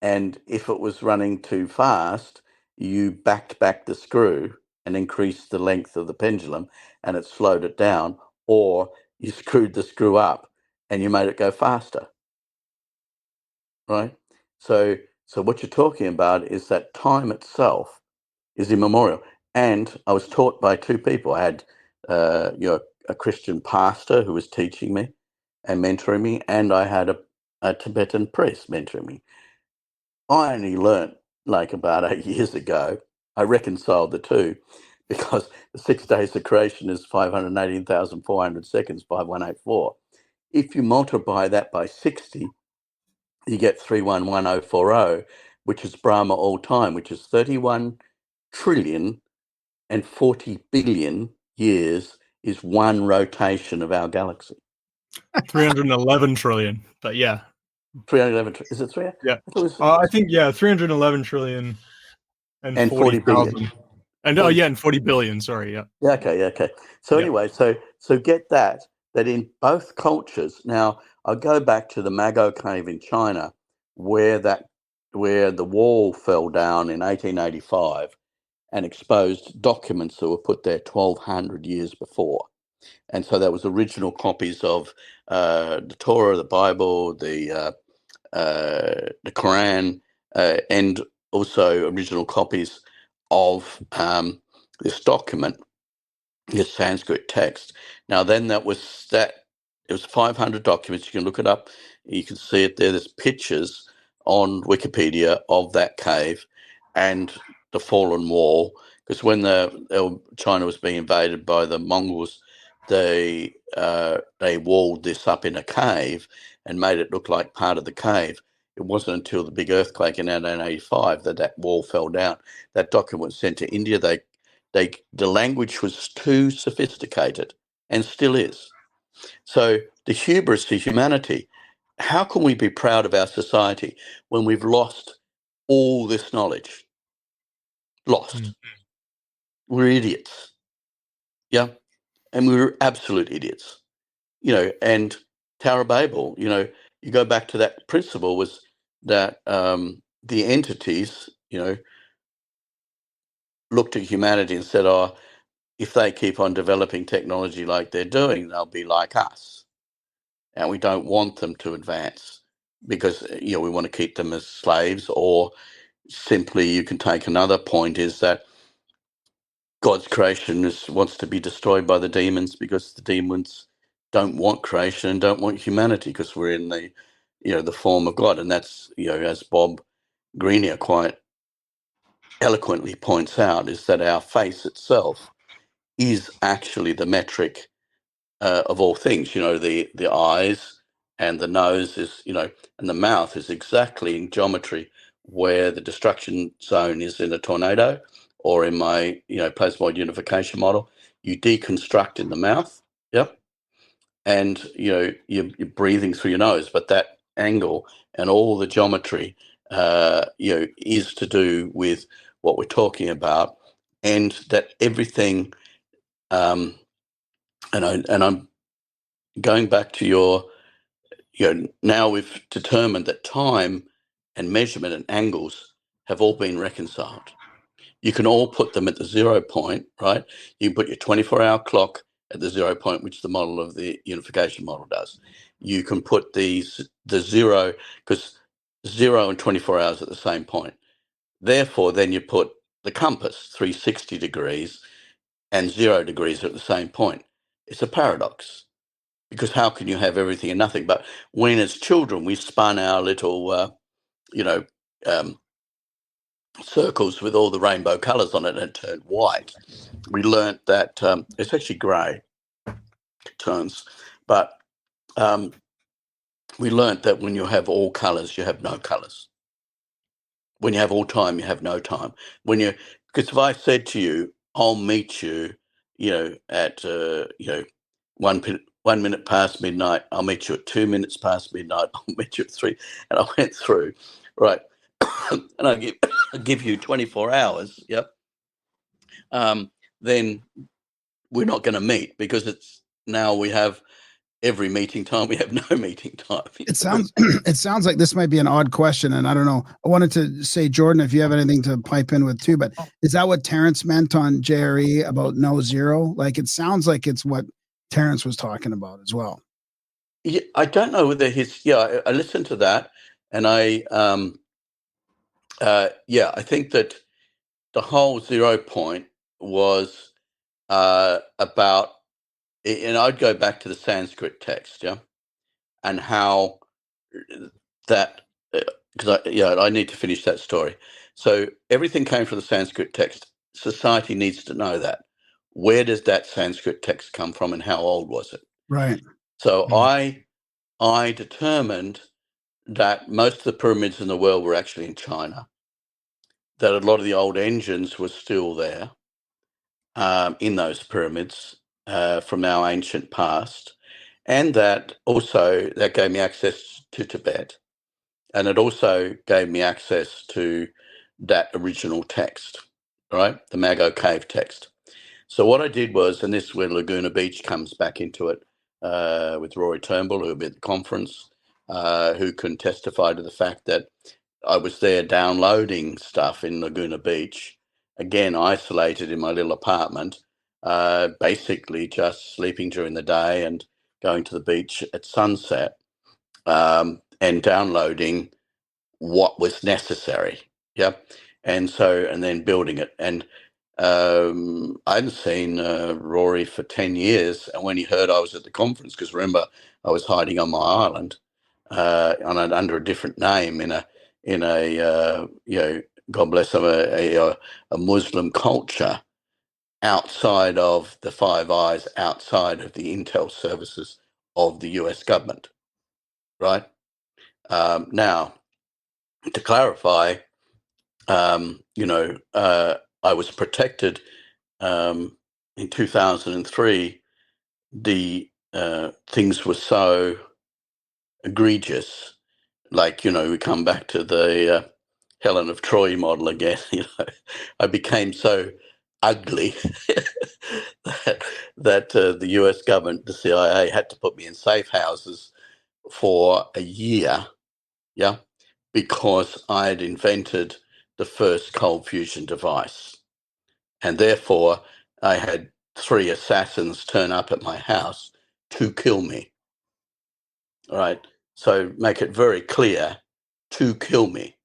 and if it was running too fast, you backed back the screw and increased the length of the pendulum, and it slowed it down, or you screwed the screw up and you made it go faster, right? So what you're talking about is that time itself is immemorial. And I was taught by 2 people. I had a Christian pastor who was teaching me and mentoring me, and I had a Tibetan priest mentoring me. I only learnt like about 8 years ago. I reconciled the two because the 6 days of creation is 518,400 seconds, 5184. If you multiply that by 60, you get 311040, which is Brahma all time, which is 31 trillion and 40 billion years is one rotation of our galaxy. 311 trillion, but yeah. 311, is it 3? Yeah. I think, yeah, 311 trillion and 40 billion. And 40, and 40 billion, sorry, yeah. Yeah, okay. So anyway, so get that in both cultures, now I'll go back to the Mago Cave in China, where the wall fell down in 1885 and exposed documents that were put there 1,200 years before. And so that was original copies of the Torah, the Bible, the Quran, and also original copies of this document, this Sanskrit text. Now, then it was 500 documents. You can look it up. You can see it there. There's pictures on Wikipedia of that cave and the fallen wall. Because when China was being invaded by the Mongols, they walled this up in a cave and made it look like part of the cave. It wasn't until the big earthquake in 1885 that wall fell down. That document was sent to India. The language was too sophisticated and still is. So the hubris to humanity, how can we be proud of our society when we've lost all this knowledge? Lost. Mm-hmm. We're idiots. Yeah. And we're absolute idiots. And Tower of Babel, you go back to that principle was that the entities, looked at humanity and said, oh, if they keep on developing technology like they're doing, they'll be like us. And we don't want them to advance because, we want to keep them as slaves. Or simply, you can take another point is that God's creation wants to be destroyed by the demons because the demons don't want creation and don't want humanity because we're in the form of God. And that's, as Bob Greenier quite eloquently points out, is that our face itself is actually the metric of all things. The eyes and the nose is, and the mouth is exactly in geometry where the destruction zone is in a tornado or in my, plasmoid unification model. you deconstruct in the mouth. Yep. And, you're breathing through your nose, but that angle and all the geometry, is to do with what we're talking about, and that everything, and I'm going back to your, now we've determined that time and measurement and angles have all been reconciled. You can all put them at the 0 point, right? You can put your 24-hour clock at the 0 point, which the model of the unification model does. You can put the 0, because 0 and 24 hours at the same point. Therefore, then you put the compass 360 degrees and 0 degrees at the same point. It's a paradox, because how can you have everything and nothing? But when as children we spun our little, circles with all the rainbow colours on it and it turned white, we learnt that it's actually grey, it turns, but we learnt that when you have all colours, you have no colours. When you have all time, you have no time. Because if I said to you, I'll meet you, at 1 minute past midnight, I'll meet you at 2 minutes past midnight, I'll meet you at 3, and I went through, right, and I give you 24 hours, yep, then we're not going to meet, because it's now we have every meeting time, we have no meeting time. It sounds like this might be an odd question, and I don't know. I wanted to say, Jordan, if you have anything to pipe in with too, but is that what Terence meant on JRE about no zero? Like, it sounds like it's what Terence was talking about as well. Yeah, I don't know whether I listened to that, and I think that the whole 0 point was about, and I'd go back to the Sanskrit text, and how that, because I need to finish that story. So everything came from the Sanskrit text. Society needs to know that. Where does that Sanskrit text come from, and how old was it? Right. So I determined that most of the pyramids in the world were actually in China, that a lot of the old engines were still there in those pyramids from our ancient past, and that also that gave me access to Tibet, and it also gave me access to that original text, right, the Mago Cave text. So what I did was, and this is where Laguna Beach comes back into it, with Rory Turnbull, who will be at the conference, who can testify to the fact that I was there downloading stuff in Laguna Beach, again, isolated in my little apartment, basically just sleeping during the day and going to the beach at sunset, and downloading what was necessary. Yeah. And then building it. And I hadn't seen Rory for 10 years. And when he heard I was at the conference, because remember, I was hiding on my island under a different name in a God bless them, a Muslim culture outside of the Five Eyes, outside of the intel services of the US government, right? Now, to clarify, I was protected in 2003. The things were so egregious, like, we come back to the Helen of Troy model again. I became so ugly that the US government, the CIA, had to put me in safe houses for a year, because I had invented the first cold fusion device. And therefore, I had 3 assassins turn up at my house to kill me. All right. So make it very clear, to kill me.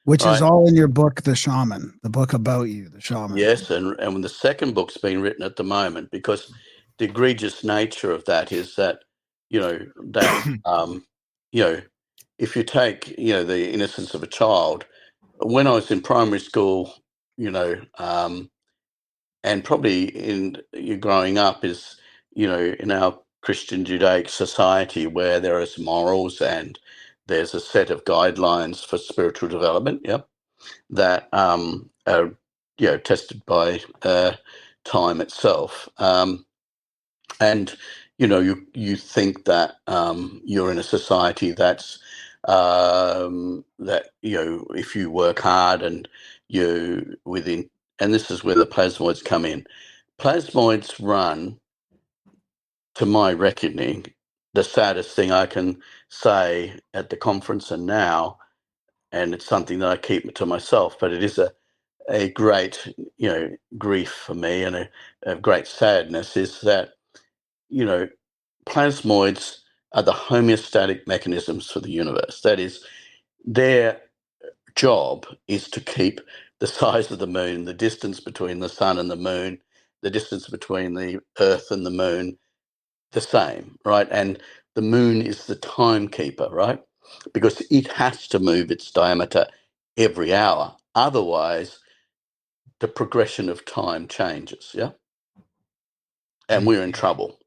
Which is all in your book, The Shaman, the book about you, The Shaman. Yes, and when the second book's being written at the moment, because the egregious nature of that is that, if you take, the innocence of a child, when I was in primary school, and probably in you growing up is, in our Christian Judaic society where there is morals and there's a set of guidelines for spiritual development, that are, tested by time itself. And you think that you're in a society that's that if you work hard and and this is where the plasmoids come in. Plasmoids run, to my reckoning, the saddest thing I can say at the conference and now, and it's something that I keep to myself, but it is a great grief for me and a great sadness, is that plasmoids are the homeostatic mechanisms for the universe. That is, their job is to keep the size of the moon, the distance between the sun and the moon, the distance between the earth and the moon, the same, right? And the moon is the timekeeper, right? Because it has to move its diameter every hour. Otherwise, the progression of time changes, yeah? And we're in trouble,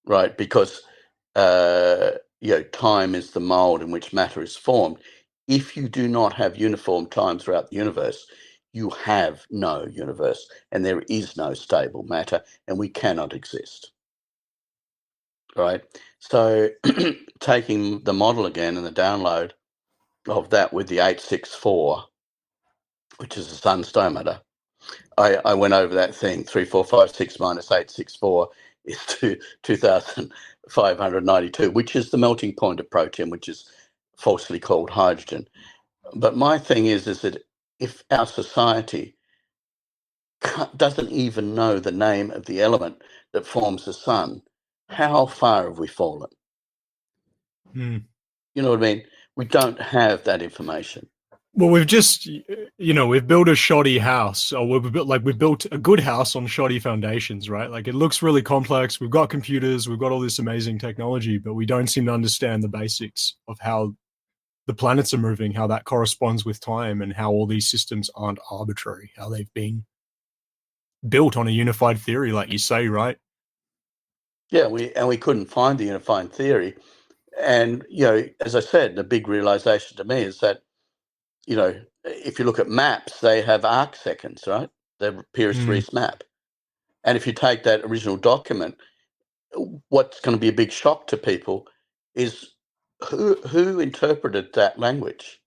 right? Because time is the mold in which matter is formed. If you do not have uniform time throughout the universe, you have no universe, and there is no stable matter, and we cannot exist. Right? So taking the model again and the download of that with the 864, which is the sun's diameter, I went over that thing. 3456 minus 864 is 2,592, which is the melting point of protein, which is falsely called hydrogen. But my thing is that if our society doesn't even know the name of the element that forms the sun, how far have we fallen? You know what I mean? We don't have that information. Well, we've just, we've built a shoddy house, or we've built a good house on shoddy foundations, right? Like, it looks really complex. We've got computers, we've got all this amazing technology, but we don't seem to understand the basics of how the planets are moving, how that corresponds with time, and how all these systems aren't arbitrary, how they've been built on a unified theory, like you say, right? Yeah, we couldn't find the unified theory. And, as I said, the big realization to me is that, if you look at maps, they have arc seconds, right? The Pires-Reese map. And if you take that original document, what's going to be a big shock to people is who interpreted that language.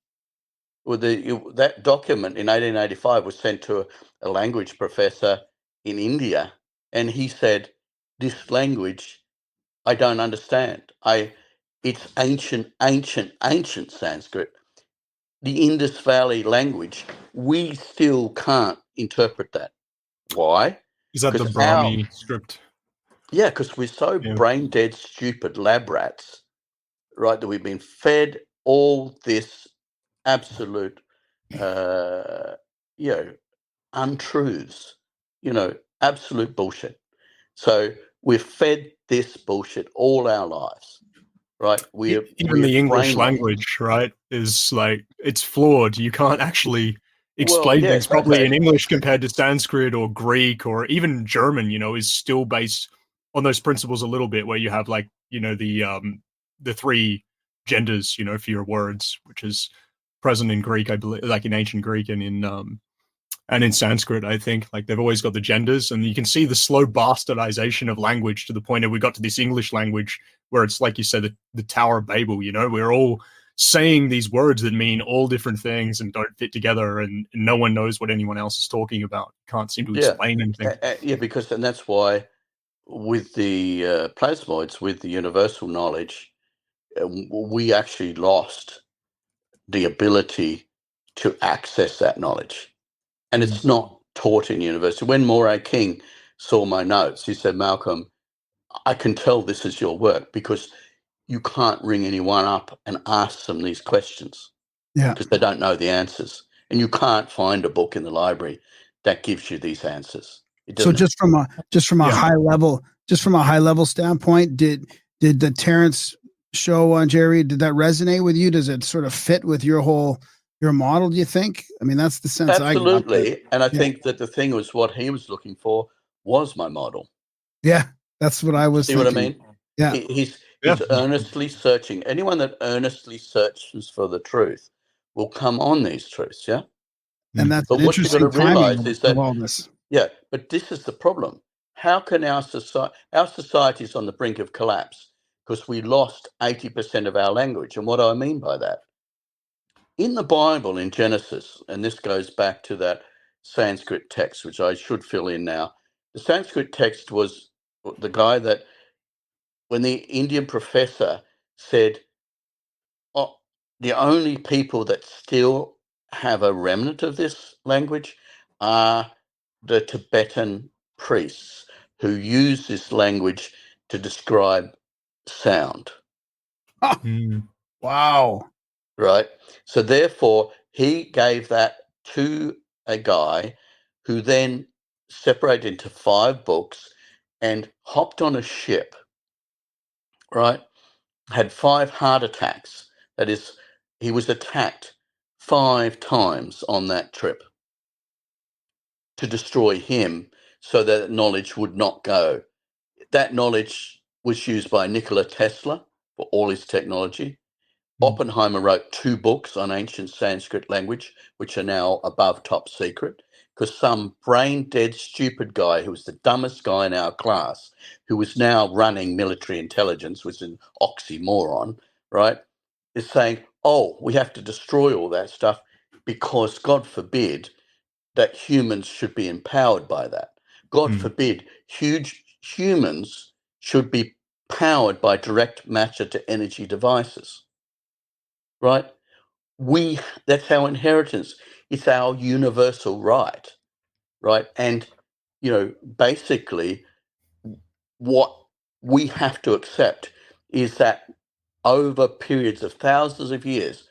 Well, that document in 1885 was sent to a language professor in India, and he said, "This language, I don't understand. It's ancient Sanskrit. The Indus Valley language, we still can't interpret that." Why? Is that the Brahmi script? Yeah, because we're so brain dead, stupid lab rats, right, that we've been fed all this absolute, untruths, absolute bullshit. So we're fed this bullshit all our lives. Right, even the English language, right, is like, it's flawed. You can't actually explain things properly in English compared to Sanskrit or Greek or even German. Is still based on those principles a little bit, where you have the three genders, for your words, which is present in Greek, I believe, like in ancient Greek and in Sanskrit, I think. Like, they've always got the genders, and you can see the slow bastardization of language to the point that we got to this English language where it's, like you said, the Tower of Babel. We're all saying these words that mean all different things and don't fit together, and no one knows what anyone else is talking about. Can't seem to explain anything. And that's why with the plasmoids, with the universal knowledge, we actually lost the ability to access that knowledge. And it's not taught in university. When Moray King saw my notes, he said, "Malcolm, I can tell this is your work because you can't ring anyone up and ask them these questions because they don't know the answers. And you can't find a book in the library that gives you these answers." So just from a high level standpoint, did the Terence show on Jerry, did that resonate with you? Does it sort of fit with your model, do you think? I mean, that's the sense Absolutely. I got. And I think that the thing was, what he was looking for was my model. Yeah, that's what I was See thinking. what I mean? Yeah. He's earnestly searching. Anyone that earnestly searches for the truth will come on these truths, yeah? And that's but an what you've got to interesting realize timing is that of all this. Yeah, but this is the problem. How can our society is on the brink of collapse because we lost 80% of our language? And what do I mean by that? In the Bible, in Genesis, and this goes back to that Sanskrit text, which I should fill in now. The Sanskrit text was the guy that, when the Indian professor said, oh, the only people that still have a remnant of this language are the Tibetan priests who use this language to describe sound. Wow. Right. So therefore, he gave that to a guy who then separated into 5 books and hopped on a ship, right? Had 5 heart attacks. That is, he was attacked 5 times on that trip to destroy him so that knowledge would not go. That knowledge was used by Nikola Tesla for all his technology. Oppenheimer wrote 2 books on ancient Sanskrit language, which are now above top secret, because some brain dead, stupid guy who was the dumbest guy in our class, who was now running military intelligence, was an oxymoron, right, is saying, oh, we have to destroy all that stuff because, God forbid, that humans should be empowered by that. God forbid, huge humans should be powered by direct matter to energy devices. Right? That's our inheritance. It's our universal right. Right? And, basically what we have to accept is that over periods of thousands of years,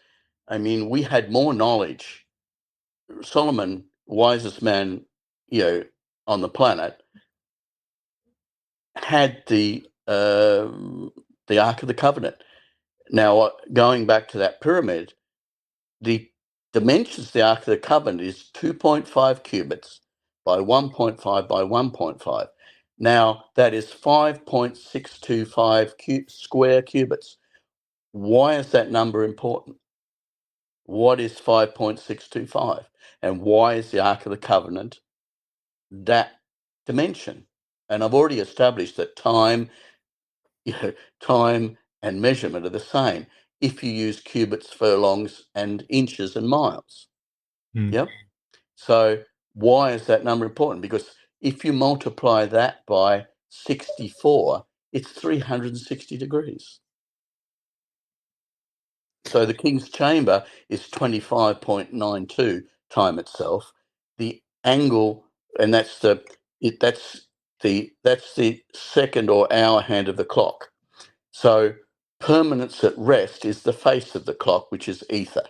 I mean, we had more knowledge. Solomon, wisest man, on the planet, had the Ark of the Covenant. Now, going back to that pyramid, the dimensions of the Ark of the Covenant is 2.5 cubits by 1.5 by 1.5. Now, that is 5.625 square cubits. Why is that number important? What is 5.625? And why is the Ark of the Covenant that dimension? And I've already established that time and measurement are the same if you use cubits, furlongs, and inches and miles. Yep. So why is that number important? Because if you multiply that by 64, it's 360 degrees. So the King's Chamber is 25.92 time itself. The angle, and that's the second or hour hand of the clock. So permanence at rest is the face of the clock, which is ether.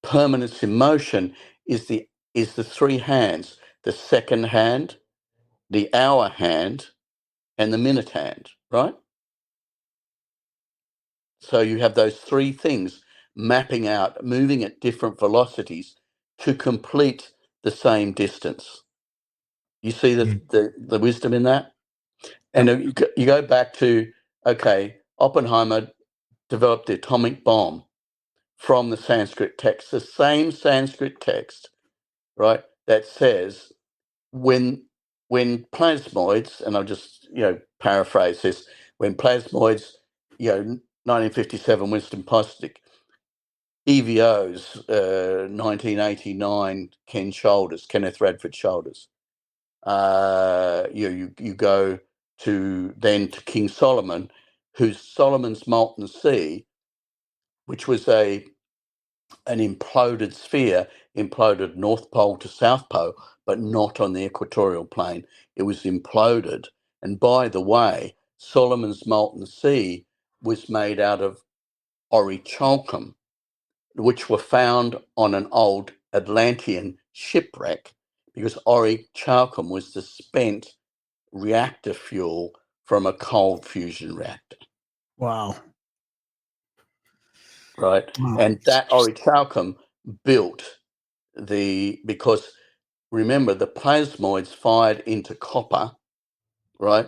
Permanence in motion is the 3 hands: the second hand, the hour hand, and the minute hand, right? So you have those 3 things mapping out, moving at different velocities to complete the same distance. You see the wisdom in that? And you go back to, okay, Oppenheimer developed the atomic bomb from the Sanskrit text, the same Sanskrit text, right, that says when plasmoids, and I'll just paraphrase this, when plasmoids, 1957 Winston Postic, EVOs, 1989 Kenneth Radford Shoulders. You go to King Solomon, whose Solomon's Molten Sea, which was an imploded sphere, imploded North Pole to South Pole, but not on the equatorial plane. It was imploded. And by the way, Solomon's Molten Sea was made out of orichalcum, which were found on an old Atlantean shipwreck, because orichalcum was the spent reactor fuel from a cold fusion reactor. Wow. Right. Wow. And that orichalcum built because remember, the plasmoids fired into copper, right,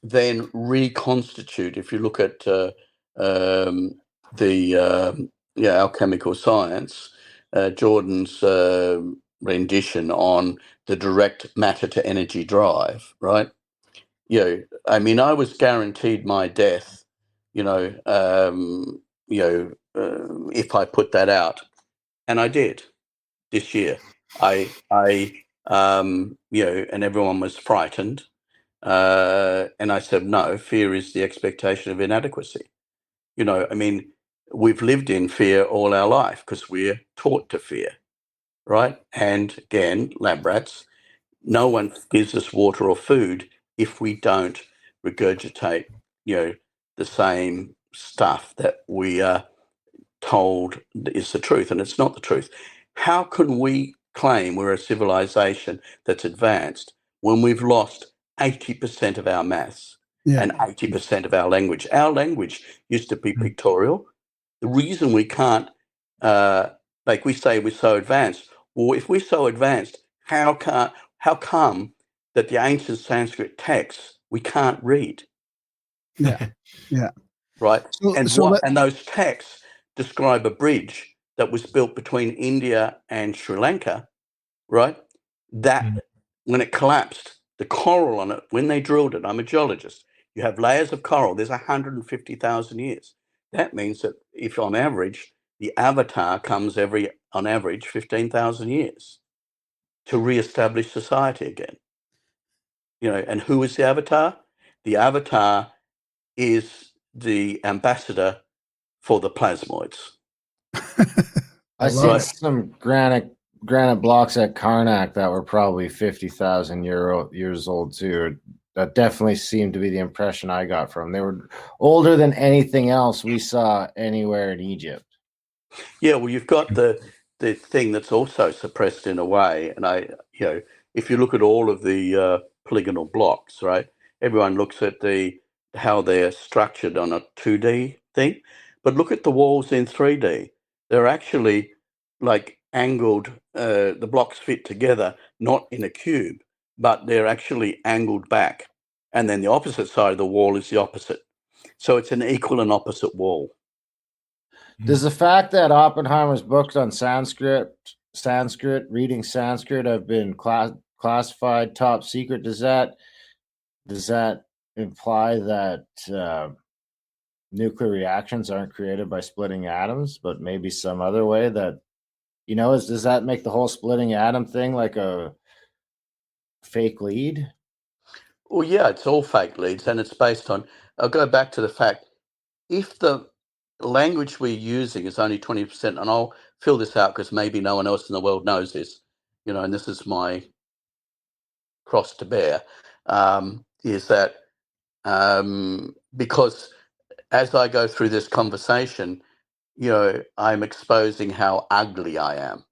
then reconstitute. If you look at alchemical science, Jordan's rendition on the direct matter to energy drive, right? I mean, I was guaranteed my death, if I put that out, and I did this year. And everyone was frightened, and I said, no, fear is the expectation of inadequacy. I mean, we've lived in fear all our life because we're taught to fear, right? And again, lab rats, no one gives us water or food if we don't regurgitate, the same stuff that we are told is the truth, and it's not the truth. How can we claim we're a civilization that's advanced when we've lost 80% of our maths and 80% of our language? Our language used to be pictorial. The reason we can't, like we say, we're so advanced. Well, if we're so advanced, how come that the ancient Sanskrit texts we can't read? Yeah. Right. So And those texts describe a bridge that was built between India and Sri Lanka, right? That when it collapsed, the coral on it, when they drilled it, I'm a geologist, you have layers of coral, there's 150,000 years. That means that if on average, the avatar comes on average, 15,000 years to reestablish society again. And who is the avatar? The avatar is the ambassador for the plasmoids. I see some granite blocks at Karnak that were probably 50,000 years old too. That definitely seemed to be the impression I got from. They were older than anything else we saw anywhere in Egypt. Yeah, well, you've got the thing that's also suppressed in a way, and if you look at all of the polygonal blocks, right? Everyone looks at how they're structured on a 2D thing, but look at the walls in 3D. They're actually like angled. The blocks fit together, not in a cube, but they're actually angled back, and then the opposite side of the wall is the opposite. So it's an equal and opposite wall. Does the fact that Oppenheimer's books on Sanskrit, reading Sanskrit, have been classified top secret? Does that imply that nuclear reactions aren't created by splitting atoms, but maybe some other way that, does that make the whole splitting atom thing like a fake lead? Well, yeah, it's all fake leads, and it's based on, I'll go back to the fact, if the language we're using is only 20%, and I'll fill this out because maybe no one else in the world knows this, and this is my cross to bear, is that because as I go through this conversation, I'm exposing how ugly I am.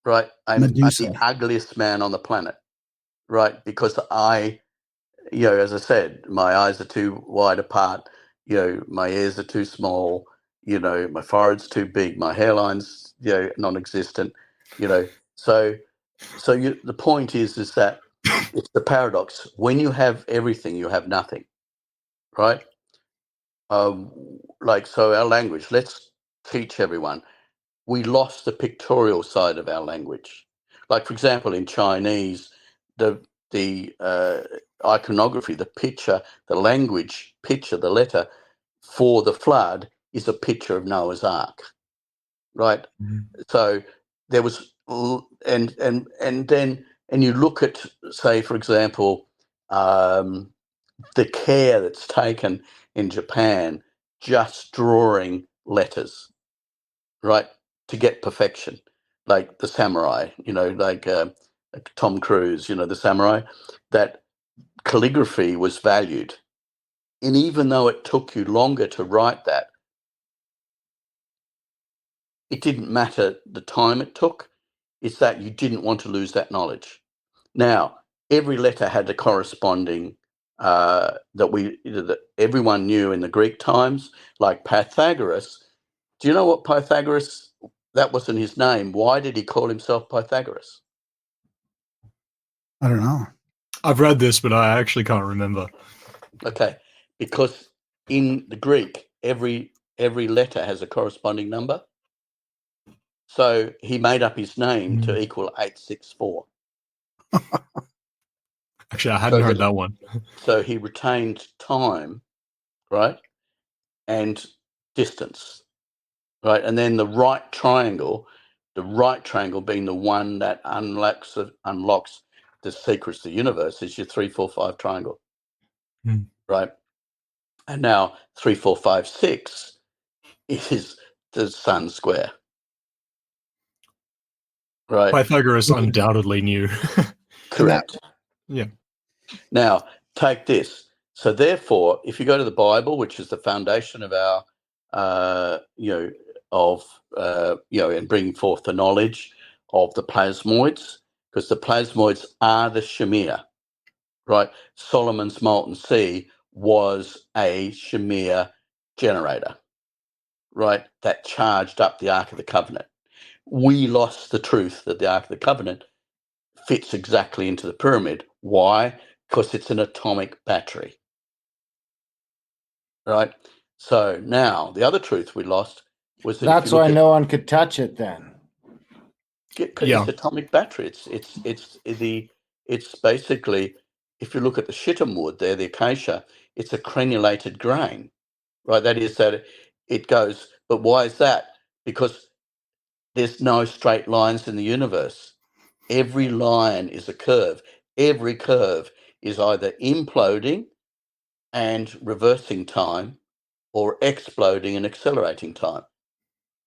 Right? I'm the ugliest man on the planet, right? Because as I said, my eyes are too wide apart, my ears are too small, my forehead's too big, my hairline's, non-existent, so the point is that it's the paradox. When you have everything, you have nothing, right? So our language, let's teach everyone. We lost the pictorial side of our language. Like, for example, in Chinese, the iconography, the picture, the language picture, the letter for the flood is a picture of Noah's Ark, right? So there was, and you look at, say, for example, the care that's taken in Japan just drawing letters, right, to get perfection, like the samurai, like Tom Cruise, the samurai, that calligraphy was valued. And even though it took you longer to write that, it didn't matter the time it took. It's that you didn't want to lose that knowledge. Now, every letter had the corresponding that everyone knew in the Greek times, like Pythagoras. Do you know what Pythagoras, that wasn't his name. Why did he call himself Pythagoras? I don't know. I've read this, but I actually can't remember. Okay, because in the Greek, every letter has a corresponding number. So he made up his name to equal 864. Actually, I hadn't heard that one. So he retained time, right, and distance, right, and then the right triangle being the one that unlocks the secrets of the universe is your 3-4-5 triangle, right? And now 3-4-5-6 is the sun square, right? Pythagoras undoubtedly knew. Correct. Yeah. Now take this. So therefore, if you go to the Bible, which is the foundation of our, and bringing forth the knowledge of the plasmoids, because the plasmoids are the Shamir, right? Solomon's molten sea was a Shamir generator, right? That charged up the Ark of the Covenant. We lost the truth that the Ark of the Covenant fits exactly into the pyramid. Why? Because it's an atomic battery, right? So now the other truth we lost was that That's why no one could touch it then. It's atomic battery. It's basically, if you look at the shittim wood there, the acacia, it's a crenulated grain, right? That is that it goes. But why is that? Because there's no straight lines in the universe. Every line is a curve. Every curve is either imploding and reversing time or exploding and accelerating time.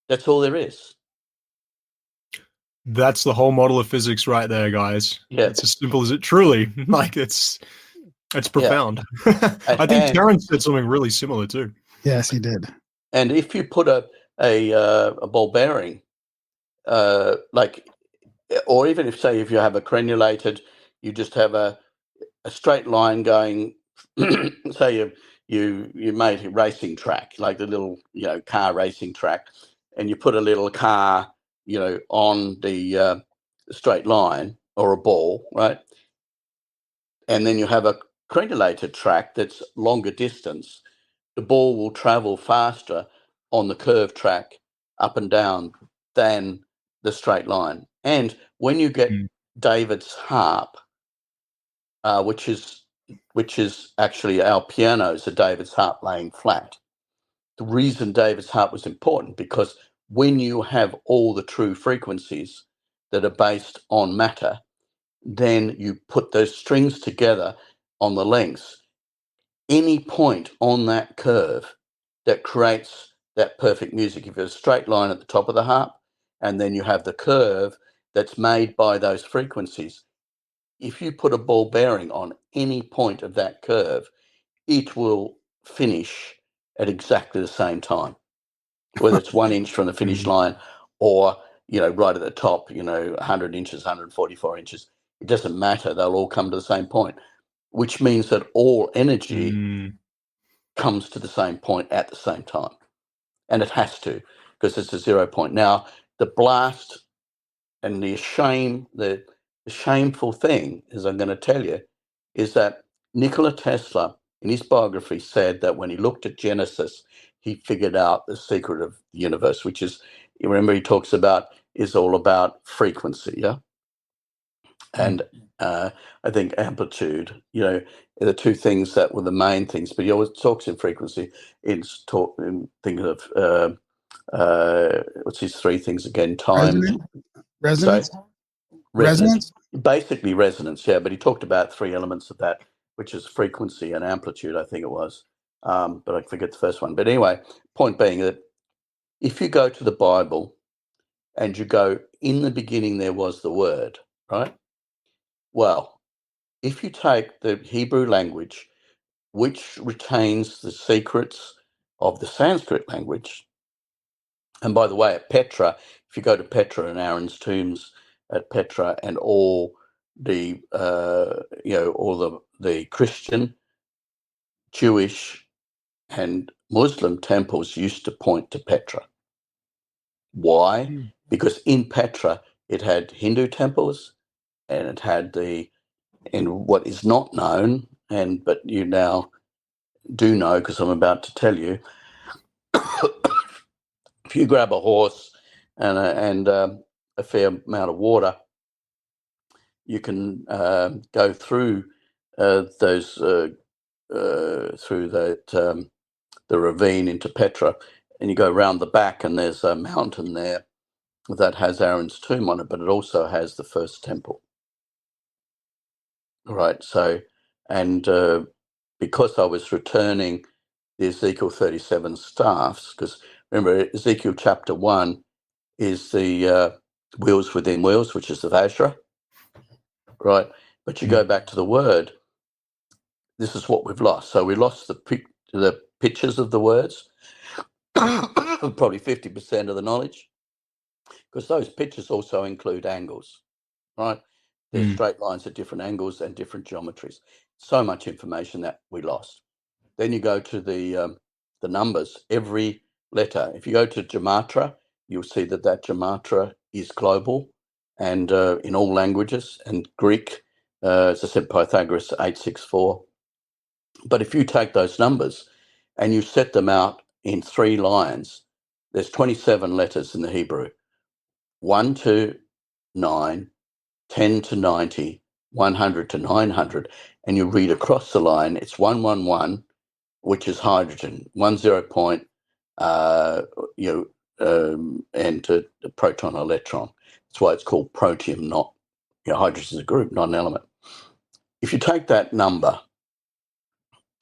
That's all there is. That's the whole model of physics right there, guys. Yeah. It's as simple as it truly. Like it's profound. I think Terence said something really similar too. Yes, he did. And if you put a ball bearing, or even if you have a crenulated, you just have a straight line going. Say you made a racing track, like the little car racing track, and you put a little car on the straight line or a ball, right? And then you have a crenulated track that's longer distance. The ball will travel faster on the curved track up and down than the straight line. And when you get David's harp, which is actually our pianos, are David's harp laying flat. The reason David's harp was important because when you have all the true frequencies that are based on matter, then you put those strings together on the lengths. Any point on that curve that creates that perfect music. If you have a straight line at the top of the harp, and then you have the curve that's made by those frequencies, if you put a ball bearing on any point of that curve, it will finish at exactly the same time, whether it's 1 inch from the finish line or, right at the top, 100 inches, 144 inches. It doesn't matter. They'll all come to the same point, which means that all energy comes to the same point at the same time. And it has to, because it's a 0 point. Now, the blast and the shameful thing, as I'm going to tell you, is that Nikola Tesla, in his biography, said that when he looked at Genesis, he figured out the secret of the universe, which is, you remember, he talks about, is all about frequency, yeah? And I think amplitude, are the two things that were the main things, but he always talks in frequency, thinking of, what's his three things again? Time. Resonance? Resonance? Basically resonance, yeah, but he talked about three elements of that, which is frequency and amplitude, I think it was. But I forget the first one. But anyway, point being that if you go to the Bible and you go, in the beginning there was the Word, right? Well, if you take the Hebrew language, which retains the secrets of the Sanskrit language, and by the way, at Petra, if you go to Petra and Aaron's tombs at Petra, and all the Christian, Jewish, and Muslim temples used to point to Petra. Why? Because in Petra it had Hindu temples, and it had and what is not known, but you now do know because I'm about to tell you. If you grab a horse and a fair amount of water, you can go through those through that the ravine into Petra, and you go round the back, and there's a mountain there that has Aaron's tomb on it, but it also has the first temple. Right. So, and because I was returning the Ezekiel 37 staffs, because remember Ezekiel chapter 1 is the wheels within wheels, which is of Asherah, right? But you go back to the word, this is what we've lost. So we lost the pictures of the words, probably 50% of the knowledge, because those pictures also include angles, right? There's straight lines at different angles and different geometries. So much information that we lost. Then you go to the numbers. Every letter, if you go to Gematria, you'll see that Gematria is global and in all languages. And Greek, as I said, Pythagoras 864. But if you take those numbers and you set them out in 3 lines, there's 27 letters in the Hebrew. 1 to 9, 10 to 90, 100 to 900, and you read across the line, it's 111, which is hydrogen, 10 point, and to proton, electron. That's why it's called protium, not, hydrogen is a group, not an element. If you take that number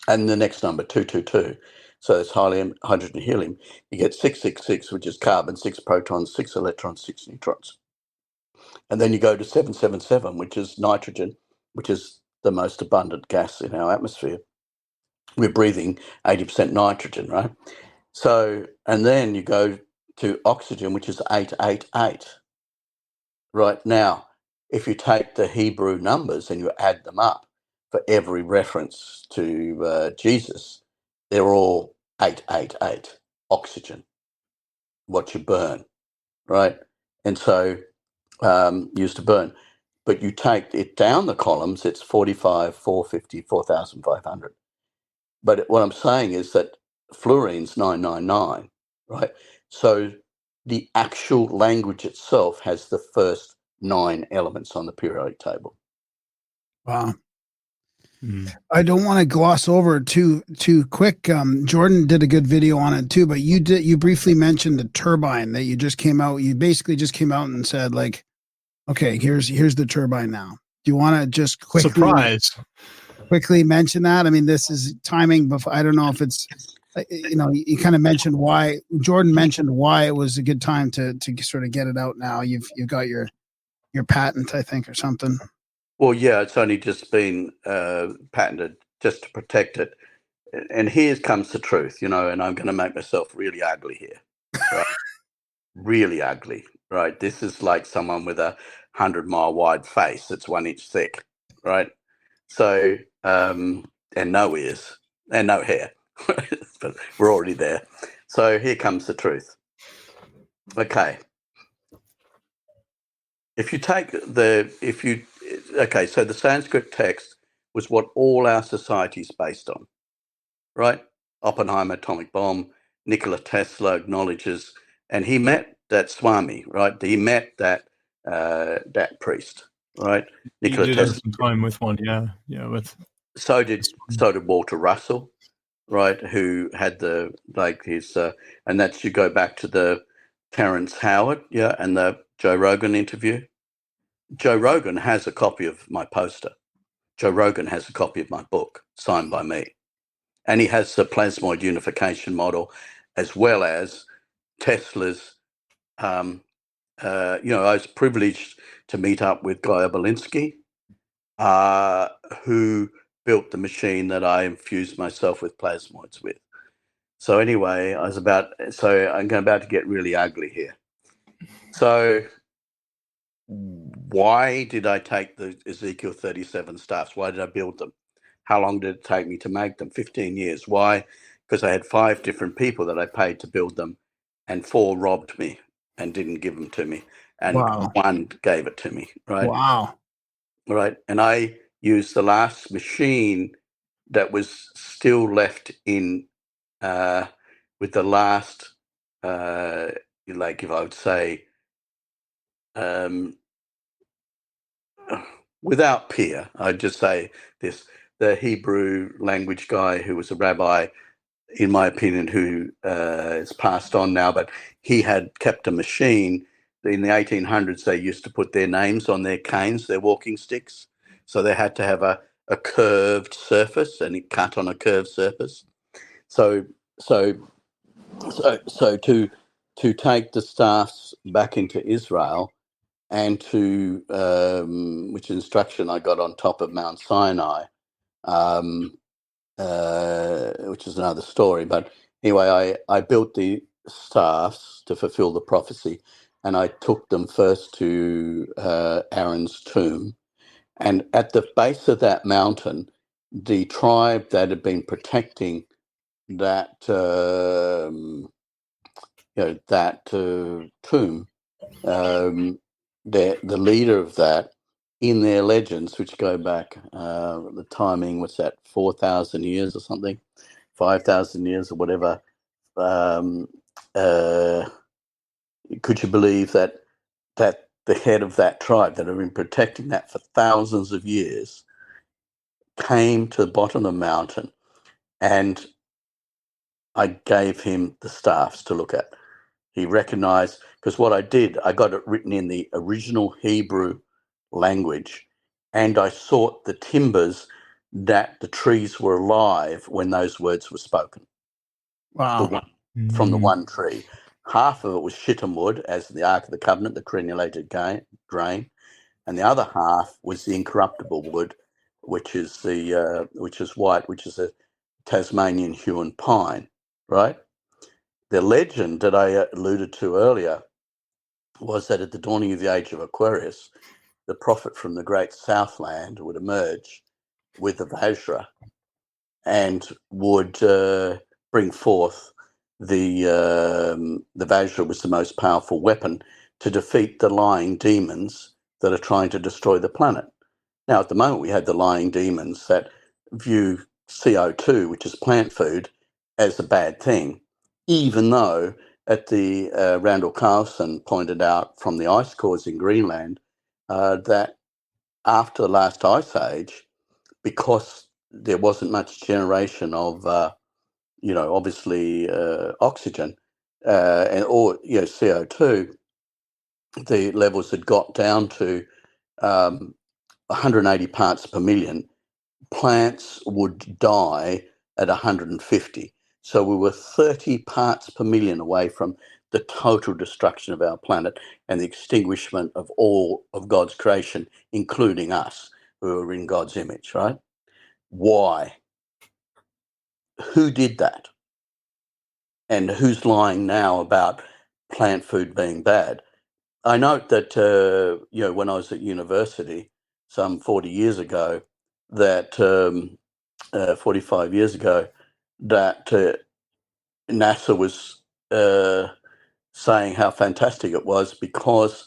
and the next number, 222, so it's hydrogen, helium, you get 666, which is carbon, 6 protons, 6 electrons, 6 neutrons. And then you go to 777, which is nitrogen, which is the most abundant gas in our atmosphere. We're breathing 80% nitrogen, right? So, and then you go to oxygen, which is 888. Right now, if you take the Hebrew numbers and you add them up for every reference to Jesus, they're all 888, oxygen, what you burn, right? And so used to burn. But you take it down the columns, it's 45, 450, 4,500. But what I'm saying is that fluorine's 999, right? So the actual language itself has the first 9 elements on the periodic table. Wow. I don't want to gloss over too quick. Jordan did a good video on it too, but you briefly mentioned the turbine that you just came out. You basically just came out and said, like, okay, here's the turbine now. Do you want to just quickly mention that? I mean, this is timing before. I don't know if it's, you kind of mentioned why. Jordan mentioned why it was a good time to sort of get it out now. You've got your patent, I think, or something. Well, yeah, it's only just been patented just to protect it. And here comes the truth, and I'm going to make myself really ugly here, right? Really ugly, right? This is like someone with a 100-mile wide face that's 1 inch thick, right? So, and no ears and no hair, but we're already there. So here comes the truth. Okay. So the Sanskrit text was what all our society is based on, right? Oppenheimer, atomic bomb, Nikola Tesla acknowledges, and he met that Swami, right? He met that priest, right? Nikola Tesla. Tesla. Some time with one, yeah. So did Walter Russell, right? Who had and that's, you go back to the Terence Howard, and the Joe Rogan interview. Joe Rogan has a copy of my poster. Joe Rogan has a copy of my book signed by me. And he has the plasmoid unification model, as well as Tesla's. I was privileged to meet up with Guy Obolinski, who built the machine that I infused myself with plasmoids with. So anyway, I'm about to get really ugly here. So why did I take the Ezekiel 37 staffs? Why did I build them? How long did it take me to make them? 15 years. Why? Because I had 5 different people that I paid to build them, and 4 robbed me and didn't give them to me. And 1 gave it to me, right? Wow. Right. And I used the last machine that was still left in with the last like if I would say, without peer, I'd just say this: the Hebrew language guy who was a rabbi, in my opinion, who is passed on now, but he had kept a machine. In the 1800s, they used to put their names on their canes, their walking sticks. So they had to have a curved surface, and it cut on a curved surface. So to take the staffs back into Israel, and to which instruction I got on top of Mount Sinai, which is another story. But anyway, I built the staffs to fulfill the prophecy, and I took them first to Aaron's tomb. And at the base of that mountain, the tribe that had been protecting that tomb, the leader of that, in their legends, which go back, the timing, what's that, 4,000 years or something, 5,000 years or whatever. Could you believe that the head of that tribe that had been protecting that for thousands of years came to the bottom of the mountain, and I gave him the staffs to look at. He recognized, because what I did, I got it written in the original Hebrew language, and I sought the timbers that the trees were alive when those words were spoken. Wow. From the one tree. Half of it was shittim wood, as the Ark of the Covenant, the crenulated grain, and the other half was the incorruptible wood, which is white, which is a Tasmanian hewn pine, right? The legend that I alluded to earlier was that at the dawning of the age of Aquarius, the prophet from the great Southland would emerge with the Vajra and would bring forth the Vajra was the most powerful weapon to defeat the lying demons that are trying to destroy the planet. Now, at the moment, we had the lying demons that view CO2, which is plant food, as a bad thing, even though at the Randall Carlson pointed out from the ice cores in Greenland that after the last ice age, because there wasn't much generation of obviously oxygen or CO2, the levels had got down to 180 parts per million. Plants would die at 150. So we were 30 parts per million away from the total destruction of our planet and the extinguishment of all of God's creation, including us, who are in God's image, right? Why? Who did that? And who's lying now about plant food being bad? I note that, when I was at university some 40 years ago, that 45 years ago, that NASA was saying how fantastic it was because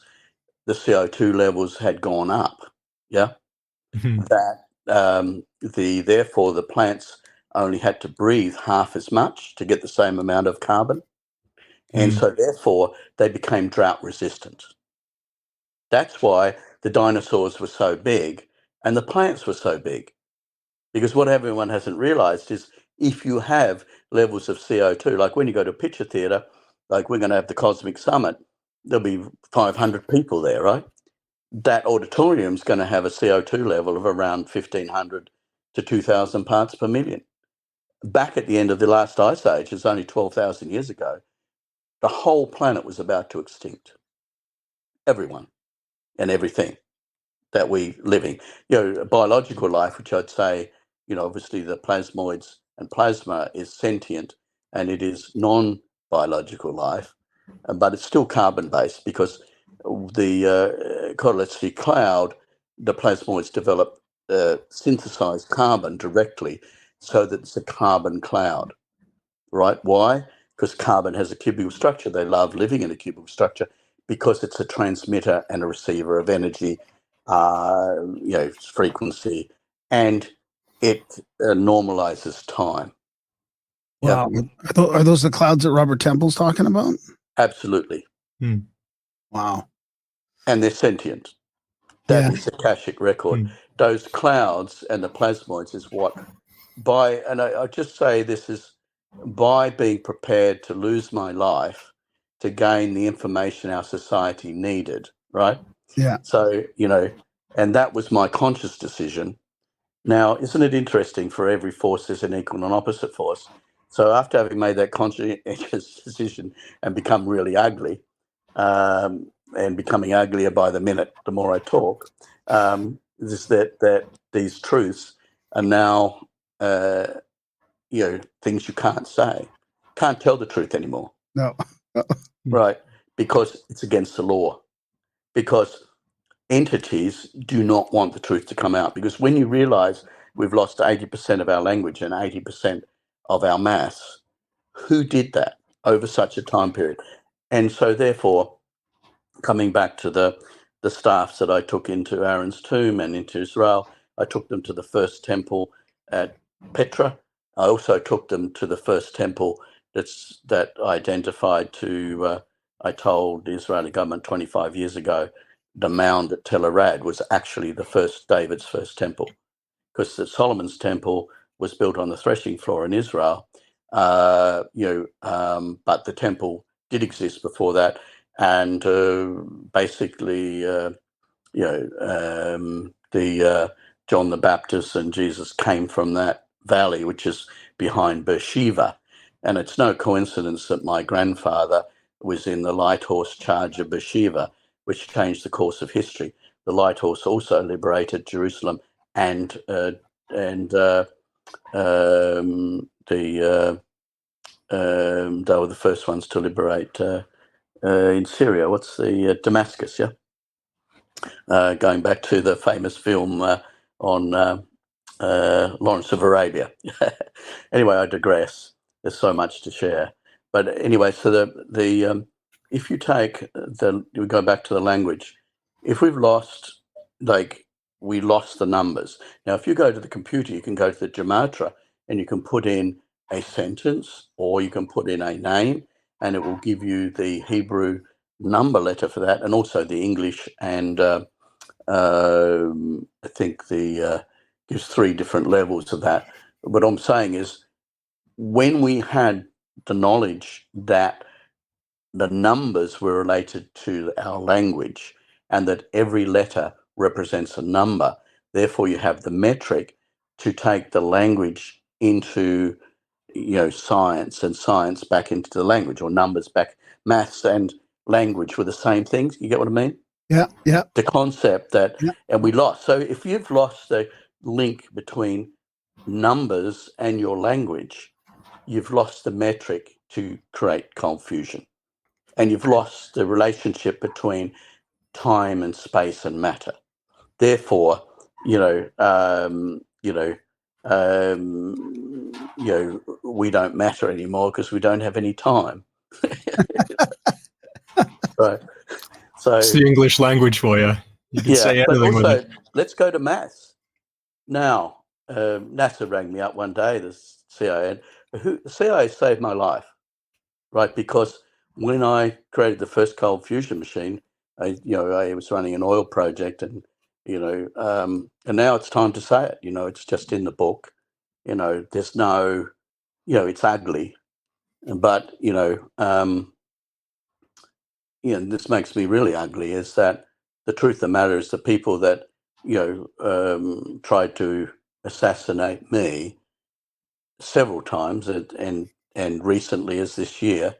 the CO2 levels had gone up. Yeah. That therefore the plants only had to breathe half as much to get the same amount of carbon. And so therefore they became drought resistant. That's why the dinosaurs were so big and the plants were so big. Because what everyone hasn't realized is if you have levels of CO2, like when you go to a picture theater, like we're going to have the Cosmic Summit, there'll be 500 people there, right? That auditorium's going to have a CO2 level of around 1,500 to 2,000 parts per million. Back at the end of the last ice age, it's only 12,000 years ago, the whole planet was about to extinct. Everyone and everything that we living. Biological life, which I'd say, obviously the plasmoids and plasma is sentient and it is non-biological life, but it's still carbon-based because the Kotlicki cloud, the plasmoids develop synthesized carbon directly so that it's a carbon cloud, right? Why? Because carbon has a cubical structure. They love living in a cubical structure because it's a transmitter and a receiver of energy, frequency, and it normalizes time. Wow. Are those the clouds that Robert Temple's talking about? Absolutely. Wow. And they're sentient. That is Akashic record. Hmm. Those clouds and the plasmoids is what I just say this is by being prepared to lose my life to gain the information our society needed, right? Yeah. So, and that was my conscious decision. Now, isn't it interesting for every force there's an equal and opposite force? So after having made that conscious decision and become really ugly, and becoming uglier by the minute, the more I talk, is that these truths are now, things you can't say. Can't tell the truth anymore. No. Right, because it's against the law. Because entities do not want the truth to come out. Because when you realize we've lost 80% of our language and 80% of our mass, who did that over such a time period? And so therefore, coming back to the staffs that I took into Aaron's tomb and into Israel, I took them to the first temple at Petra. I also took them to the first temple that identified to, I told the Israeli government 25 years ago, the mound at Tel Arad was actually David's first temple, because the Solomon's temple was built on the threshing floor in Israel, but the temple did exist before that, and basically, John the Baptist and Jesus came from that valley, which is behind Beersheba. And it's no coincidence that my grandfather was in the light horse charge of Beersheba, which changed the course of history. The light horse also liberated Jerusalem, and they were the first ones to liberate in Syria. What's the Damascus? Yeah, going back to the famous film on Lawrence of Arabia. Anyway, I digress. There's so much to share, but anyway, so the if you take we go back to the language. If we've lost, we lost the numbers. Now, if you go to the computer, you can go to the gematria and you can put in a sentence or you can put in a name, and it will give you the Hebrew number letter for that, and also the English, and I think gives 3 different levels of that. What I'm saying is, when we had the knowledge that the numbers were related to our language and that every letter represents a number, therefore you have the metric to take the language into science, and science back into the language, or numbers back. Maths and language were the same things. You get what I mean? Yeah. The concept that, and we lost. So if you've lost the link between numbers and your language, you've lost the metric to create confusion, and you've lost the relationship between time and space and matter. Therefore, we don't matter anymore because we don't have any time. Right. So It's the English language for you. You can say but anything with also, it. let's go to maths. Now, NASA rang me up one day, the CIA. The CIA saved my life, right? Because when I created the first cold fusion machine, I was running an oil project, and and now it's time to say it. It's just in the book. There's no, it's ugly, but this makes me really ugly. Is that the truth of the matter is the people that tried to assassinate me several times, and recently as this year,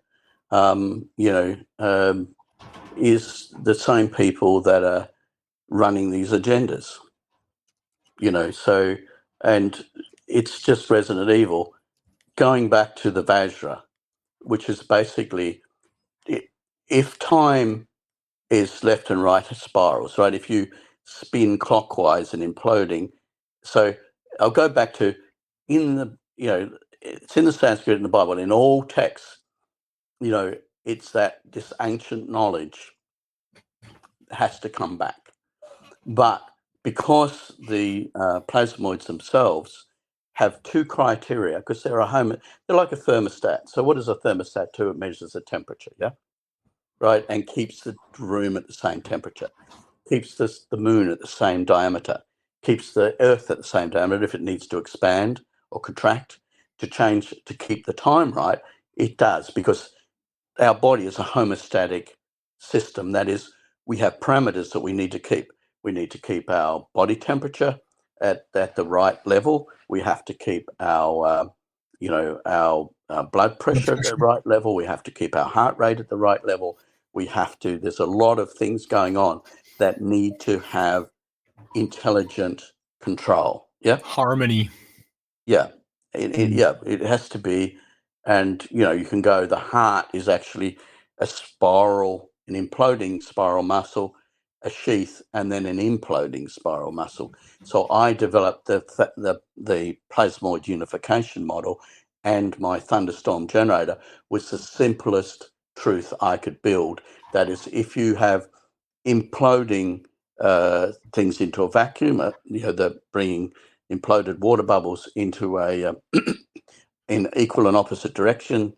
is the same people that are running these agendas. So, and it's just Resident Evil. Going back to the Vajra, which is basically, if time is left and right spirals, right? If you spin clockwise and imploding. So I'll go back to it's in the Sanskrit in the Bible, in all texts, it's that this ancient knowledge has to come back. But because the plasmoids themselves have 2 criteria, because they're like a thermostat. So what does a thermostat do? It measures the temperature, yeah? right, and keeps the room at the same temperature, keeps the moon at the same diameter, keeps the earth at the same diameter. If it needs to expand or contract to change, to keep the time right, it does, because our body is a homeostatic system. That is, we have parameters that we need to keep. We need to keep our body temperature at the right level. We have to keep our blood pressure at the right level. We have to keep our heart rate at the right level. There's a lot of things going on that need to have intelligent control. Yeah. Harmony. Yeah. It has to be. And, you can go, the heart is actually an imploding spiral muscle, a sheath, and then an imploding spiral muscle. So I developed the plasmoid unification model, and my Thunderstorm generator was the simplest truth I could build. That is, if you have imploding things into a vacuum, the bringing imploded water bubbles into in equal and opposite direction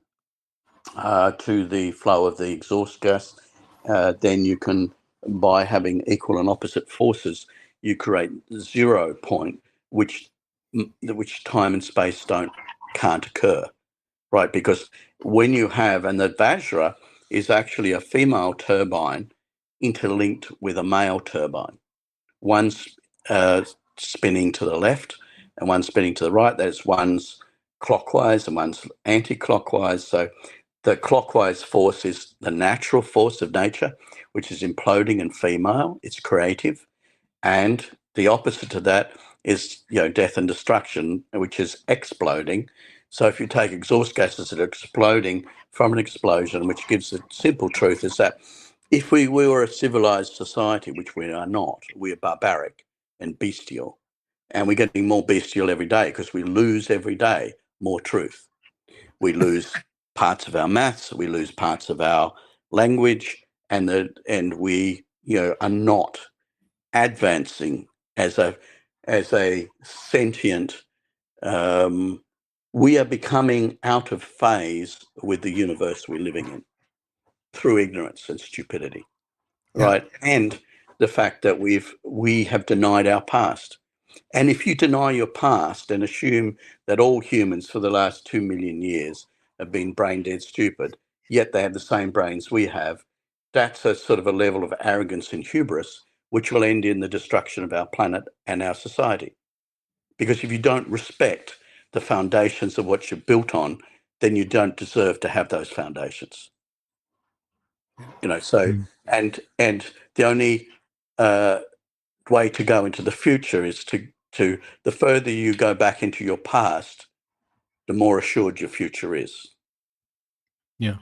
to the flow of the exhaust gas, then you can, by having equal and opposite forces, you create 0 point, which time and space can't occur, right? Because when you have, and the Vajra is actually a female turbine interlinked with a male turbine. One's spinning to the left and one's spinning to the right. There's one's clockwise and one's anti-clockwise. So the clockwise force is the natural force of nature, which is imploding and female. It's creative. And the opposite to that is, death and destruction, which is exploding. So if you take exhaust gases that are exploding from an explosion, which gives the simple truth is that if we were a civilized society, which we are not, we are barbaric and bestial, and we're getting more bestial every day because we lose every day more truth. We lose parts of our maths, we lose parts of our language, and we are not advancing as a sentient. We are becoming out of phase with the universe we're living in through ignorance and stupidity, right? And the fact that we have denied our past. And if you deny your past and assume that all humans for the last 2 million years have been brain dead stupid, yet they have the same brains we have, that's a sort of a level of arrogance and hubris, which will end in the destruction of our planet and our society. Because if you don't respect the foundations of what you're built on, then you don't deserve to have those foundations. And the only way to go into the future is to the further you go back into your past, the more assured your future is. Yeah.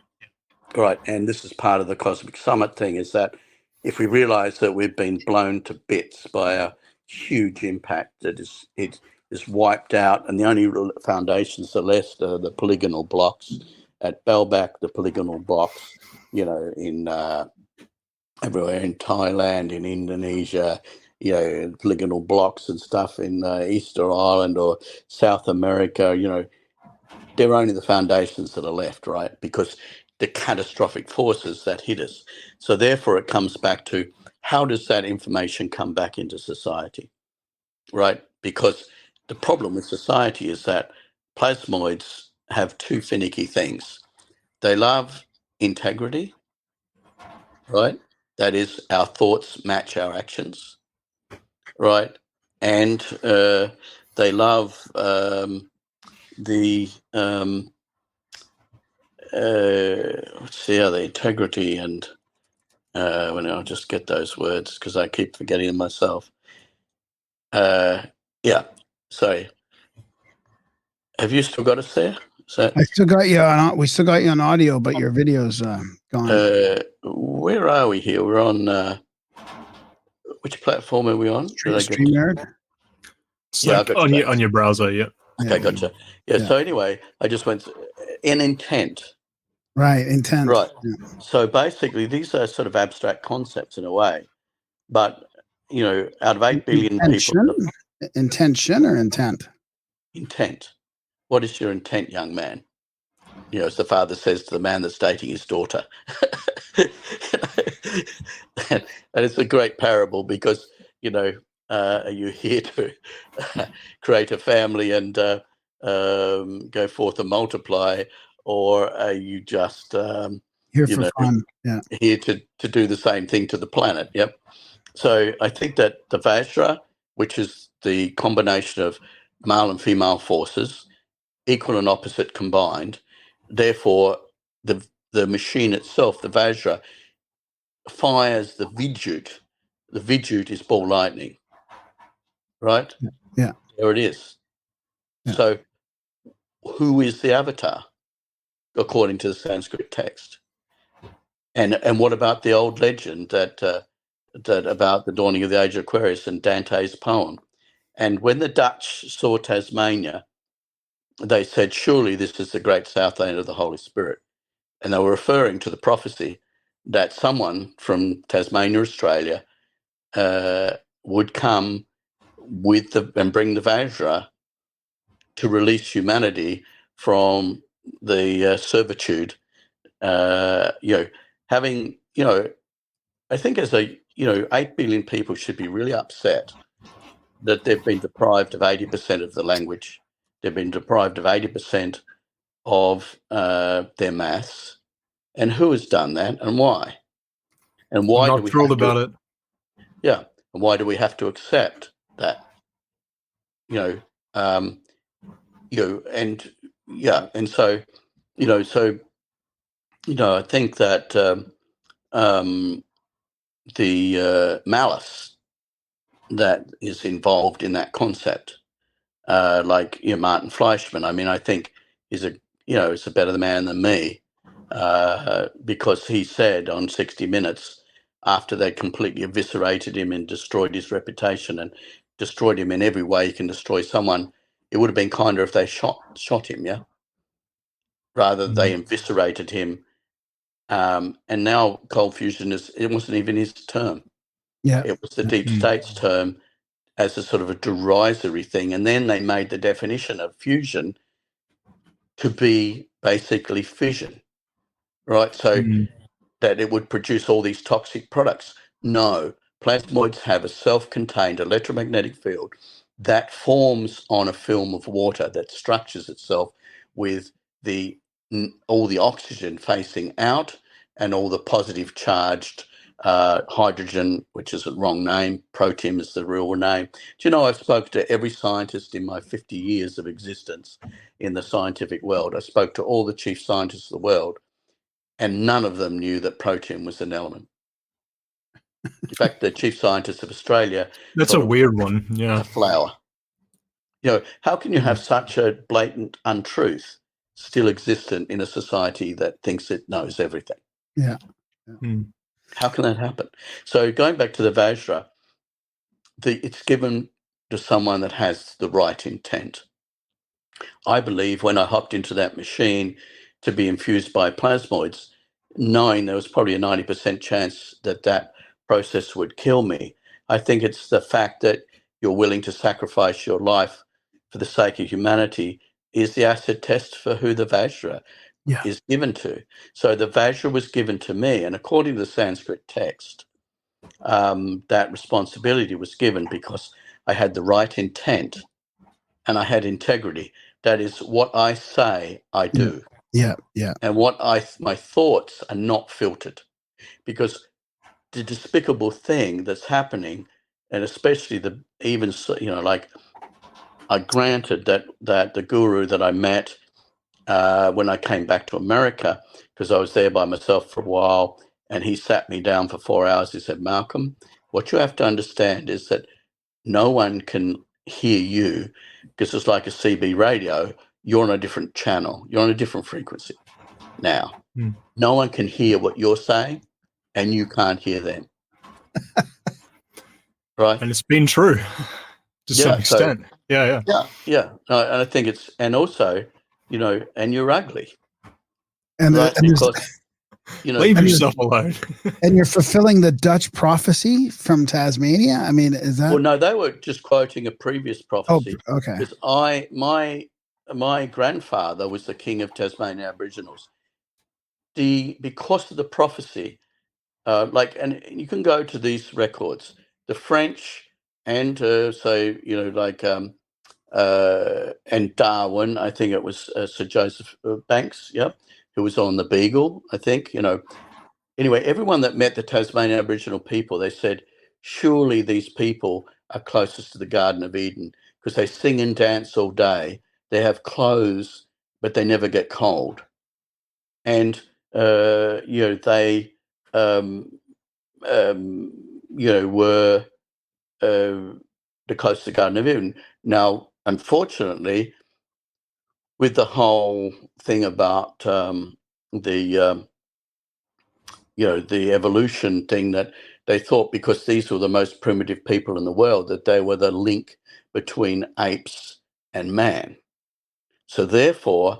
Right. And this is part of the Cosmic Summit thing, is that if we realize that we've been blown to bits by a huge impact that is wiped out, and the only foundations that are left are the polygonal blocks at Bellback, the polygonal blocks, in everywhere in Thailand, in Indonesia, polygonal blocks and stuff in Easter Island or South America, they're only the foundations that are left, right? Because the catastrophic forces that hit us. So therefore it comes back to, how does that information come back into society, right? Because the problem with society is that plasmoids have two finicky things. They love integrity, right? That is, our thoughts match our actions, right? And they love the integrity and I'll just get those words because I keep forgetting them myself. Sorry. Have you still got us there? I still got you on. We still got you on audio, but your video's gone. Where are we here? We're on. Which platform are we on? StreamYard. On your browser. Yeah. Okay, gotcha. Yeah. So anyway, I just went in intent. Right, intent. Right. Yeah. So basically, these are sort of abstract concepts in a way, but out of 8 billion people, intention or intent. Intent. What is your intent, young man? As the father says to the man that's dating his daughter. and it's a great parable because, are you here to create a family and go forth and multiply, or are you just Here for fun. Yeah. here to do the same thing to the planet? Yep. So I think that the Vajra, which is the combination of male and female forces, equal and opposite combined, therefore the machine itself, the Vajra, fires the Vidyut. The Vidyut is ball lightning, right? Yeah. There it is. Yeah. So who is the avatar, according to the Sanskrit text? And what about the old legend that about the dawning of the age of Aquarius and Dante's poem? And when the Dutch saw Tasmania, they said, surely this is the great southland of the Holy Spirit. And they were referring to the prophecy that someone from Tasmania, Australia, would come and bring the Vajra to release humanity from the servitude. Having, I think as 8 billion people should be really upset that they've been deprived of 80% of the language. They've been deprived of 80% of their maths. And who has done that and why? And why I'm do not we thrilled have about it. Yeah. And why do we have to accept that? And so, I think that the malice that is involved in that concept, like Martin Fleischmann, I mean, I think is a better man than me, because he said on 60 Minutes, after they completely eviscerated him and destroyed his reputation and destroyed him in every way you can destroy someone, it would have been kinder if they shot him, yeah? Rather, they eviscerated him. And now cold fusion it wasn't even his term. Yeah. It was the deep state's term as a sort of a derisory thing. And then they made the definition of fusion to be basically fission, right? So that it would produce all these toxic products. No, plasmoids have a self-contained electromagnetic field that forms on a film of water that structures itself with all the oxygen facing out and all the positive charged hydrogen, which is the wrong name. Protium is the real name. Do you know, I've spoken to every scientist in my 50 years of existence in the scientific world. I spoke to all the chief scientists of the world, and none of them knew that protium was an element. In fact, the chief scientist of Australia... That's a weird one, yeah. A flower. How can you have such a blatant untruth still existent in a society that thinks it knows everything? Yeah. How can that happen? So going back to the Vajra, it's given to someone that has the right intent. I believe when I hopped into that machine to be infused by plasmoids, knowing there was probably a 90% chance that process would kill me, I think it's the fact that you're willing to sacrifice your life for the sake of humanity is the acid test for who the Vajra is given to. So the Vajra was given to me, and according to the Sanskrit text, that responsibility was given because I had the right intent and I had integrity. That is, what I say, I do. Yeah. And my thoughts are not filtered, because the despicable thing that's happening, and especially I granted that the guru that I met when I came back to America, because I was there by myself for a while, and he sat me down for 4 hours. He said, Malcolm, what you have to understand is that no one can hear you, because it's like a CB radio. You're on a different channel. You're on a different frequency. Now, no one can hear what you're saying, and you can't hear them. Right? And it's been true to some extent. Yeah. And I think and also, and you're ugly. And, right? Because, leave yourself alone. And you're fulfilling the Dutch prophecy from Tasmania? I mean, is that... Well, no, they were just quoting a previous prophecy. Oh, okay. Because my grandfather was the king of Tasmanian Aboriginals. Because of the prophecy, and you can go to these records, the French and say, and Darwin, I think it was Sir Joseph Banks, who was on the Beagle, I think, Anyway, everyone that met the Tasmanian Aboriginal people, they said, surely these people are closest to the Garden of Eden because they sing and dance all day. They have clothes, but they never get cold. And, they, were the closest to the Garden of Eden. Now, unfortunately, with the whole thing about the evolution thing, that they thought because these were the most primitive people in the world, that they were the link between apes and man. So therefore,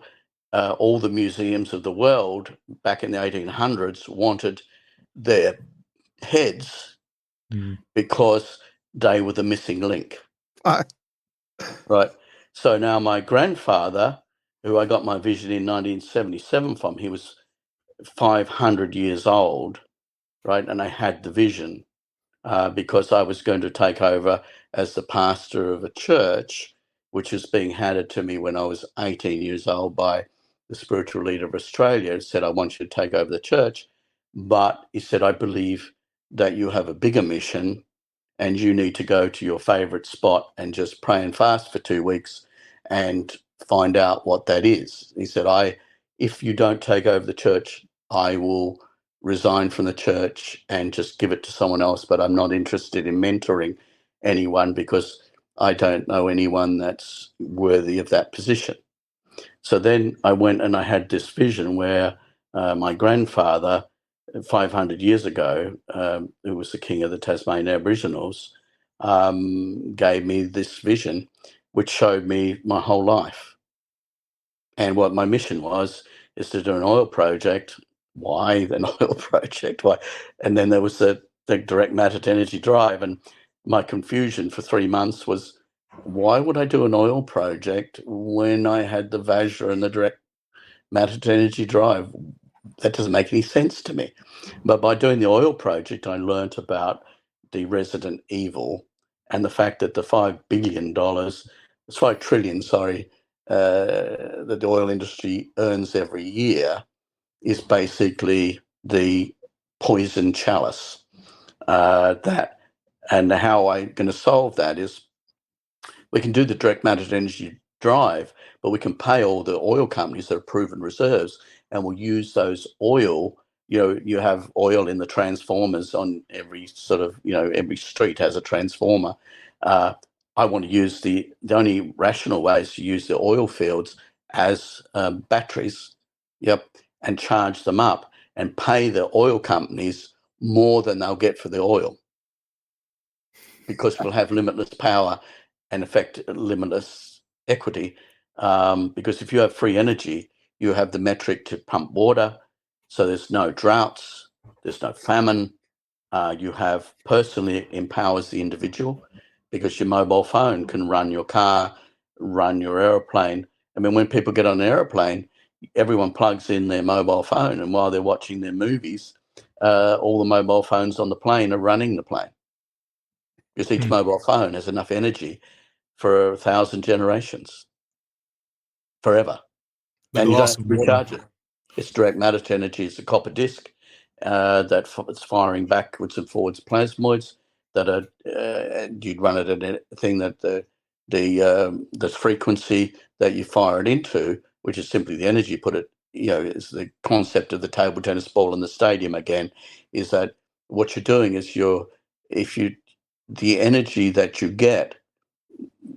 all the museums of the world back in the 1800s wanted their heads because they were the missing link. Right. So now my grandfather, who I got my vision in 1977 from, he was 500 years old, right? And I had the vision because I was going to take over as the pastor of a church, which was being handed to me when I was 18 years old by the spiritual leader of Australia. He said, I want you to take over the church. But he said, I believe that you have a bigger mission and you need to go to your favorite spot and just pray and fast for 2 weeks and find out what that is. He said, if you don't take over the church, I will resign from the church and just give it to someone else, but I'm not interested in mentoring anyone because I don't know anyone that's worthy of that position. So then I went and I had this vision where my grandfather, 500 years ago, who was the king of the Tasmanian Aboriginals, gave me this vision, which showed me my whole life. And what my mission was is to do an oil project. Why an oil project? Why? And then there was the direct matter to energy drive. And my confusion for 3 months was, why would I do an oil project when I had the Vajra and the direct matter to energy drive? That doesn't make any sense to me. But by doing the oil project, I learnt about the resident evil and the fact that the $5 billion, it's 5 trillion, sorry, that the oil industry earns every year is basically the poison chalice. And how I'm going to solve that is we can do the direct matter to energy drive, but we can pay all the oil companies that have proven reserves, and we'll use those oil. You have oil in the transformers on every sort of, every street has a transformer. I want to use the only rational way is to use the oil fields as batteries, and charge them up and pay the oil companies more than they'll get for the oil, because we'll have limitless power and effect limitless equity. Because if you have free energy, you have the metric to pump water, so there's no droughts, there's no famine. You have personally empowers the individual, because your mobile phone can run your car, run your aeroplane. I mean, when people get on an aeroplane, everyone plugs in their mobile phone, and while they're watching their movies, all the mobile phones on the plane are running the plane, because each mobile phone has enough energy for 1,000 generations, forever. And you don't have to recharge it. It's direct matter to energy. It's a copper disc that's firing backwards and forwards plasmoids that are, you'd run it at a thing that the frequency that you fire it into, which is simply the energy, put it, is the concept of the table tennis ball in the stadium again, is that what you're doing is the energy that you get,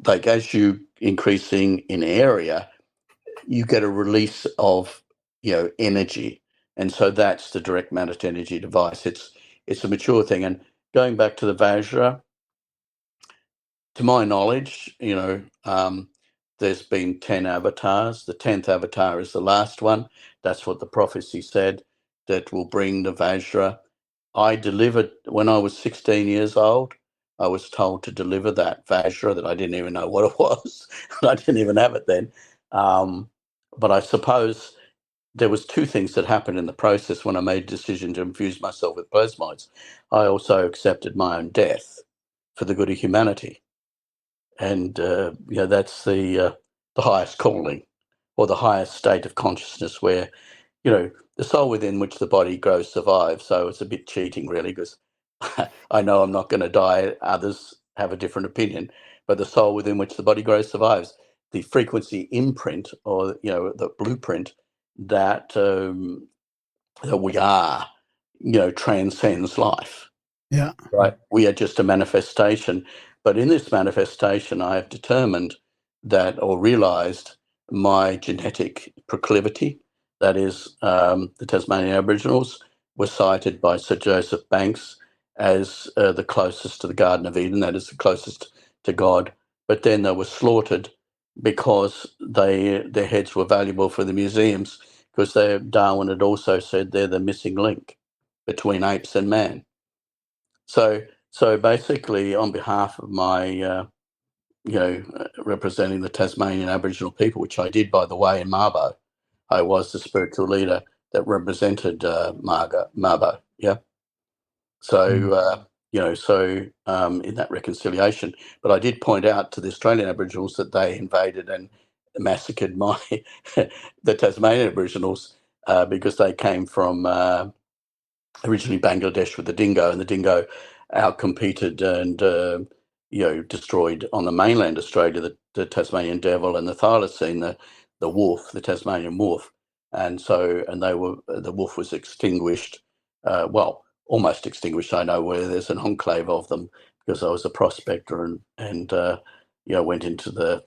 like as you increasing in area, you get a release of energy, and so that's the direct matter to energy device. It's a mature thing. And going back to the Vajra, to my knowledge, there's been 10 avatars. The 10th avatar is the last one. That's what the prophecy said, that will bring the Vajra. I delivered when I was 16 years old. I was told to deliver that Vajra that I didn't even know what it was. I didn't even have it then. But I suppose there was two things that happened in the process when I made a decision to infuse myself with plasmoids. I also accepted my own death for the good of humanity. And, that's the highest calling, or the highest state of consciousness where, the soul within which the body grows survives. So it's a bit cheating, really, because I know I'm not going to die. Others have a different opinion, but the soul within which the body grows survives. The frequency imprint, or the blueprint that that we are, transcends life. Yeah. Right. We are just a manifestation, but in this manifestation, I have determined that, or realised, my genetic proclivity. That is, the Tasmanian Aboriginals were cited by Sir Joseph Banks as the closest to the Garden of Eden, that is the closest to God. But then they were slaughtered because their heads were valuable for the museums, because Darwin had also said they're the missing link between apes and man. So basically, on behalf of my, representing the Tasmanian Aboriginal people, which I did, by the way, in Mabo, I was the spiritual leader that represented Mabo. Yeah. So, in that reconciliation, but I did point out to the Australian Aboriginals that they invaded and massacred the Tasmanian Aboriginals because they came from originally Bangladesh with the dingo, and the dingo outcompeted and destroyed on the mainland Australia the Tasmanian devil and the thylacine, the wolf, the Tasmanian wolf, and the wolf was extinguished. Almost extinguished. I know where there's an enclave of them because I was a prospector and went into the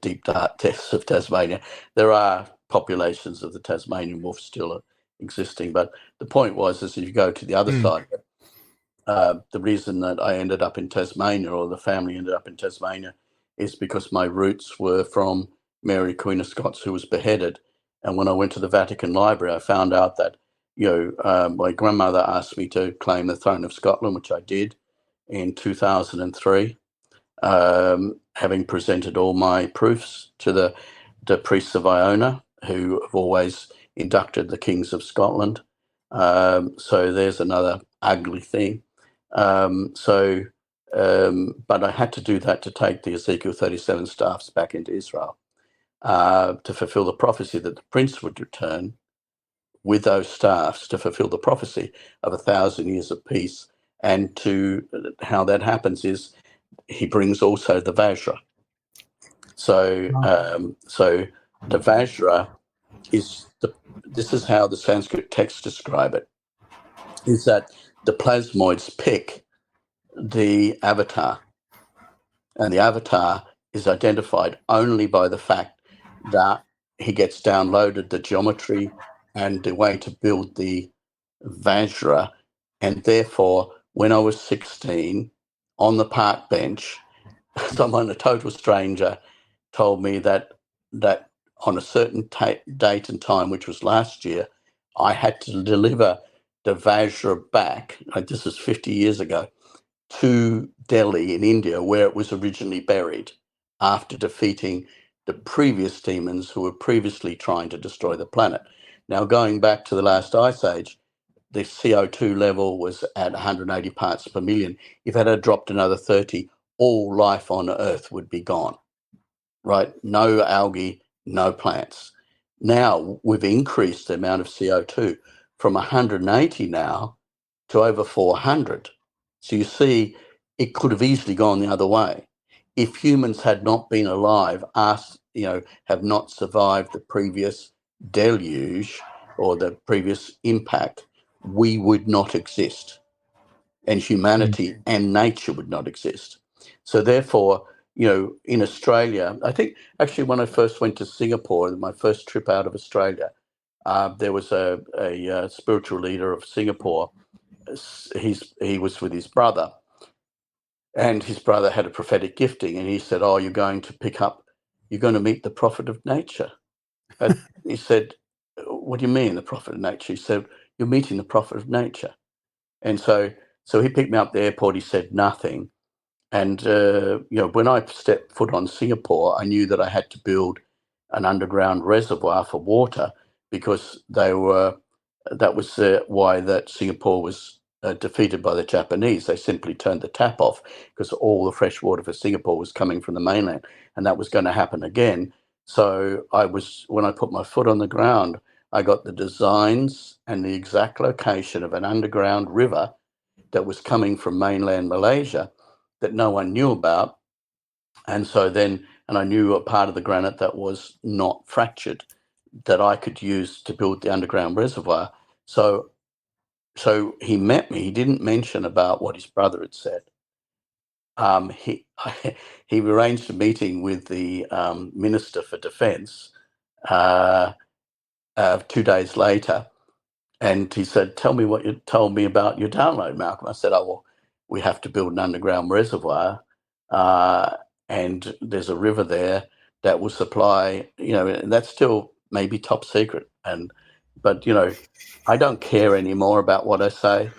deep dark depths of Tasmania. There are populations of the Tasmanian wolf still existing, but the point was, is if you go to the other side, the reason that I ended up in Tasmania, or the family ended up in Tasmania, is because my roots were from Mary, Queen of Scots, who was beheaded. And when I went to the Vatican Library, I found out that my grandmother asked me to claim the throne of Scotland, which I did in 2003, having presented all my proofs to the priests of Iona, who have always inducted the kings of Scotland. So there's another ugly thing. But I had to do that to take the Ezekiel 37 staffs back into Israel, to fulfill the prophecy that the prince would return with those staffs, to fulfill the prophecy of 1,000 years of peace. And how that happens is he brings also the Vajra. So the Vajra is this is how the Sanskrit texts describe it, is that the plasmoids pick the avatar, and the avatar is identified only by the fact that he gets downloaded the geometry and the way to build the Vajra. And therefore, when I was 16, on the park bench, someone, a total stranger, told me that on a certain date and time, which was last year, I had to deliver the Vajra back, this is 50 years ago, to Delhi in India, where it was originally buried, after defeating the previous demons who were previously trying to destroy the planet. Now, going back to the last ice age, the CO2 level was at 180 parts per million. If it had dropped another 30, all life on Earth would be gone, right? No algae, no plants. Now, we've increased the amount of CO2 from 180 now to over 400. So you see, it could have easily gone the other way. If humans had not been alive, have not survived the previous deluge or the previous impact, we would not exist. And humanity and nature would not exist. So therefore, in Australia, I think actually when I first went to Singapore, my first trip out of Australia, there was a spiritual leader of Singapore. He was with his brother, and his brother had a prophetic gifting, and he said, "Oh, you're going to meet the prophet of nature." And he said, "What do you mean, the prophet of nature?" He said, "You're meeting the prophet of nature." And so he picked me up at the airport. He said nothing. And, when I stepped foot on Singapore, I knew that I had to build an underground reservoir for water, because that was why that Singapore was defeated by the Japanese. They simply turned the tap off because all the fresh water for Singapore was coming from the mainland, and that was going to happen again. So when I put my foot on the ground, I got the designs and the exact location of an underground river that was coming from mainland Malaysia that no one knew about. And so then, and I knew a part of the granite that was not fractured that I could use to build the underground reservoir. So he met me. He didn't mention about what his brother had said. He he arranged a meeting with the Minister for Defence 2 days later, and he said, "Tell me what you told me about your download, Malcolm." I said, "Oh, well, we have to build an underground reservoir, and there's a river there that will supply, and that's still maybe top secret. But I don't care anymore about what I say,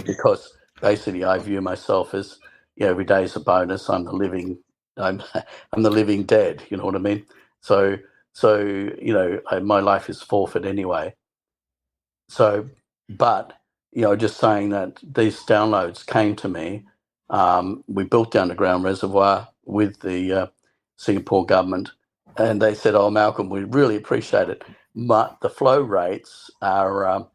because basically I view myself as, every day is a bonus. I'm the living dead. You know what I mean? So my life is forfeit anyway. So, but just saying that these downloads came to me. We built the underground reservoir with the Singapore government, and they said, "Oh, Malcolm, we really appreciate it, but the flow rates are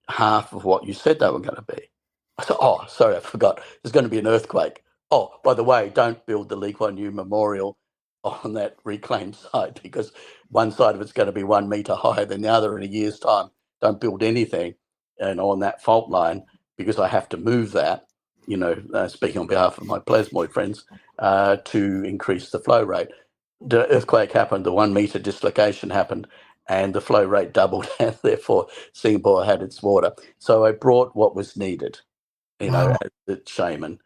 half of what you said they were going to be." I said, "Oh, sorry, I forgot. There's going to be an earthquake. Oh, by the way, don't build the Lee Kuan Yew Memorial on that reclaimed site, because one side of it's going to be 1 meter higher than the other in a year's time. Don't build anything and on that fault line, because I have to move that, speaking on behalf of my Plasmoid friends, to increase the flow rate." The earthquake happened, the 1 meter dislocation happened, and the flow rate doubled, and therefore Singapore had its water. So I brought what was needed, Wow. as the shaman,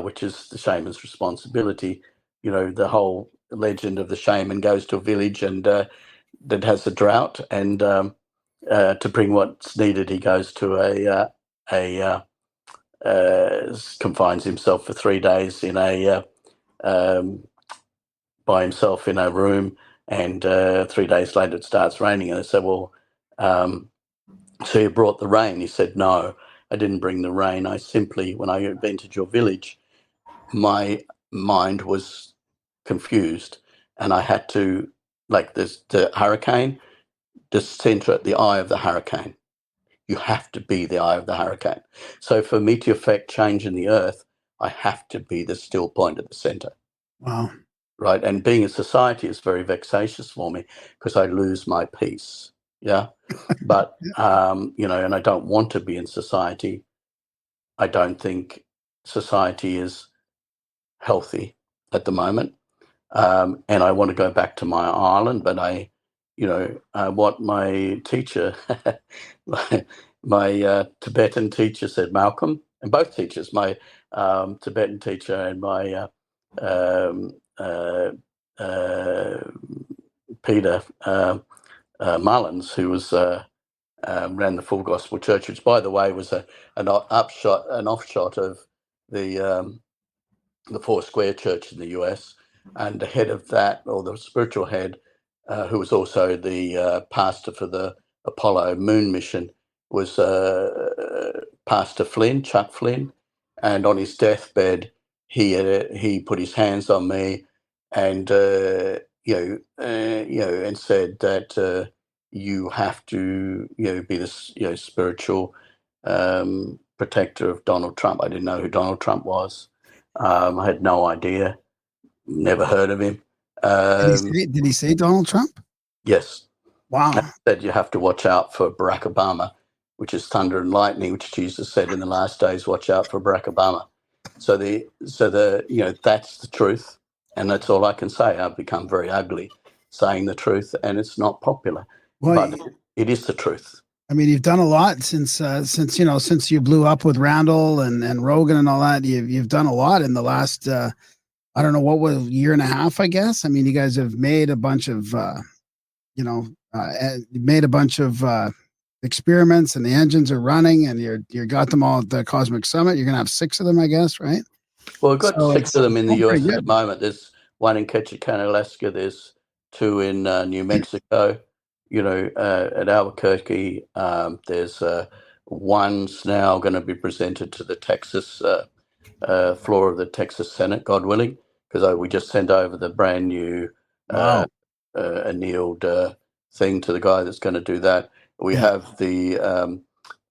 which is the shaman's responsibility. The whole legend of the shaman goes to a village and that has a drought, and to bring what's needed, he goes to confines himself for 3 days in by himself in a room, and 3 days later it starts raining, and they said, "Well, so you brought the rain?" He said, "No, I didn't bring the rain. I simply, when I entered your village, my mind was confused, and I had to, like the hurricane, the center, the eye of the hurricane. You have to be the eye of the hurricane. So for me to affect change in the earth, I have to be the still point at the center." Wow. Right. And being in society is very vexatious for me, because I lose my peace. Yeah. But, and I don't want to be in society. I don't think society is healthy at the moment. And I want to go back to my island, but what my teacher, my Tibetan teacher said, Malcolm, and both teachers, my Tibetan teacher and my Peter Mullins, who was ran the Full Gospel Church, which, by the way, was an offshot of the Four Square Church in the US, and the head of that, or the spiritual head, who was also the pastor for the Apollo moon mission, was Pastor Flynn, Chuck Flynn, and on his deathbed, he put his hands on me, and and said that you have to be this spiritual protector of Donald Trump. I didn't know who Donald Trump was. I had no idea. Never heard of him. Did he say Donald Trump? Yes. Wow. And said you have to watch out for Barack Obama, which is thunder and lightning, which Jesus said in the last days, watch out for Barack Obama. So that's the truth, and that's all I can say. I've become very ugly saying the truth, and it's not popular, but it is the truth. I mean, you've done a lot since you blew up with Randall and Rogan and all that. You've done a lot in the last I don't know, what was, year and a half, I guess. I mean, you guys have made a bunch of experiments, and the engines are running, and you got them all at the Cosmic Summit. You're gonna have 6 of them, I guess, right? Well, we've got 6 of them in the US pretty at the moment. There's one in Ketchikan, Alaska. There's 2 in New Mexico. at Albuquerque, there's one's now going to be presented to the Texas floor of the Texas Senate, God willing, because we just sent over the brand new annealed thing to the guy that's going to do that. We have the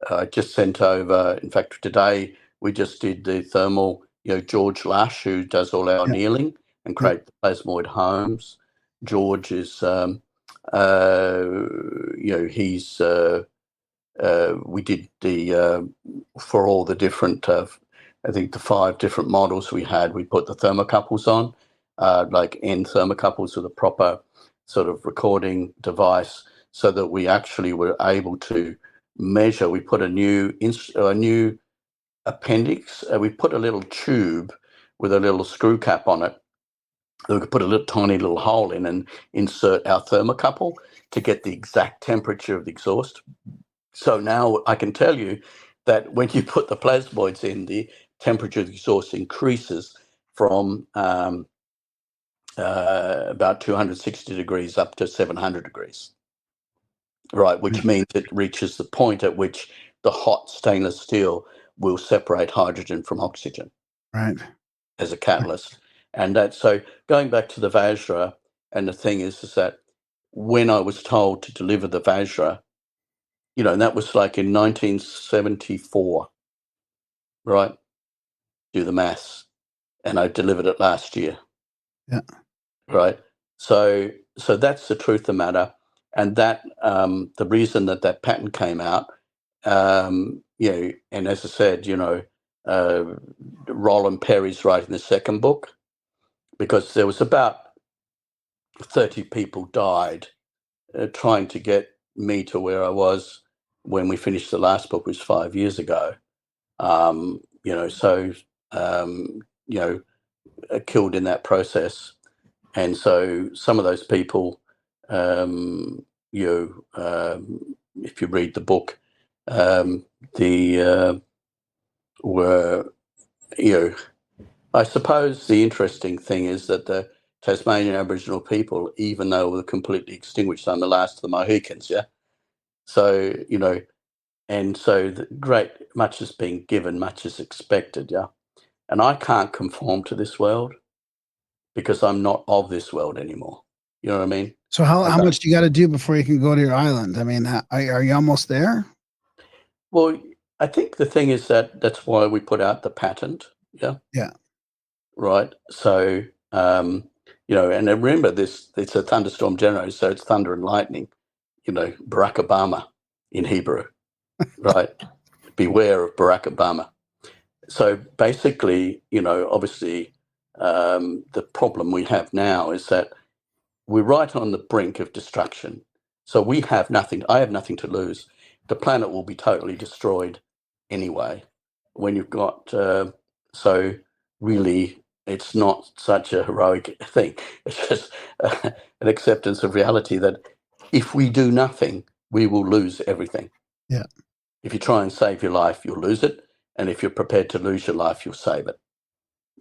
I just sent over. In fact, today we just did the thermal. George Lash, who does all our annealing and create the plasmoid homes. George is, he's. We did the for all the different. I think the 5 different models we had. We put the thermocouples on, like N thermocouples with a proper sort of recording device, so that we actually were able to measure. We put a new appendix. We put a little tube with a little screw cap on it. We could put a little tiny little hole in and insert our thermocouple to get the exact temperature of the exhaust. So now I can tell you that when you put the plasmoids in, the temperature of the exhaust increases from about 260 degrees up to 700 degrees. Right, which means it reaches the point at which the hot stainless steel will separate hydrogen from oxygen, right, as a catalyst. And that, so going back to the Vajra, and the thing is that when I was told to deliver the Vajra, and that was like in 1974, right? Do the maths, and I delivered it last year. Yeah. Right. So that's the truth of the matter. And that the reason that patent came out, and as I said, Roland Perry's writing the second book, because there was about 30 people died trying to get me to where I was when we finished the last book, which was 5 years ago. Killed in that process. And so some of those people, if you read the book, were, I suppose the interesting thing is that the Tasmanian Aboriginal people, even though we're completely extinguished, I'm the last of the Mohicans, yeah? So, and so much is being given, much is expected, yeah? And I can't conform to this world because I'm not of this world anymore. You know what I mean? So how much do you got to do before you can go to your island? I mean, are you almost there? Well, I think the thing is that's why we put out the patent. Yeah. Yeah. Right. So, and remember this, it's a thunderstorm generator, so it's thunder and lightning, Barack Obama in Hebrew, right? Beware of Barack Obama. So basically, obviously, the problem we have now is that we're right on the brink of destruction. So we have nothing. I have nothing to lose. The planet will be totally destroyed anyway. When you've got, so really, it's not such a heroic thing. It's just an acceptance of reality that if we do nothing, we will lose everything. Yeah. If you try and save your life, you'll lose it. And if you're prepared to lose your life, you'll save it.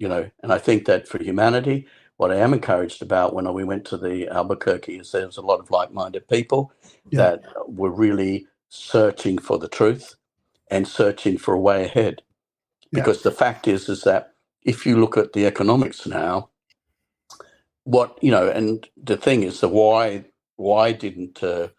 And I think that for humanity, what I am encouraged about when we went to the Albuquerque is there was a lot of like-minded people that were really searching for the truth and searching for a way ahead. Because the fact is that if you look at the economics now, and the thing is, why didn't, and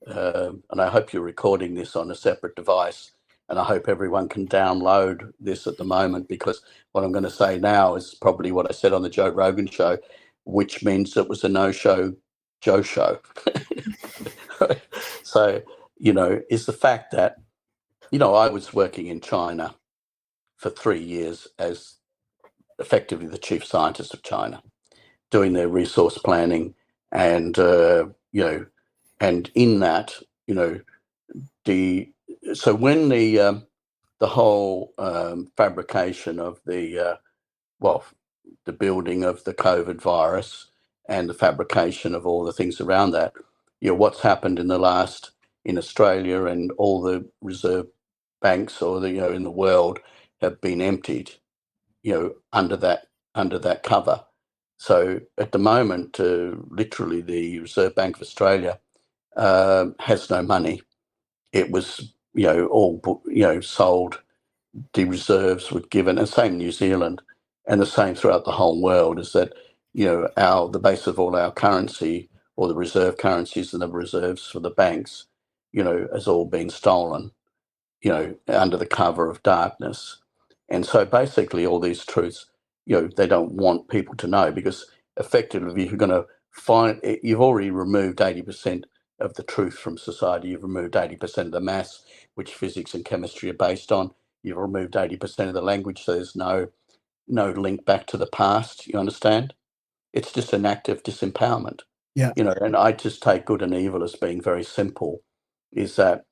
I hope you're recording this on a separate device, and I hope everyone can download this at the moment, because what I'm going to say now is probably what I said on the Joe Rogan show, which means it was a no-show Joe show. So, is the fact that, I was working in China for 3 years as effectively the chief scientist of China, doing their resource planning, and, and in that, so when the whole fabrication of the building of the COVID virus and the fabrication of all the things around that, what's happened in Australia, and all the reserve banks or in the world have been emptied, under that cover. So at the moment, literally the Reserve Bank of Australia has no money. It was, all, sold. The reserves were given, and same in New Zealand, and the same throughout the whole world, is that, the base of all our currency, or the reserve currencies and the reserves for the banks, has all been stolen, under the cover of darkness. And so basically all these truths, they don't want people to know, because effectively, if you're going to you've already removed 80% of the truth from society. You've removed 80% of the maths, which physics and chemistry are based on. You've removed 80% of the language, so there's no link back to the past. You understand? It's just an act of disempowerment. Yeah. And I just take good and evil as being very simple, is that,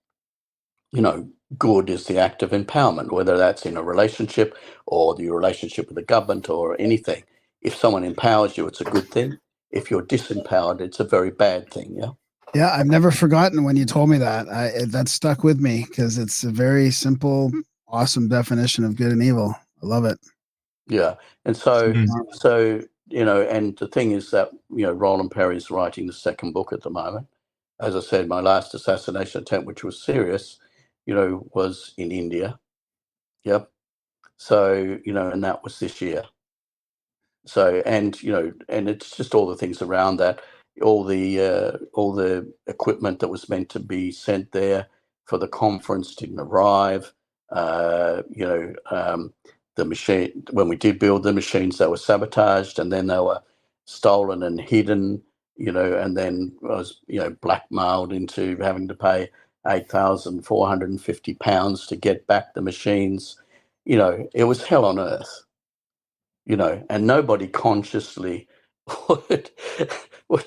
good is the act of empowerment, whether that's in a relationship or the relationship with the government or anything. If someone empowers you, it's a good thing. If you're disempowered, it's a very bad thing. Yeah. Yeah, I've never forgotten when you told me that. That stuck with me because it's a very simple, awesome definition of good and evil. I love it. Yeah. And so, Mhm. and the thing is that, Roland Perry's writing the second book at the moment. As I said, my last assassination attempt, which was serious, was in India. Yep. So, and that was this year. So, and it's just all the things around that, all the equipment that was meant to be sent there for the conference didn't arrive. The machine, when we did build the machines, they were sabotaged, and then they were stolen and hidden. And then I was blackmailed into having to pay £8,450 to get back the machines. It was hell on earth. And nobody consciously would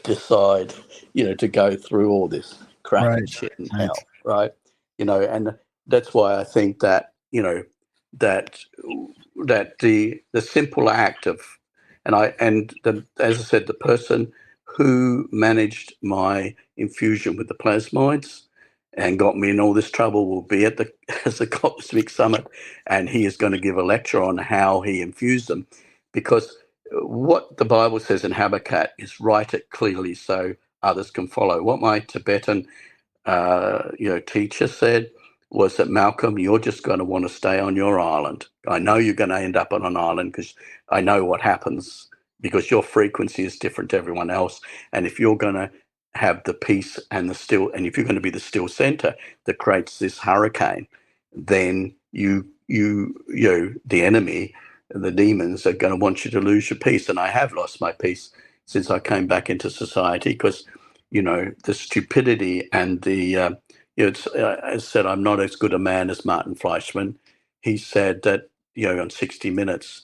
decide, to go through all this crap Right. and shit and Right. hell, right? And that's why I think that, that the simple act of, as I said, the person who managed my infusion with the plasmoids and got me in all this trouble will be at the Cosmic Summit, and he is going to give a lecture on how he infused them, because what the Bible says in Habakkuk is write it clearly so others can follow. What my Tibetan teacher said was that, Malcolm, you're just going to want to stay on your island. I know you're going to end up on an island because I know what happens, because your frequency is different to everyone else. And if you're going to have the peace and the still, and if you're going to be the still center that creates this hurricane, then the enemy, the demons, are going to want you to lose your peace. And I have lost my peace since I came back into society, because the stupidity and the as I said, I'm not as good a man as Martin Fleischman. He said that, on 60 Minutes,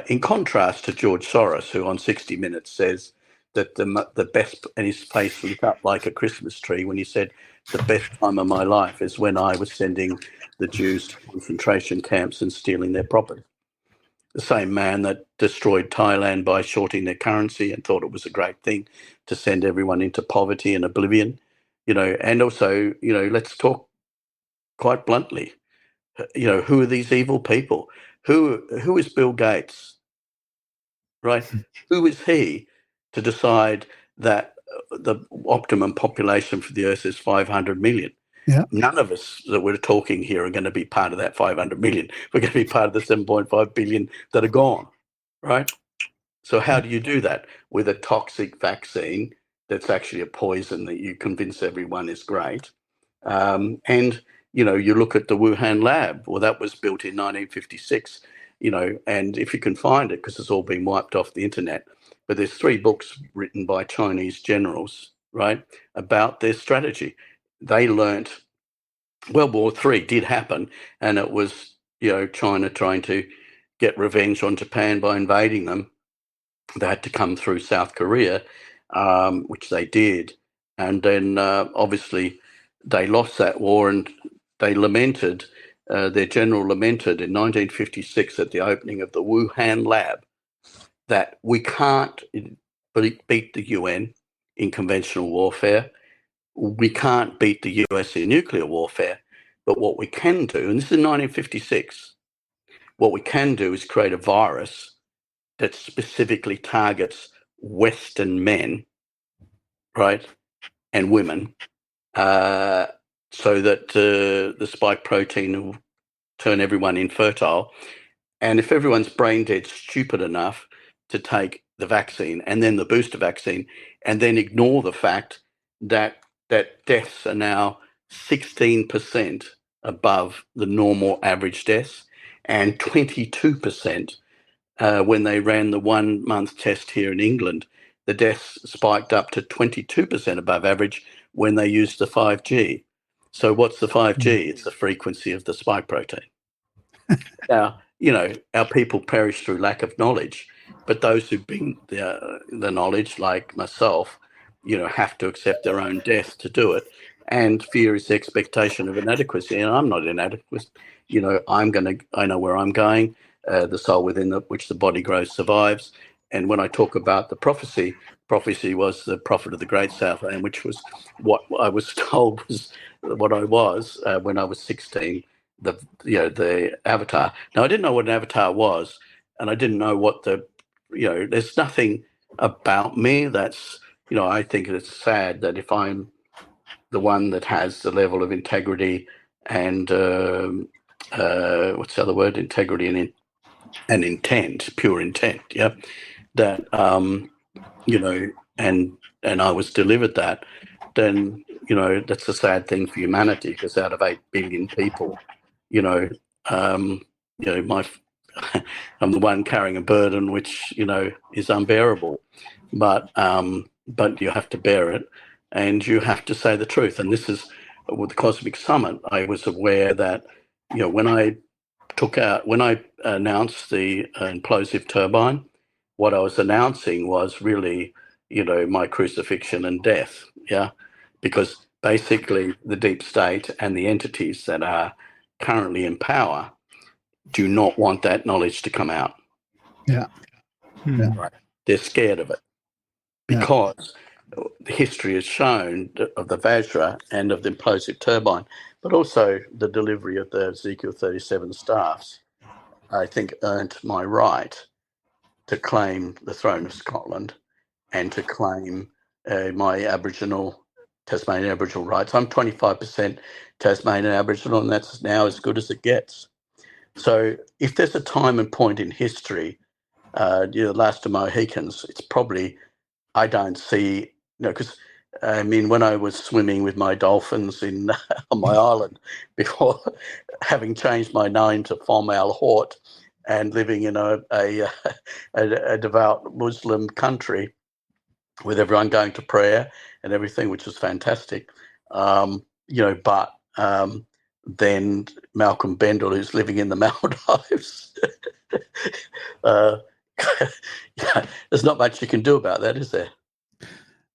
in contrast to George Soros, who on 60 Minutes says that the best, and his face lit up like a Christmas tree when he said, the best time of my life is when I was sending the Jews to concentration camps and stealing their property. The same man that destroyed Thailand by shorting their currency and thought it was a great thing to send everyone into poverty and oblivion, and also, let's talk quite bluntly, who are these evil people? Who is Bill Gates, right? Who is he to decide that the optimum population for the earth is 500 million? Yeah. None of us that we're talking here are going to be part of that 500 million. We're going to be part of the 7.5 billion that are gone, right? So how do you do that? With a toxic vaccine that's actually a poison that you convince everyone is great. And, you look at the Wuhan lab. Well, that was built in 1956, and if you can find it, because it's all been wiped off the internet, but there's 3 books written by Chinese generals, right, about their strategy. They learnt World War III did happen, and it was, China trying to get revenge on Japan by invading them. They had to come through South Korea, which they did. And then obviously they lost that war, and they lamented, their general lamented in 1956 at the opening of the Wuhan lab, that we can't beat the UN in conventional warfare. We can't beat the US in nuclear warfare. But what we can do, and this is 1956, what we can do is create a virus that specifically targets Western men, right? and women, so that the spike protein will turn everyone infertile. And if everyone's brain dead stupid enough to take the vaccine and then the booster vaccine and then ignore the fact that deaths are now 16% above the normal average deaths and 22% when they ran the 1 month test here in England, the deaths spiked up to 22% above average when they used the 5G. So what's the 5G? It's the frequency of the spike protein. Now, our people perish through lack of knowledge, but those who bring the knowledge, like myself, have to accept their own death to do it. And fear is the expectation of inadequacy, and I'm not inadequate. I know where I'm going. The soul within which the body grows survives. And when I talk about the prophecy was the prophet of the Great Southland, which was what I was told was what I was when I was 16. The avatar. Now I didn't know what an avatar was, and I didn't know what there's nothing about me that's, I think it's sad that if I'm the one that has the level of integrity and what's the other word? Integrity and intent, pure intent. Yeah, that and I was delivered that. Then that's a sad thing for humanity, because out of 8 billion people, I'm the one carrying a burden which is unbearable, but you have to bear it, and you have to say the truth. And this is with the Cosmic Summit. I was aware that when I announced the implosive turbine, what I was announcing was really my crucifixion and death. Yeah, because basically the deep state and the entities that are currently in power do not want that knowledge to come out. Yeah. Right. They're scared of it because history has shown of the Vajra and of the implosive turbine, but also the delivery of the Ezekiel 37 staffs, I think earned my right to claim the throne of Scotland and to claim my Tasmanian Aboriginal rights. I'm 25% Tasmanian Aboriginal, and that's now as good as it gets. So if there's a time and point in history, the last of Mohicans, it's probably, I don't see, because when I was swimming with my dolphins on my island before having changed my name to Fom Al Hort and living in a devout Muslim country with everyone going to prayer and everything, which was fantastic. Then Malcolm Bendall, who's living in the Maldives, there's not much you can do about that, is there?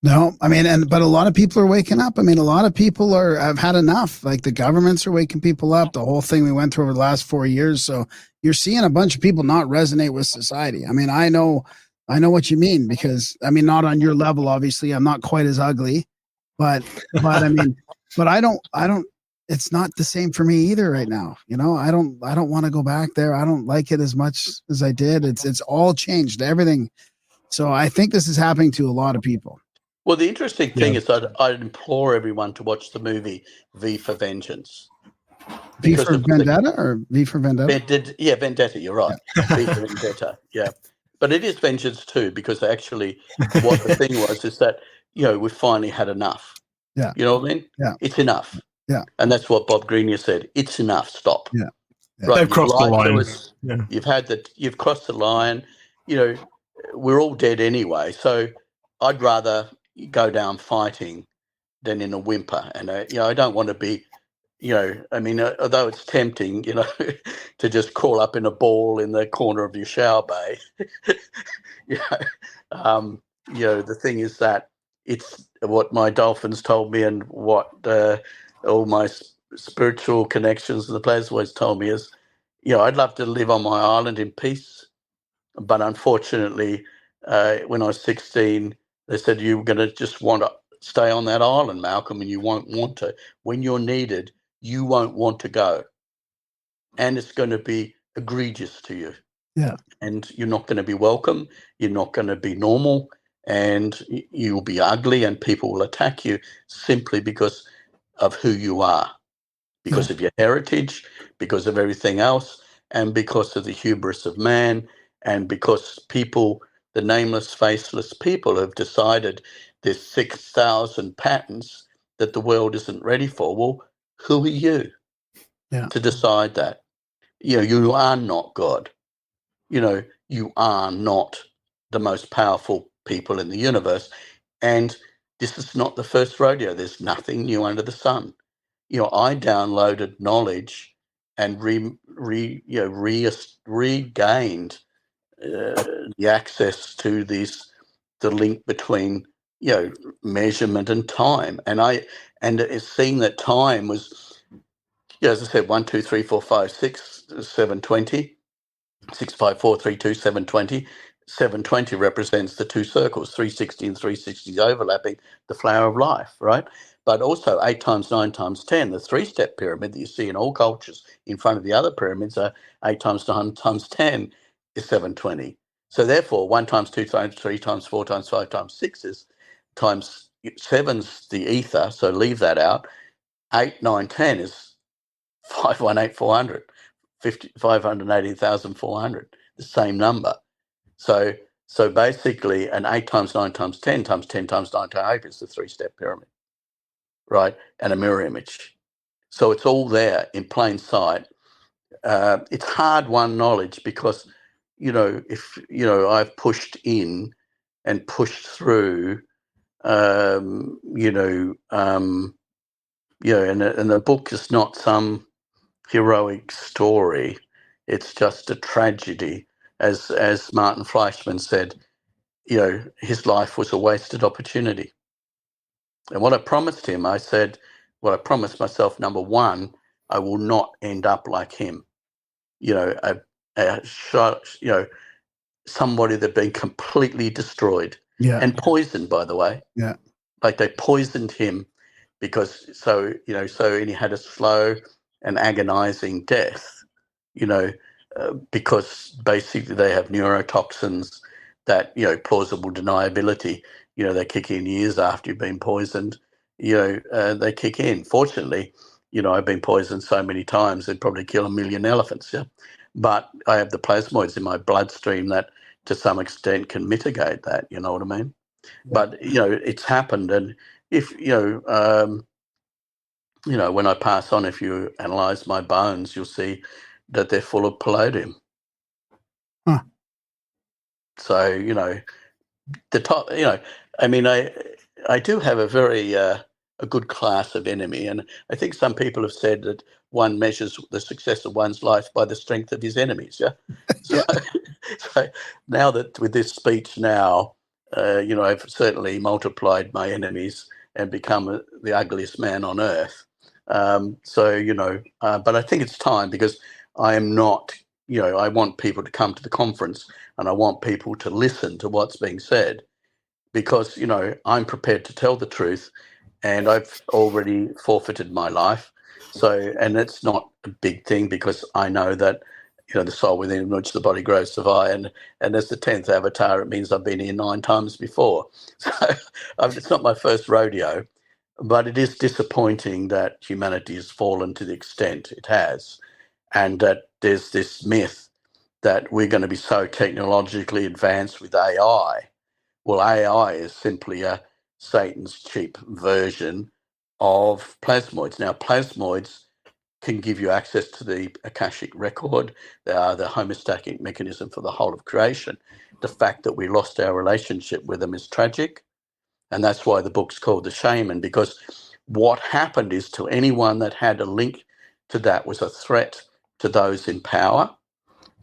No, but a lot of people are waking up. A lot of people have had enough. Like the governments are waking people up. The whole thing we went through over the last 4 years. So you're seeing a bunch of people not resonate with society. I know what you mean, because not on your level, obviously. I'm not quite as ugly, but I don't. It's not the same for me either right now. I don't want to go back there. I don't like it as much as I did. It's all changed, everything. So I think this is happening to a lot of people. Well, the interesting thing is I'd implore everyone to watch the movie V for Vengeance. V for Vendetta or V for Vendetta? Vendetta, you're right. V for Vendetta, yeah. But it is vengeance too, because actually what the thing was is that, we finally had enough. Yeah. You know what I mean? Yeah. It's enough. Yeah. And that's what Bob Greenyer said. It's enough. Stop. Yeah. Right. They've crossed the line. You've crossed the line. We're all dead anyway. So I'd rather go down fighting than in a whimper. And, I don't want to be, although it's tempting, to just crawl up in a ball in the corner of your shower bay. The thing is that it's what my dolphins told me, and what all my spiritual connections and the Plasmoids told me is, I'd love to live on my island in peace. But unfortunately, when I was 16, they said, you're going to just want to stay on that island, Malcolm, and you won't want to. When you're needed, you won't want to go. And it's going to be egregious to you. Yeah. And you're not going to be welcome. You're not going to be normal. and you'll be ugly and people will attack you simply because of who you are, because of your heritage, because of everything else, and because of the hubris of man, and because people, the nameless, faceless people, have decided there's 6,000 patents that the world isn't ready for. Well, who are you to decide that? You are not God. You are not the most powerful people in the universe. And this is not the first rodeo. There's nothing new under the sun. I downloaded knowledge and regained the access to the link between measurement and time, and it's seeing that time was, as I said, 1 2 3 4 5 6 7 20 6 5 4 3 2 7 20. 720 represents the two circles, 360 and 360 overlapping the flower of life, right? But also 8 times 9 times 10, the 3-step pyramid that you see in all cultures in front of the other pyramids are 8 times 9 times 10 is 720. So therefore, 1 times 2 times 3 times 4 times 5 times 6 is times 7's the ether, so leave that out. 8, 9, 10 is 518,400, 518,400, the same number. So basically, an 8 times 9 times 10 times 10 times 9 times 8 is the 3-step pyramid, right? And a mirror image. So it's all there in plain sight. It's hard-won knowledge because, if I've pushed in and pushed through, and the book is not some heroic story. It's just a tragedy. As Martin Fleischmann said, his life was a wasted opportunity. And what I promised him, I promised myself, number one, I will not end up like him. Somebody that had been completely destroyed and poisoned, by the way. Yeah. Like they poisoned him because and he had a slow and agonizing death, because basically they have neurotoxins that, plausible deniability, they kick in years after you've been poisoned, they kick in. Fortunately, I've been poisoned so many times, they'd probably kill 1 million elephants. Yeah. But I have the plasmoids in my bloodstream that to some extent can mitigate that, you know what I mean? Yeah. But, it's happened. And if, when I pass on, if you analyze my bones, you'll see that they're full of palladium. Huh. So, the top, I do have a very a good class of enemy. And I think some people have said that one measures the success of one's life by the strength of his enemies. Yeah. So now that with this speech now, I've certainly multiplied my enemies and become the ugliest man on earth. But I think it's time because I am not, I want people to come to the conference and I want people to listen to what's being said because, I'm prepared to tell the truth and I've already forfeited my life. So, and it's not a big thing because I know that, the soul within which the body grows to vie. And as the 10th avatar, it means I've been here 9 times before. So it's not my first rodeo. But it is disappointing that humanity has fallen to the extent it has, and that there's this myth that we're going to be so technologically advanced with AI. Well, AI is simply a Satan's cheap version of plasmoids. Now, plasmoids can give you access to the Akashic record. They are the homeostatic mechanism for the whole of creation. The fact that we lost our relationship with them is tragic. And that's why the book's called The Shaman, because what happened is to anyone that had a link to that was a threat to those in power.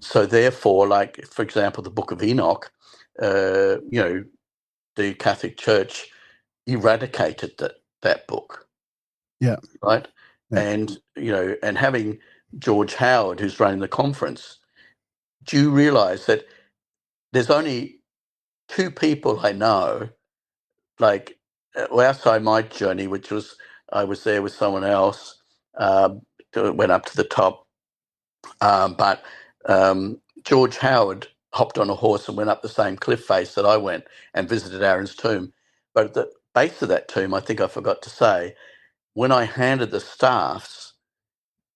So therefore, like, for example, the Book of Enoch, the Catholic Church eradicated that book. Yeah. Right. Yeah. And, and having George Howard, who's running the conference, do you realize that there's only 2 people I know, like, outside my journey, which was I was there with someone else, went up to the top. But George Howard, hopped on a horse and went up the same cliff face that I went and visited Aaron's tomb. But at the base of that tomb, I think I forgot to say, when I handed the staffs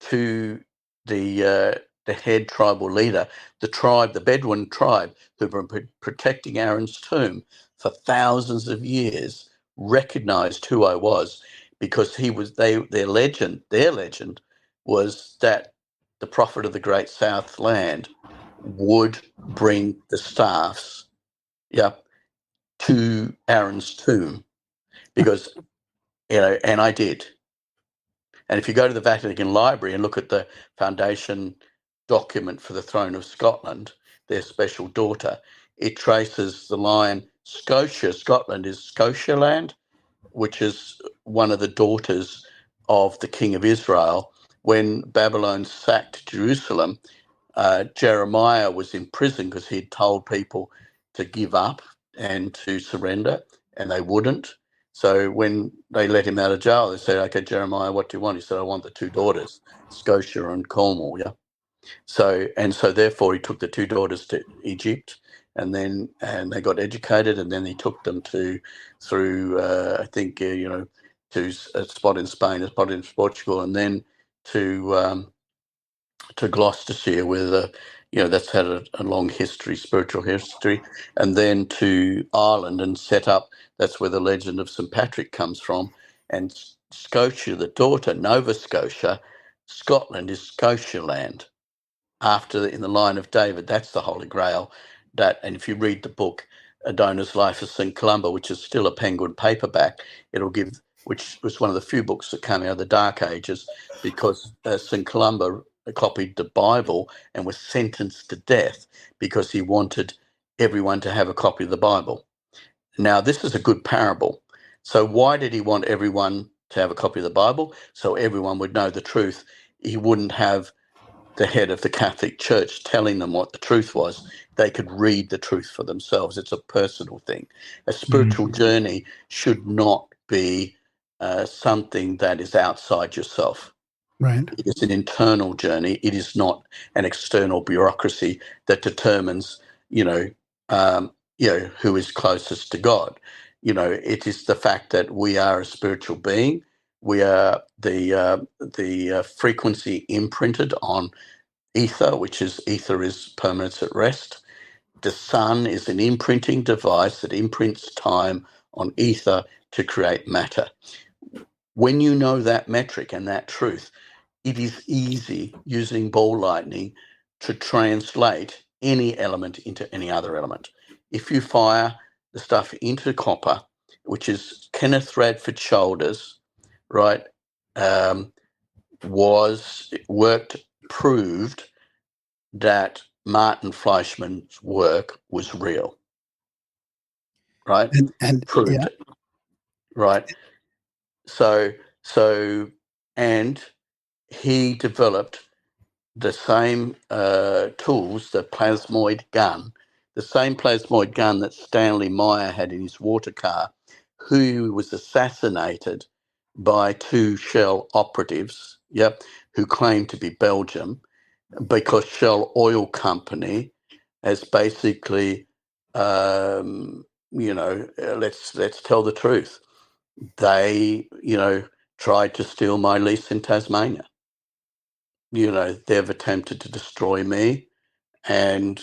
to the head tribal leader, the Bedouin tribe, who've been protecting Aaron's tomb for thousands of years, recognized who I was, because their legend was that the prophet of the Great South Land would bring the staffs, to Aaron's tomb, because, and I did. And if you go to the Vatican Library and look at the foundation document for the throne of Scotland, their special daughter, it traces the line Scotia. Scotland is Scotia land, which is one of the daughters of the king of Israel. When Babylon sacked Jerusalem, Jeremiah was in prison because he'd told people to give up and to surrender, and they wouldn't. So when they let him out of jail, they said, "Okay, Jeremiah, what do you want?" He said, "I want the two daughters, Scotia and Cornwall." Yeah. So therefore he took the two daughters to Egypt, and they got educated, and then he took them through I think to a spot in Spain, a spot in Portugal, and then to Gloucestershire, where that's had a long history, spiritual history, and then to Ireland and set up. That's where the legend of St. Patrick comes from. And Scotia, the daughter, Nova Scotia, Scotland is Scotia land. In the line of David, that's the Holy Grail. And if you read the book Adona's Life of St. Columba, which is still a Penguin paperback, which was one of the few books that came out of the Dark Ages, because St. Columba copied the Bible and was sentenced to death because he wanted everyone to have a copy of the Bible. Now, this is a good parable. So why did he want everyone to have a copy of the Bible? So everyone would know the truth. He wouldn't have the head of the Catholic Church telling them what the truth was. They could read the truth for themselves. It's a personal thing. A spiritual journey should not be something that is outside yourself. Right. It is an internal journey. It is not an external bureaucracy that determines, who is closest to God. It is the fact that we are a spiritual being. We are the frequency imprinted on ether, which is permanence at rest. The sun is an imprinting device that imprints time on ether to create matter. When you know that metric and that truth, it is easy using ball lightning to translate any element into any other element. If you fire the stuff into copper, which is Kenneth Radford Shoulders, right, proved that Martin Fleischmann's work was real, right? And proved yeah. it, right? And he developed the same tools, the plasmoid gun, the same plasmoid gun that Stanley Meyer had in his water car, who was assassinated by two Shell operatives, who claimed to be Belgium, because Shell Oil Company has basically, let's tell the truth. They, tried to steal my lease in Tasmania. They've attempted to destroy me, and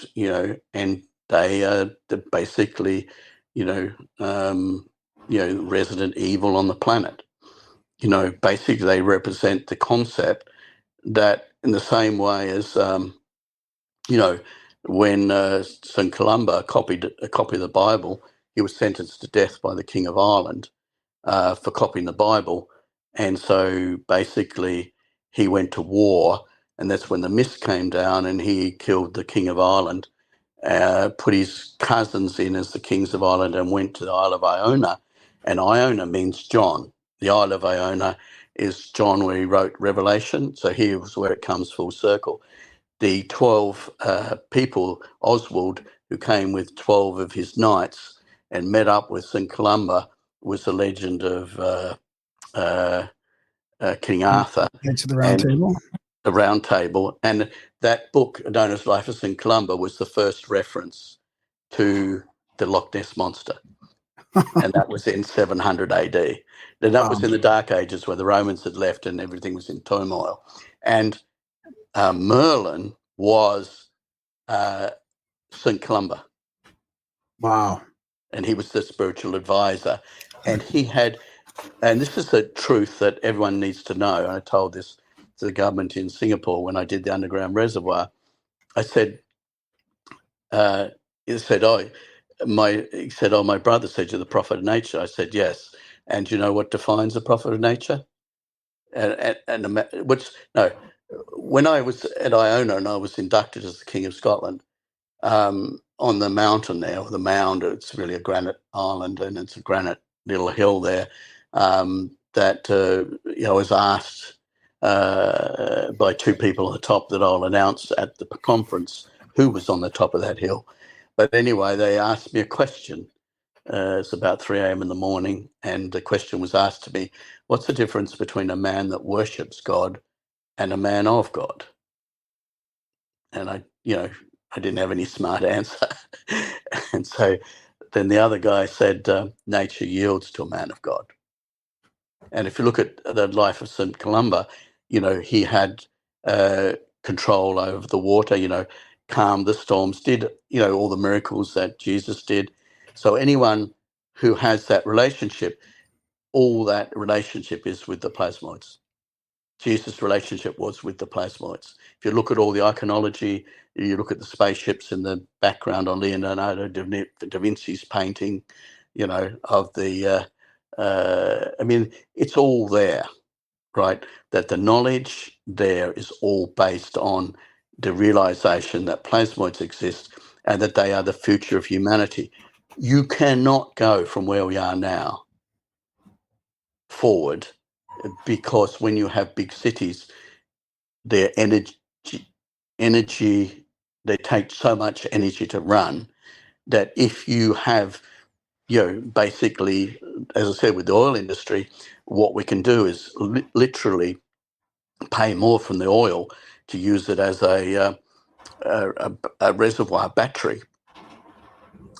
they basically, resident evil on the planet. Basically they represent the concept that, in the same way as, when St. Columba copied a copy of the Bible, he was sentenced to death by the King of Ireland for copying the Bible. And so basically he went to war, and that's when the mist came down and he killed the King of Ireland, put his cousins in as the Kings of Ireland, and went to the Isle of Iona. And Iona means John. The Isle of Iona is John, where he wrote Revelation. So here's where it comes full circle. The 12 people, Oswald, who came with 12 of his knights and met up with St. Columba, was the legend of King Arthur. Knights of the Round Table. a round table, and that book, known as Life of St. Columba, was the first reference to the Loch Ness Monster. And that was in 700 AD. And that was in the Dark Ages where the Romans had left and everything was in turmoil. And Merlin was St. Columba. Wow. And he was the spiritual advisor. And he had, and this is the truth that everyone needs to know. I told this to the government in Singapore when I did the underground reservoir. I said, he said, my brother said, you're the prophet of nature. I said, yes. And you know what defines a prophet of nature? When I was at Iona and I was inducted as the King of Scotland, on the mountain there, the mound, it's really a granite island and it's a granite little hill there, that I was asked by two people on the top that I'll announce at the conference who was on the top of that hill. But anyway, they asked me a question. It's about 3 a.m. in the morning, and the question was asked to me, what's the difference between a man that worships God and a man of God? And I didn't have any smart answer. And so then the other guy said, nature yields to a man of God. And if you look at the life of St. Columba, he had control over the water, calmed the storms, did, all the miracles that Jesus did. So anyone who has that relationship, all that relationship is with the plasmoids. Jesus' relationship was with the plasmoids. If you look at all the iconology, you look at the spaceships in the background on Leonardo da Vinci's painting, of the, it's all there, right? That the knowledge there is all based on the realization that plasmoids exist and that they are the future of humanity. You cannot go from where we are now forward, because when you have big cities, their energy, they take so much energy to run that if you have, basically, as I said, with the oil industry, what we can do is literally pay more from the oil to use it as a reservoir battery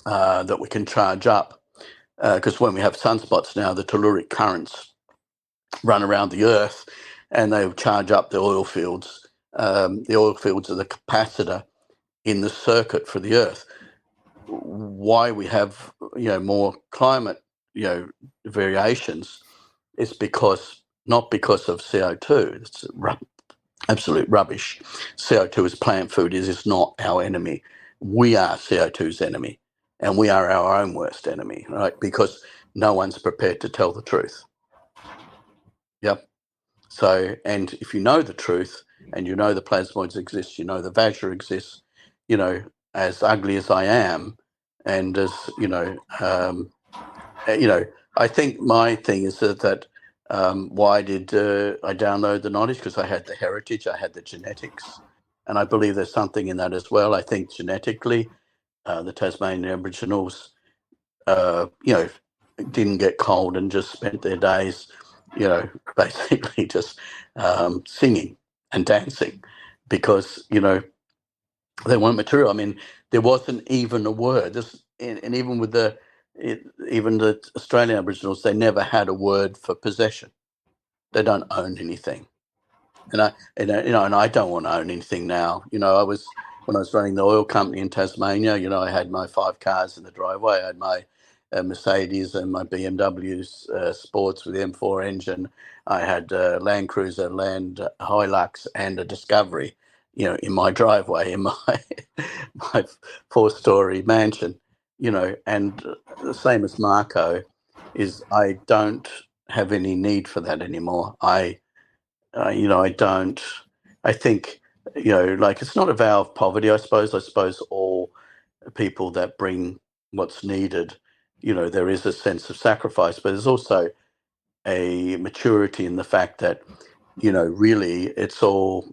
that we can charge up. Because when we have sunspots now, the telluric currents run around the Earth and they charge up the oil fields. The oil fields are the capacitor in the circuit for the Earth. Why we have, more climate, variations is not because of CO2. It's absolute rubbish. CO2 is plant food. It is not our enemy. We are CO2's enemy, and we are our own worst enemy, right? Because no one's prepared to tell the truth. Yep. So, and if you know the truth and you know the plasmoids exist, the Vajra exists, as ugly as I am, and as, I think my thing is that why did I download the knowledge? Because I had the heritage, I had the genetics, and I believe there's something in that as well. I think genetically, the Tasmanian Aboriginals, didn't get cold and just spent their days, basically just singing and dancing because, they weren't material. I mean, there wasn't even a word. And even with even the Australian Aboriginals, they never had a word for possession. They don't own anything. And I don't want to own anything now. When I was running the oil company in Tasmania, I had my 5 cars in the driveway. I had my Mercedes and my BMW's Sports with the M4 engine. I had Land Cruiser, Land Hilux, and a Discovery, in my driveway, in my 4-story mansion, and the same as Marco is I don't have any need for that anymore. I think, it's not a vow of poverty, I suppose all people that bring what's needed, there is a sense of sacrifice, but there's also a maturity in the fact that, really it's all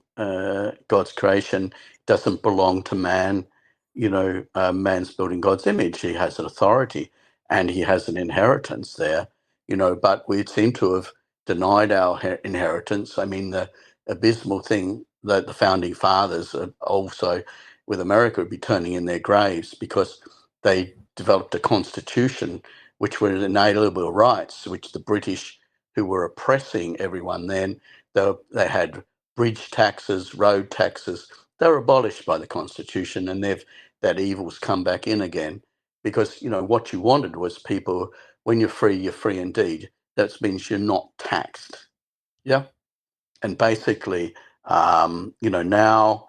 God's creation, doesn't belong to man. Man's building God's image. He has an authority and he has an inheritance there, but we seem to have denied our inheritance. I mean, the abysmal thing the founding fathers also with America would be turning in their graves because they developed a constitution which were inalienable rights, which the British, who were oppressing everyone then, they had bridge taxes, road taxes. They were abolished by the constitution, and that evil's come back in again because, what you wanted was people, when you're free indeed. That means you're not taxed. Yeah. And basically, now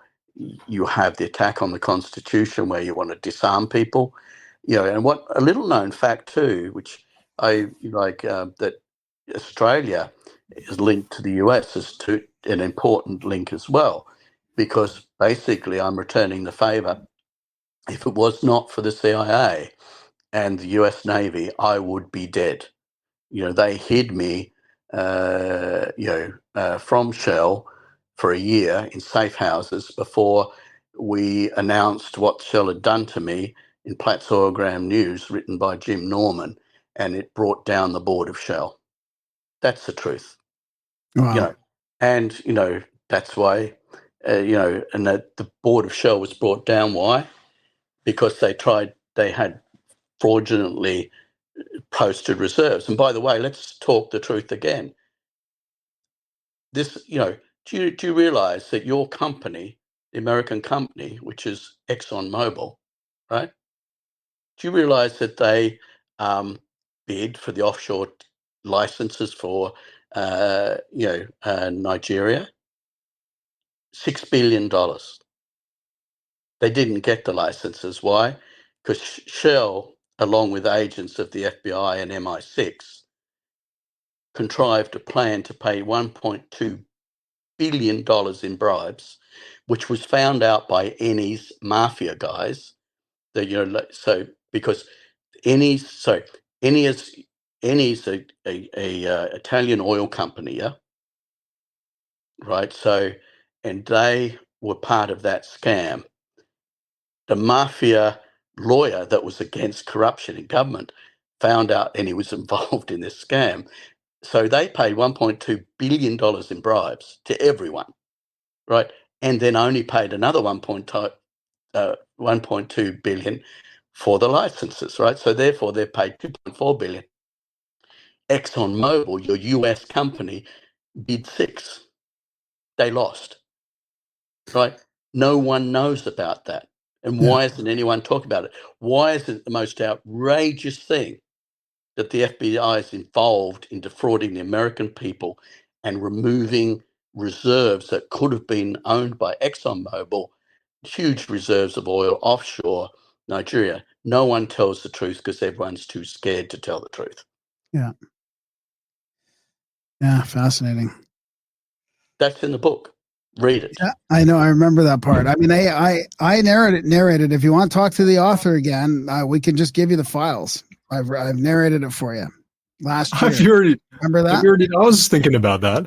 you have the attack on the Constitution where you want to disarm people. And what a little known fact too, which I like, that Australia is linked to the US is to an important link as well, because basically I'm returning the favour. If it was not for the CIA and the US Navy, I would be dead. They hid me, from Shell for a year in safe houses before we announced what Shell had done to me in Platts Oilgram News, written by Jim Norman, and it brought down the board of Shell. That's the truth. Wow. And that's why, and that the board of Shell was brought down. Why? Because they had fraudulently posted reserves. And by the way, let's talk the truth again. This, do you realize that your company, the American company, which is ExxonMobil, right? Do you realize that they bid for the offshore licenses for, Nigeria? $6 billion. They didn't get the licenses. Why? Because Shell, along with agents of the FBI and MI6, contrived a plan to pay $1.2 billion in bribes, which was found out by Eni's mafia guys. That because Eni is a Italian oil company, yeah, right. So, and they were part of that scam. The mafia lawyer that was against corruption in government found out Eni was involved in this scam. So they paid $1.2 billion in bribes to everyone, right? And then only paid another 1.2 billion for the licenses, right? So therefore they paid 2.4 billion. ExxonMobil, your US company, bid 6. They lost, right? No one knows about that. And why isn't anyone talking about it? Why is it the most outrageous thing that the FBI is involved in defrauding the American people and removing reserves that could have been owned by ExxonMobil, huge reserves of oil offshore Nigeria? No one tells the truth because everyone's too scared to tell the truth. Yeah. Yeah, fascinating. That's in the book. Read it. Yeah, I know. I remember that part. I mean, I narrated. If you want to talk to the author again, we can just give you the files. I've narrated it for you last year. Remember that? I was thinking about that.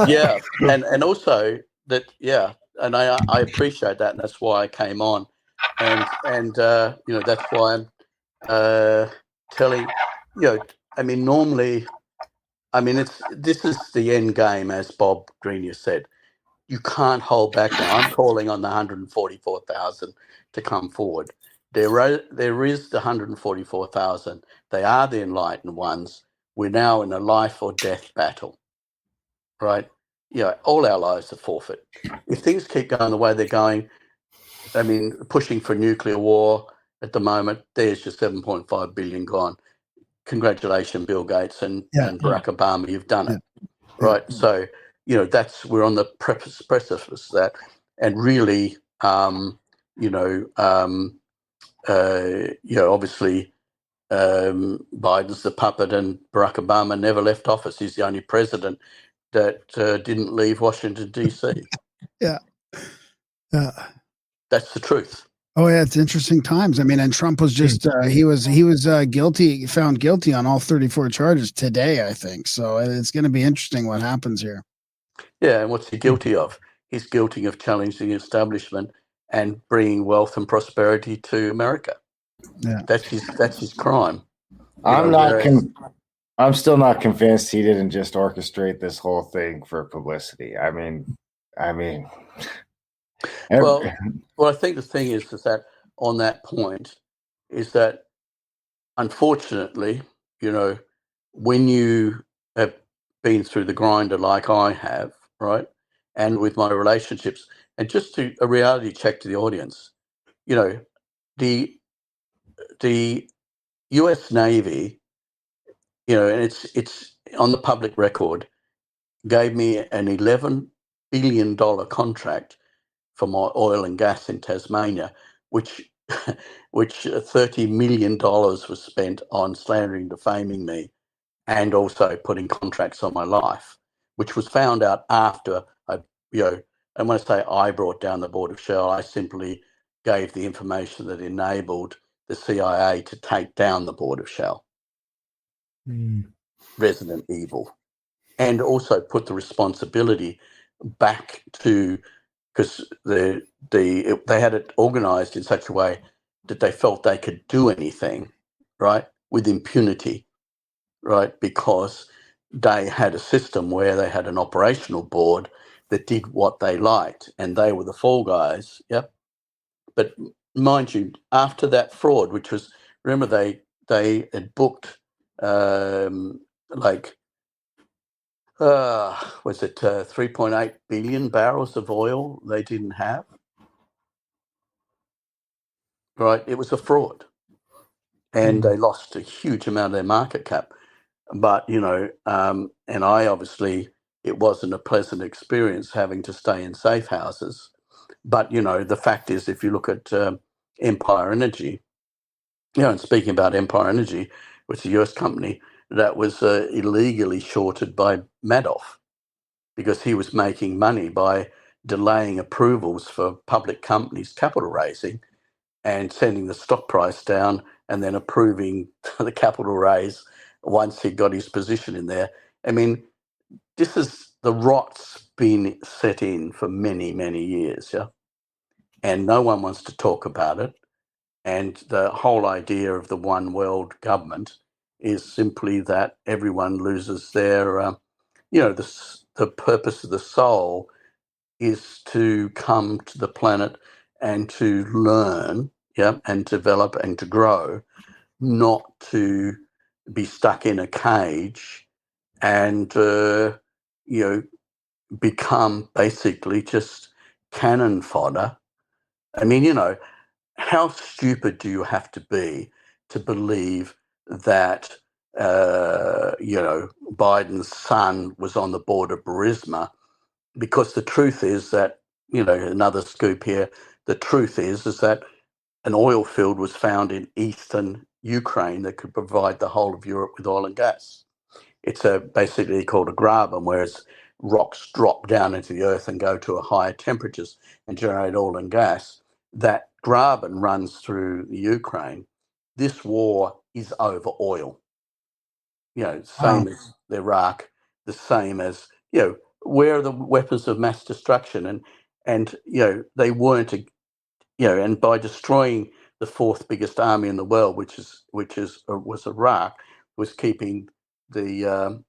Yeah, and also that, yeah, and I appreciate that, and that's why I came on, and that's why I'm telling. I mean, normally, this is the end game, as Bob Green said. You can't hold back now. I'm calling on the 144,000 to come forward. There is the 144,000. They are the enlightened ones. We're now in a life or death battle, right? All our lives are forfeit. If things keep going the way they're going, pushing for nuclear war at the moment, there's your 7.5 billion gone. Congratulations, Bill Gates and Barack Obama, you've done it, right? So, we're on the precipice of that, and really, obviously, Biden's the puppet, and Barack Obama never left office. He's the only president that didn't leave Washington D.C. Yeah, that's the truth. Oh yeah, it's interesting times. And Trump was just he was guilty, found guilty on all 34 charges today, I think. So it's going to be interesting what happens here. Yeah, and what's he guilty of? He's guilty of challenging the establishment and bringing wealth and prosperity to America. Yeah, that's his crime. I'm still not convinced he didn't just orchestrate this whole thing for publicity. I mean, Well, I think the thing is that on that point is that unfortunately, when you have been through the grinder like I have, right, and with my relationships, and just to a reality check to the audience, the U.S. Navy, and it's on the public record, gave me an $11 billion contract for my oil and gas in Tasmania, which $30 million was spent on slandering, defaming me, and also putting contracts on my life, which was found out after and when I say I brought down the Board of Shell, I simply gave the information that enabled the CIA to take down the Board of Shell. Resident evil. And also put the responsibility back to, because they had it organized in such a way that they felt they could do anything, right, with impunity, right, because they had a system where they had an operational board that did what they liked, and they were the fall guys. Yep. But mind you, after that fraud, which was, remember, they had booked was it 3.8 billion barrels of oil they didn't have? Right, it was a fraud, and they lost a huge amount of their market cap. But and I obviously, it wasn't a pleasant experience having to stay in safe houses. But the fact is, if you look at Empire Energy, and speaking about Empire Energy, which is a US company that was illegally shorted by Madoff, because he was making money by delaying approvals for public companies' capital raising and sending the stock price down, and then approving the capital raise once he got his position in there. I mean, this is the rot's been set in for many, many years, yeah? And no one wants to talk about it. And the whole idea of the one world government is simply that everyone loses their, the purpose of the soul is to come to the planet and to learn, and develop and to grow, not to be stuck in a cage and become basically just cannon fodder. I mean, how stupid do you have to be to believe that Biden's son was on the board of Burisma? Because the truth is that, another scoop here, the truth is that an oil field was found in eastern Ukraine that could provide the whole of Europe with oil and gas. It's basically called a graben, where rocks drop down into the earth and go to higher temperatures and generate oil and gas. That graben runs through the Ukraine. This war is over oil. Same as Iraq, the same as, where are the weapons of mass destruction? And they weren't, and by destroying the fourth biggest army in the world, which was Iraq, was keeping the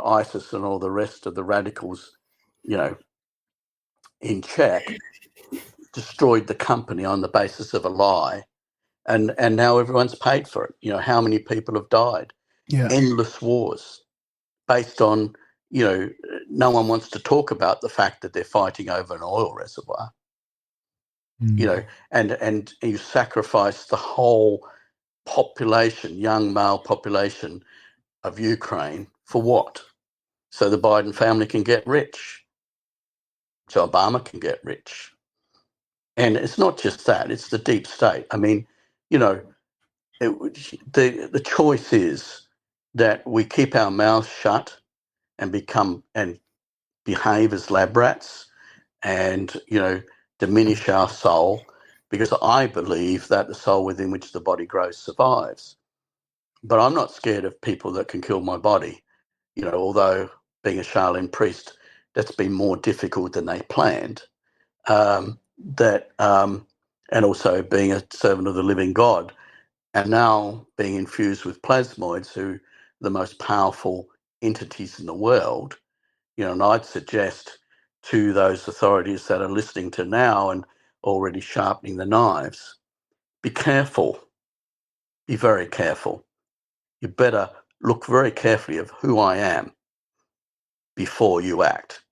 ISIS and all the rest of the radicals, in check, destroyed the company on the basis of a lie, and now everyone's paid for it. How many people have died? Yeah. Endless wars based on, no one wants to talk about the fact that they're fighting over an oil reservoir. And you sacrifice the whole population, young male population of Ukraine for what? So the Biden family can get rich. So Obama can get rich. And it's not just that, it's the deep state. I mean, the choice is that we keep our mouths shut and behave as lab rats and, diminish our soul, because I believe that the soul within which the body grows survives. But I'm not scared of people that can kill my body, although being a Shaolin priest, that's been more difficult than they planned. And also being a servant of the living God, and now being infused with plasmoids, who are the most powerful entities in the world, and I'd suggest to those authorities that are listening to now and already sharpening the knives. Be careful. Be very careful. You better look very carefully of who I am before you act.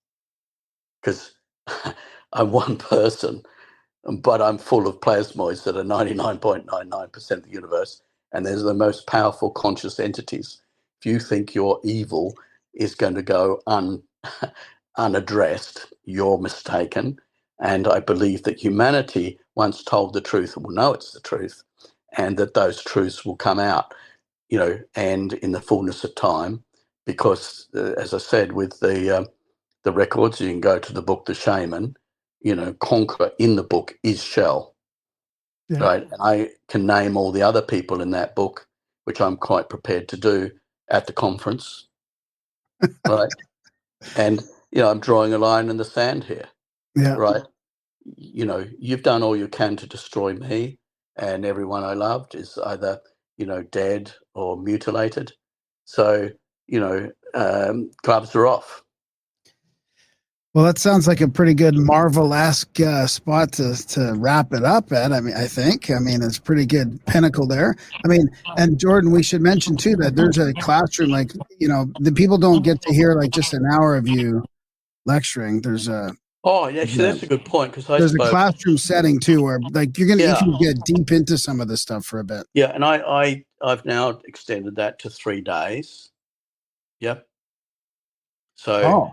Because I'm one person, but I'm full of plasmoids that are 99.99% of the universe, and there's the most powerful conscious entities. If you think your evil is going to go unaddressed, you're mistaken. And I believe that humanity, once told the truth, will know it's the truth, and that those truths will come out, and in the fullness of time, because as I said, with the records, you can go to the book, The Shaman, Conqueror in the book is Shell, right? And I can name all the other people in that book, which I'm quite prepared to do at the conference, right? And, I'm drawing a line in the sand here, right? You've done all you can to destroy me, and everyone I loved is either, dead or mutilated. So, gloves are off. Well, that sounds like a pretty good Marvel-esque spot to wrap it up at. I think it's pretty good pinnacle there. And Jordan, we should mention too that there's a classroom, the people don't get to hear like just an hour of you lecturing. There's a that's a good point, because there's a classroom setting too, where like you can get deep into some of this stuff for a bit. Yeah, and I've now extended that to 3 days. Yep. So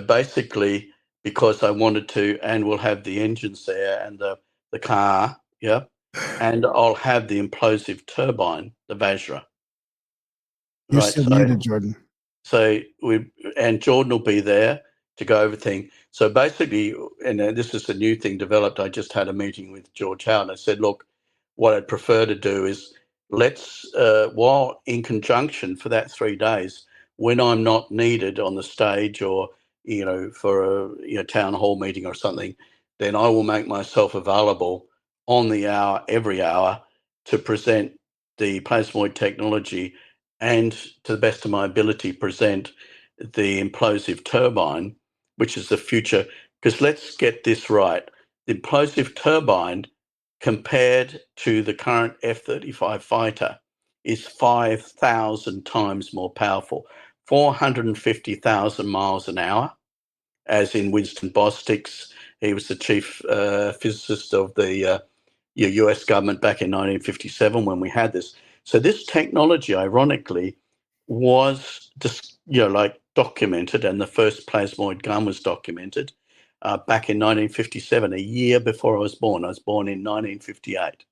basically, because I wanted to, and we'll have the engines there and the car, and I'll have the implosive turbine, the Vajra. You're still muted, Jordan. So Jordan will be there to go over things. So basically, and this is a new thing developed. I just had a meeting with George Howard. I said, look, what I'd prefer to do is let's, while in conjunction for that 3 days, when I'm not needed on the stage or, for a town hall meeting or something, then I will make myself available on the hour, every hour, to present the plasmoid technology and, to the best of my ability, present the implosive turbine, which is the future. Because let's get this right. The implosive turbine, compared to the current F-35 fighter, is 5,000 times more powerful, 450,000 miles an hour, as in Winston Bostic's. He was the chief physicist of the US government back in 1957 when we had this. So this technology, ironically, was just, documented, and the first plasmoid gun was documented back in 1957, a year before I was born. I was born in 1958.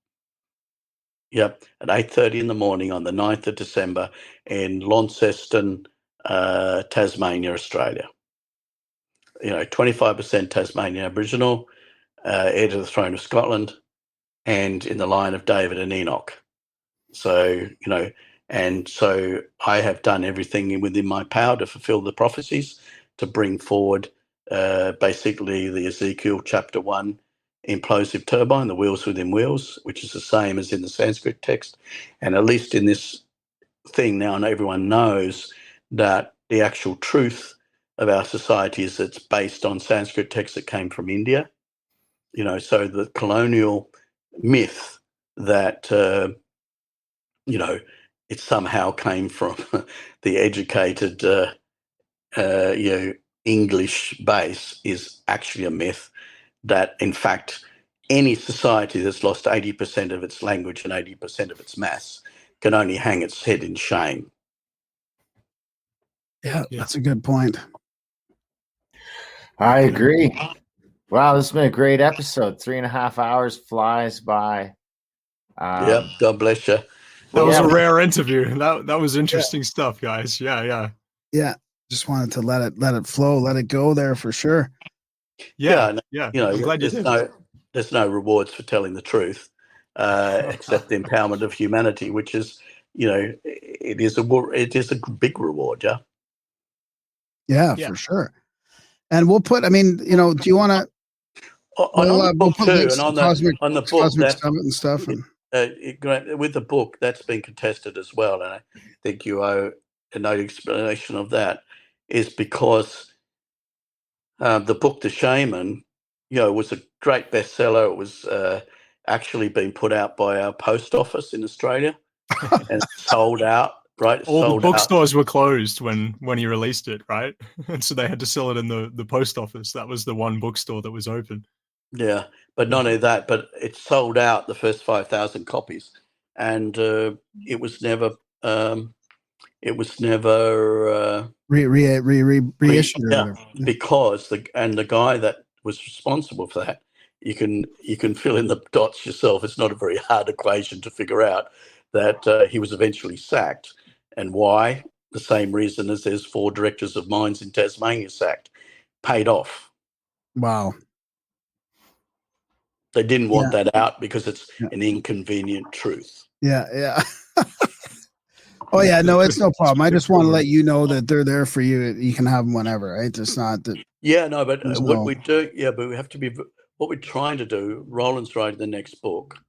Yep, at 8:30 in the morning on the 9th of December in Launceston, Tasmania, Australia. 25% Tasmanian Aboriginal, heir to the throne of Scotland, and in the line of David and Enoch. So, and so I have done everything within my power to fulfill the prophecies, to bring forward basically the Ezekiel chapter 1 implosive turbine, the wheels within wheels, which is the same as in the Sanskrit text. And at least in this thing now, everyone knows that the actual truth of our society is it's based on Sanskrit texts that came from India. So the colonial myth that, it somehow came from the educated, English base is actually a myth. That, in fact, any society that's lost 80% of its language and 80% of its mass can only hang its head in shame. Yeah, that's a good point. I agree. Wow, this has been a great episode. 3.5 hours flies by. God bless you. That was a rare interview. That was interesting stuff, guys. Yeah. Just wanted to let it flow, let it go there for sure. Yeah. I'm glad you did. There's no rewards for telling the truth, except the empowerment of humanity, which is, it is a big reward. Yeah, for sure. And we'll put. Do you want to? On the book too, and on the book and stuff. With the book, that's been contested as well, and I think you owe a note explanation of that. Is because the book The Shaman, was a great bestseller. It was actually been put out by our post office in Australia and sold out. Right, All the sold out. bookstores were closed when he released it, right? And so they had to sell it in the post office. That was the one bookstore that was open. Yeah, but not only that, but it sold out the first 5,000 copies, and it was never. It was never Reissued or yeah, whatever. because the guy that was responsible for that, you can fill in the dots yourself. It's not a very hard equation to figure out that he was eventually sacked, and why? The same reason as there's 4 directors of mines in Tasmania sacked, paid off. Wow. They didn't want that out because it's Yeah. an inconvenient truth. Yeah. Oh yeah, no, it's no problem. I just want to let you know that they're there for you. You can have them whenever, right? It's not that. Yeah, no, but but we have to be. What we're trying to do. Roland's writing the next book,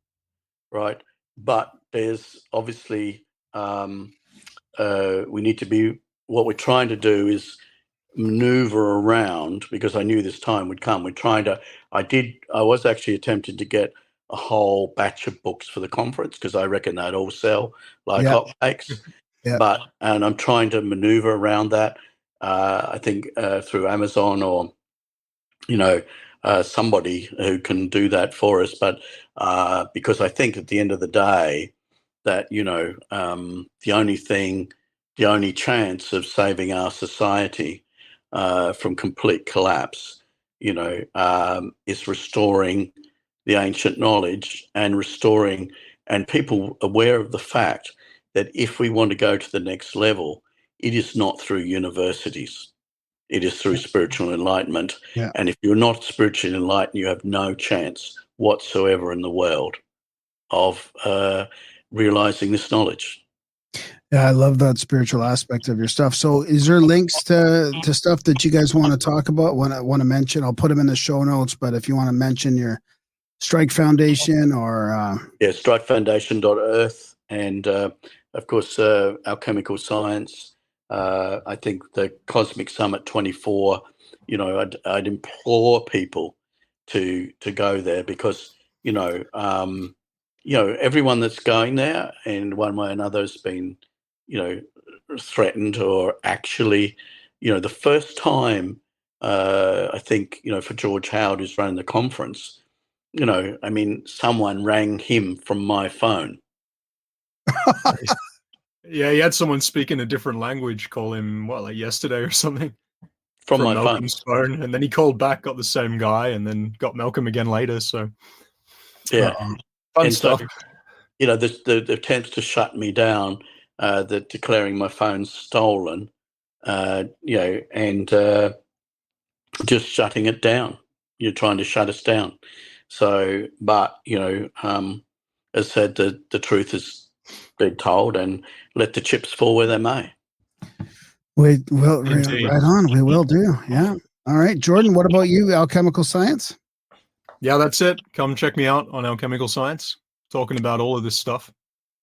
right? But there's obviously we need to be. What we're trying to do is maneuver around, because I knew this time would come. I was actually attempting to get a whole batch of books for the conference because I reckon they'd all sell like hotcakes. Yeah. And I'm trying to maneuver around that. I think through Amazon or somebody who can do that for us. But because I think at the end of the day that the only chance of saving our society from complete collapse, is restoring the ancient knowledge and people aware of the fact that if we want to go to the next level, it is not through universities. It is through spiritual enlightenment. Yeah. And if you're not spiritually enlightened, you have no chance whatsoever in the world of realizing this knowledge. Yeah, I love that spiritual aspect of your stuff. So is there links to stuff that you guys want to talk about, want to mention? I'll put them in the show notes, but if you want to mention your Strike Foundation or... strikefoundation.earth and, of course, Alchemical Science. I think the Cosmic Summit 24, I'd implore people to go there because, everyone that's going there in one way or another has been, threatened or actually, the first time, I think, for George Howard, who's running the conference, someone rang him from my phone. Yeah, he had someone speaking a different language call him, like yesterday or something? From my Malcolm's phone. And then he called back, got the same guy, and then got Malcolm again later. So, yeah. Fun stuff. So, the attempts to shut me down, declaring my phone stolen, and just shutting it down. You're trying to shut us down. So, but, as I said, the truth has been told and let the chips fall where they may. We will, right on. We will do. Yeah. All right. Jordan, what about you? Alchemical Science? Yeah, that's it. Come check me out on Alchemical Science, talking about all of this stuff.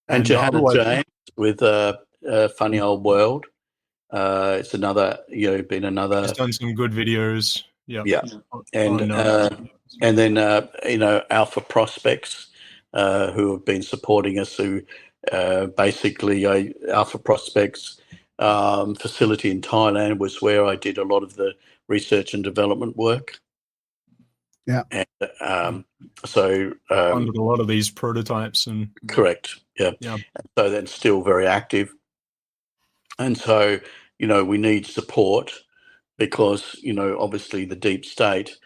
And Johanna James with Funny Old World. It's another, been another. He's done some good videos. Yeah. And then Alpha Prospects, who have been supporting us, who basically Alpha Prospects facility in Thailand was where I did a lot of the research and development work. Yeah. And so funded a lot of these prototypes and correct. Yeah. Yeah. So that's still very active. And so, we need support because, obviously the deep state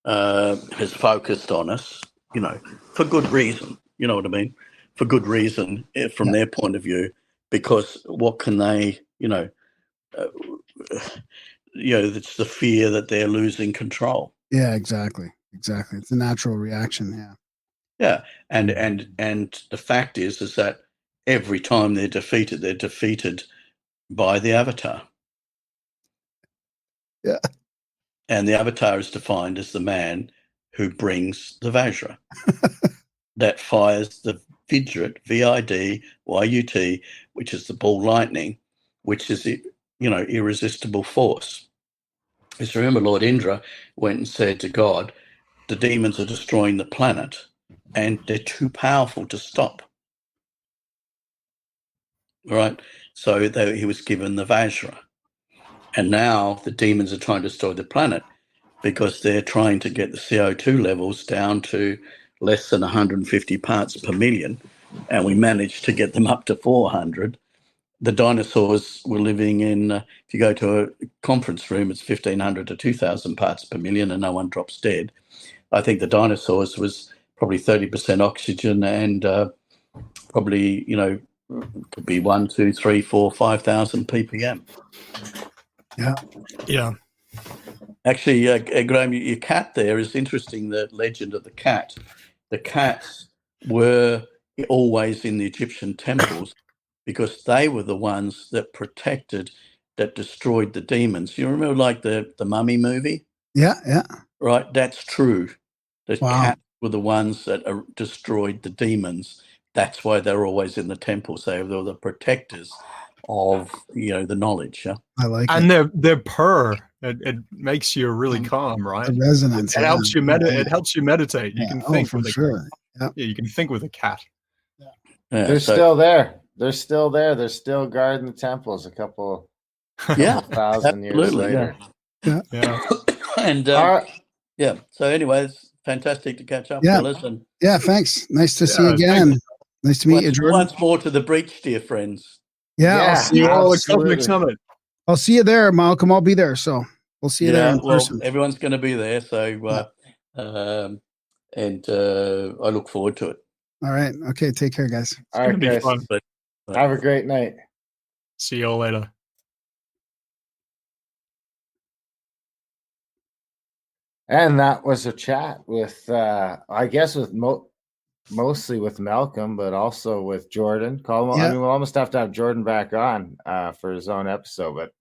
has focused on us, for good reason. You know what I mean? For good reason from their point of view, because what can they, it's the fear that they're losing control. Yeah, exactly. It's a natural reaction. Yeah. Yeah. And the fact is that every time they're defeated by the avatar. Yeah. And the avatar is defined as the man who brings the Vajra that fires the Vidyut, Vidyut, which is the ball lightning, which is, irresistible force. is, remember, Lord Indra went and said to God, the demons are destroying the planet and they're too powerful to stop. Right? So he was given the Vajra. And now the demons are trying to destroy the planet because they're trying to get the CO2 levels down to less than 150 parts per million. And we managed to get them up to 400. The dinosaurs were living in, if you go to a conference room, it's 1,500 to 2,000 parts per million and no one drops dead. I think the dinosaurs was probably 30% oxygen and probably, could be 1, 2, 3, 4, 5,000 ppm. Yeah. Actually, Graham, your cat there is interesting, the legend of the cat. The cats were always in the Egyptian temples because they were the ones that protected, that destroyed the demons. You remember like the Mummy movie? Yeah, yeah. Right, that's true. The Wow. cats were the ones that destroyed the demons. That's why they're always in the temples. They were the protectors of, the knowledge. Yeah? I like And it. their purr, it makes you really calm, right? The resonance. It helps you meditate. It helps you meditate. You can think for with sure. Yeah, you can think with a cat. Yeah, They're still there. They're still there. They're still guarding the temples a couple thousand years later. Yeah. And so anyway, it's fantastic to catch up, fellas. And thanks. Nice to see you again. Nice to meet you, Jordan. Once more to the breach, dear friends. I'll see you all at Cosmic Summit. I'll see you there, Malcolm. I'll be there. So we'll see you there in person. Everyone's going to be there. So, and I look forward to it. All right. Okay. Take care, guys. All right, guys. Fun. Have a great night. See you all later. And that was a chat with, I guess, with mostly with Malcolm, but also with Jordan. I mean, we'll almost have to have Jordan back on for his own episode. But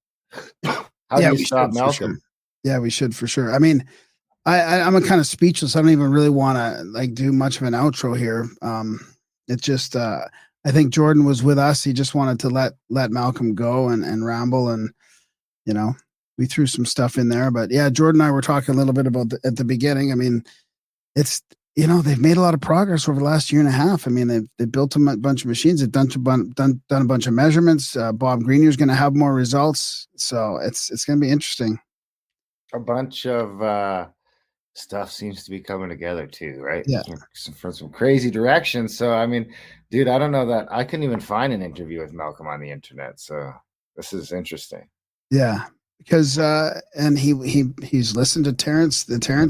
how do you stop Malcolm? Sure. Yeah, we should for sure. I mean, I'm a kind of speechless. I don't even really want to do much of an outro here. It's just I think Jordan was with us. He just wanted to let Malcolm go and ramble, and we threw some stuff in there. But yeah, Jordan and I were talking a little bit about at the beginning. I mean, it's they've made a lot of progress over the last year and a half. I mean, they built a bunch of machines. They've done a bunch of measurements. Bob Greenier's going to have more results, so it's going to be interesting. A bunch of stuff seems to be coming together too, right? Yeah, from some crazy directions. So I mean, dude, I don't know that I couldn't even find an interview with Malcolm on the internet. So this is interesting. Yeah, because and he's listened to the Terence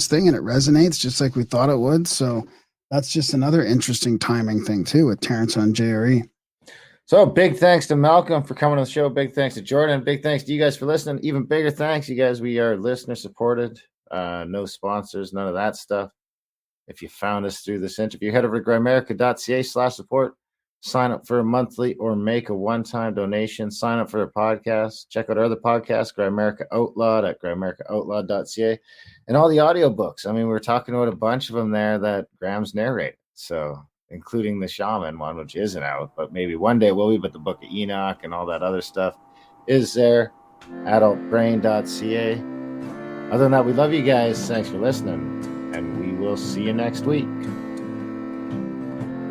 thing, and it resonates just like we thought it would. So that's just another interesting timing thing too with Terence on JRE. So big thanks to Malcolm for coming on the show. Big thanks to Jordan. Big thanks to you guys for listening. Even bigger thanks, you guys. We are listener supported. No sponsors, none of that stuff. If you found us through this interview, head over to grimerica.ca/support. Sign up for a monthly or make a one-time donation. Sign up for a podcast. Check out our other podcasts, Grimerica Outlawed at grimericaoutlawed.ca. And all the audiobooks. I mean, we're talking about a bunch of them there that Graham's narrated. So including the Shaman one, which isn't out, but maybe one day will be. But the Book of Enoch and all that other stuff is there. Adultbrain.ca. Other than that, we love you guys. Thanks for listening, and we will see you next week.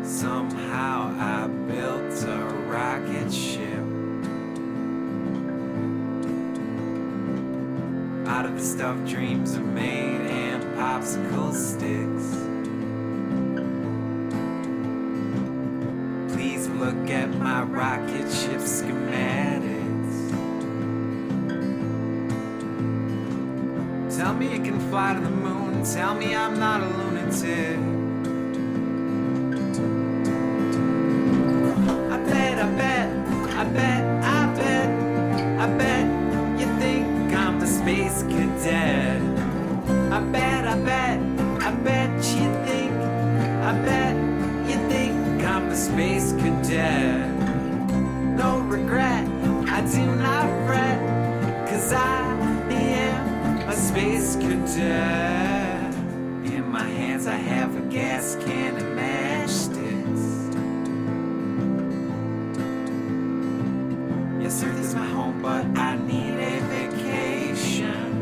Somehow I built a rocket ship out of the stuff dreams are made and popsicle sticks. Please look at my rocket ship schematics. Tell me you can fly to the moon. Tell me I'm not a lunatic. I bet you think I'm the space cadet. I bet you think I'm the space cadet. No regret, I do not fret, 'cause I am a space cadet. In my hands I have a gas can and matchsticks. Yes, Earth is my home, but I need a vacation.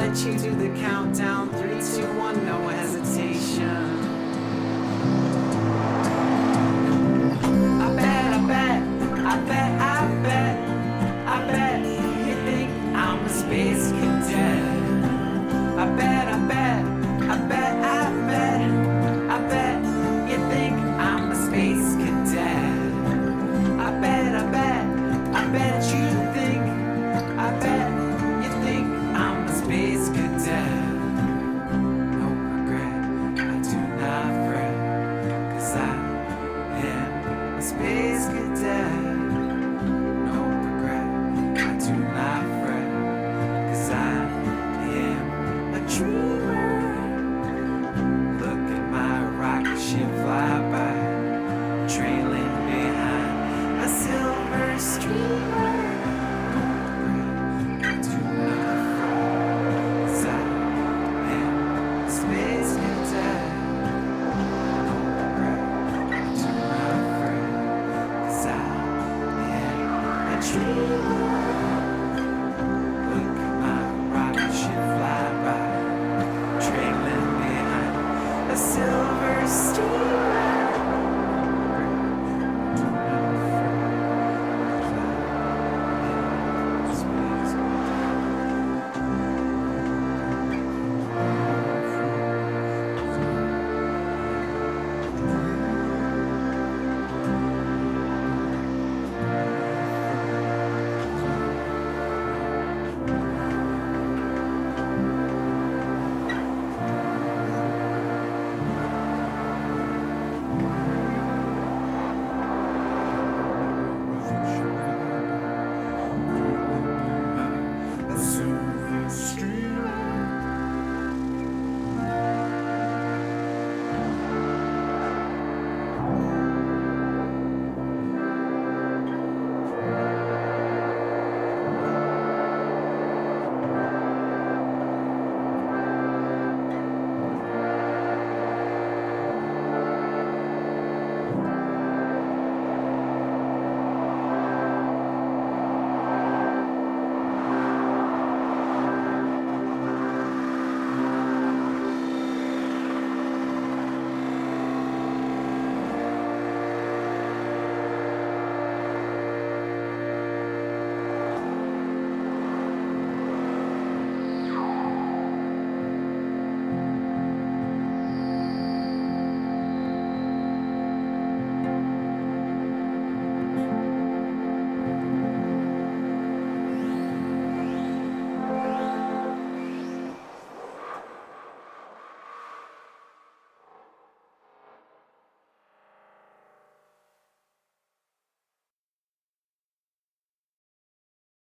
let you do the countdown. 3, 2, 1, no hesitation. I bet, I bet, I bet, I bet, I bet you think I'm a space cadet. I bet, I bet, I bet, I bet, I bet you think I'm a space cadet. I bet, I bet, I bet you think, I bet you think I'm a space cadet. No regret, I do not fret, 'cause I am a space cadet. No regret, I do not fret, 'cause I am a dreamer. Look at my rocket ship fly by, trailing behind a silver streamer. No regret, I do not fret, 'cause I am a space cadet. No regret, I do not fret, 'cause I am a dreamer.